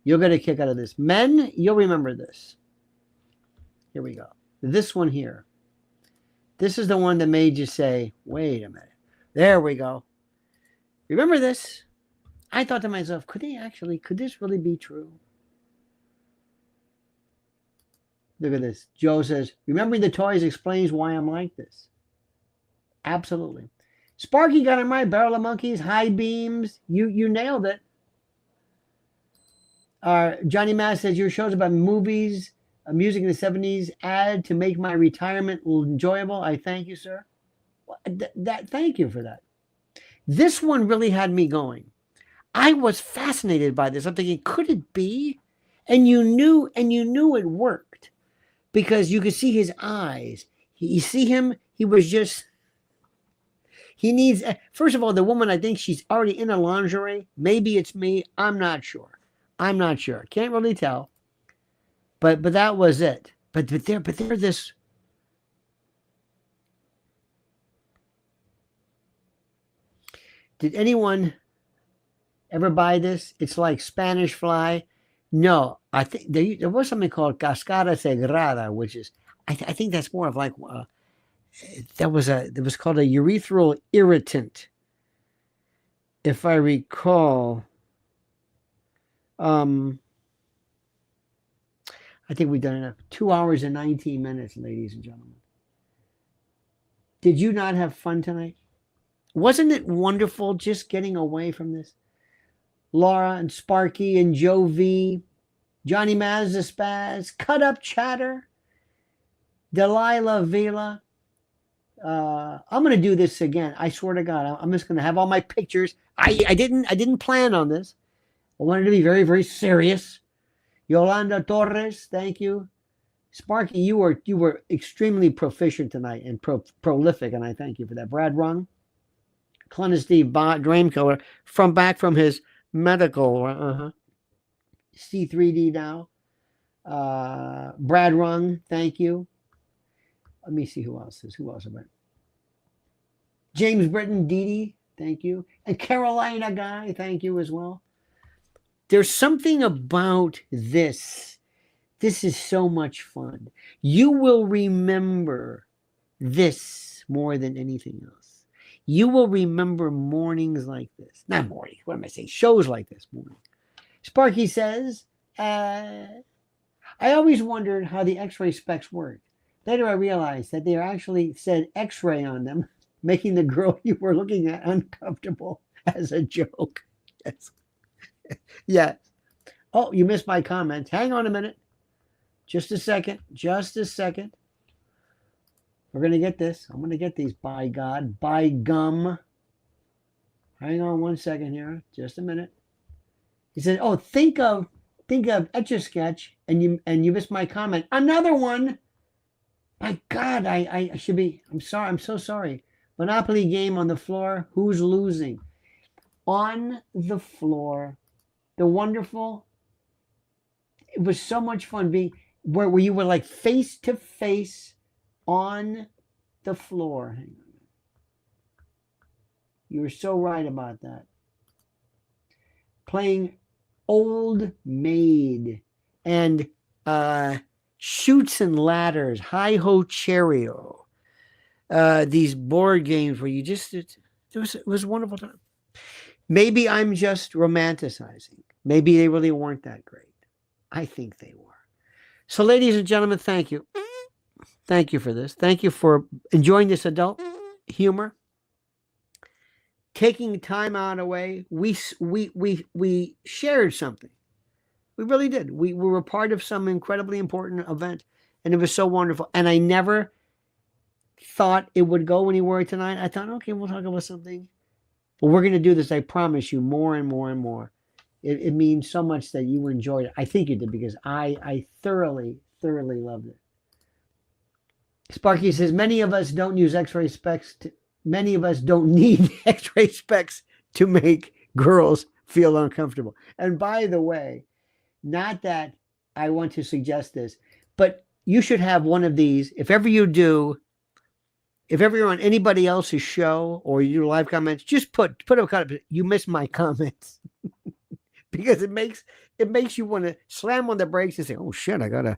You'll get a kick out of this. Men, you'll remember this. Here we go. This one here. This is the one that made you say, wait a minute. There we go. Remember this? I thought to myself, could this really be true? Look at this. Joe says, remembering the toys explains why I'm like this. Absolutely. Sparky got him right. Barrel of monkeys, high beams. You nailed it. Johnny Mass says, your show's about movies, music in the 70s, add to make my retirement enjoyable. I thank you, sir. Thank you for that. This one really had me going. I was fascinated by this. I'm thinking, could it be? And you knew it worked. Because you could see his eyes. You see him, he needs, first of all, the woman, I think she's already in a lingerie. Maybe it's me. I'm not sure. Can't really tell. But that was it. But they're this. Did anyone ever buy this? It's like Spanish fly. No, I think there was something called cascara sagrada, which is, I think that's more of like, there was called a urethral irritant, if I recall. I think we've done enough. 2 hours and 19 minutes, ladies and gentlemen. Did you not have fun tonight? Wasn't it wonderful just getting away from this? Laura and Sparky and Joe V, Johnny Mazda Spaz, Cut Up Chatter, Delilah Vila. I'm going to do this again. I swear to God, I'm just going to have all my pictures. I didn't plan on this. I wanted to be very, very serious. Yolanda Torres, thank you. Sparky, you were extremely proficient tonight and prolific, and I thank you for that. Brad Rung, Steve Dreamkiller, back from his medical. C3D now. Brad Rung, thank you. Let me see who else is. Who else about? James Britton, Dee, thank you. And Carolina Guy, thank you as well. There's something about this. This is so much fun. You will remember this more than anything else. You will remember mornings like this. Not mornings, what am I saying? Shows like this morning. Sparky says, I always wondered how the X-ray specs work. Later I realized that they actually said X-ray on them, making the girl you were looking at uncomfortable as a joke. Yes. Yes. Oh, you missed my comment. Hang on a minute. Just a second. Just a second. We're going to get this. I'm going to get these, by God. By gum. Hang on one second here. Just a minute. He said, oh, think of Etch-a-Sketch, and you missed my comment. Another one. My God, I should be. I'm sorry. I'm so sorry. Monopoly game on the floor. Who's losing? On the floor. The wonderful. It was so much fun being where you were like face to face on the floor. Hang on. You were so right about that. Playing Old Maid and Chutes and Ladders, Hi-Ho Cheerio. These board games where you just, it was a wonderful time. Maybe I'm just romanticizing. Maybe they really weren't that great. I think they were. So, ladies and gentlemen, thank you. Thank you for this. Thank you for enjoying this adult humor. Taking time out away. We shared something. We really did. We were part of some incredibly important event, and it was so wonderful. And I never thought it would go anywhere tonight. I thought, okay, we'll talk about something. But we're going to do this, I promise you, more and more and more. It means so much that you enjoyed it. I think you did, because I thoroughly, thoroughly loved it. Sparky says, many of us don't use X-ray specs. Many of us don't need X-ray specs to make girls feel uncomfortable. And by the way, not that I want to suggest this, but you should have one of these. If ever you do, if ever you're on anybody else's show or you do live comments, just put a comment. You missed my comments. Because it makes you want to slam on the brakes and say, oh shit, I gotta,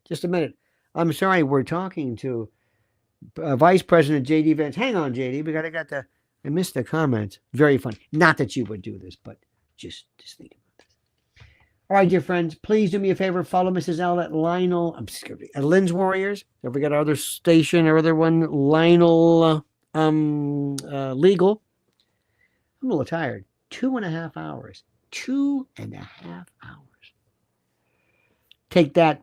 just a minute. I'm sorry, we're talking to Vice President J.D. Vance. Hang on, J.D., I missed the comments. Very funny. Not that you would do this, but just think about this. All right, dear friends, please do me a favor. Follow Mrs. L at Lionel, at Lynn's Warriors. Don't forget our other station, our other one, Lionel Legal. I'm a little tired. 2.5 hours. 2.5 hours. Take that,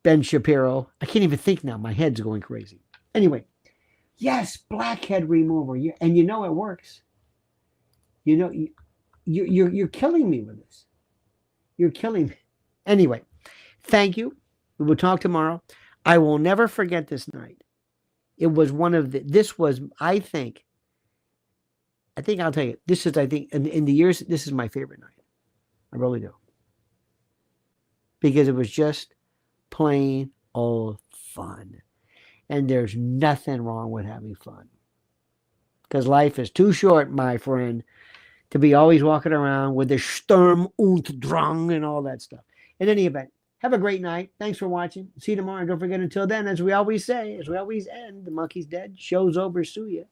Ben Shapiro. I can't even think now. My head's going crazy. Anyway, yes, blackhead remover. And you know it works. You know, you're killing me with this. You're killing me. Anyway, thank you. We will talk tomorrow. I will never forget this night. It was I think I'll tell you, this is, I think, in the years, this is my favorite night. I really do. Because it was just plain old fun. And there's nothing wrong with having fun. Because life is too short, my friend, to be always walking around with the Sturm und Drang and all that stuff. In any event, have a great night. Thanks for watching. See you tomorrow. And don't forget, until then, as we always say, as we always end, the monkey's dead. Show's over. Sue ya.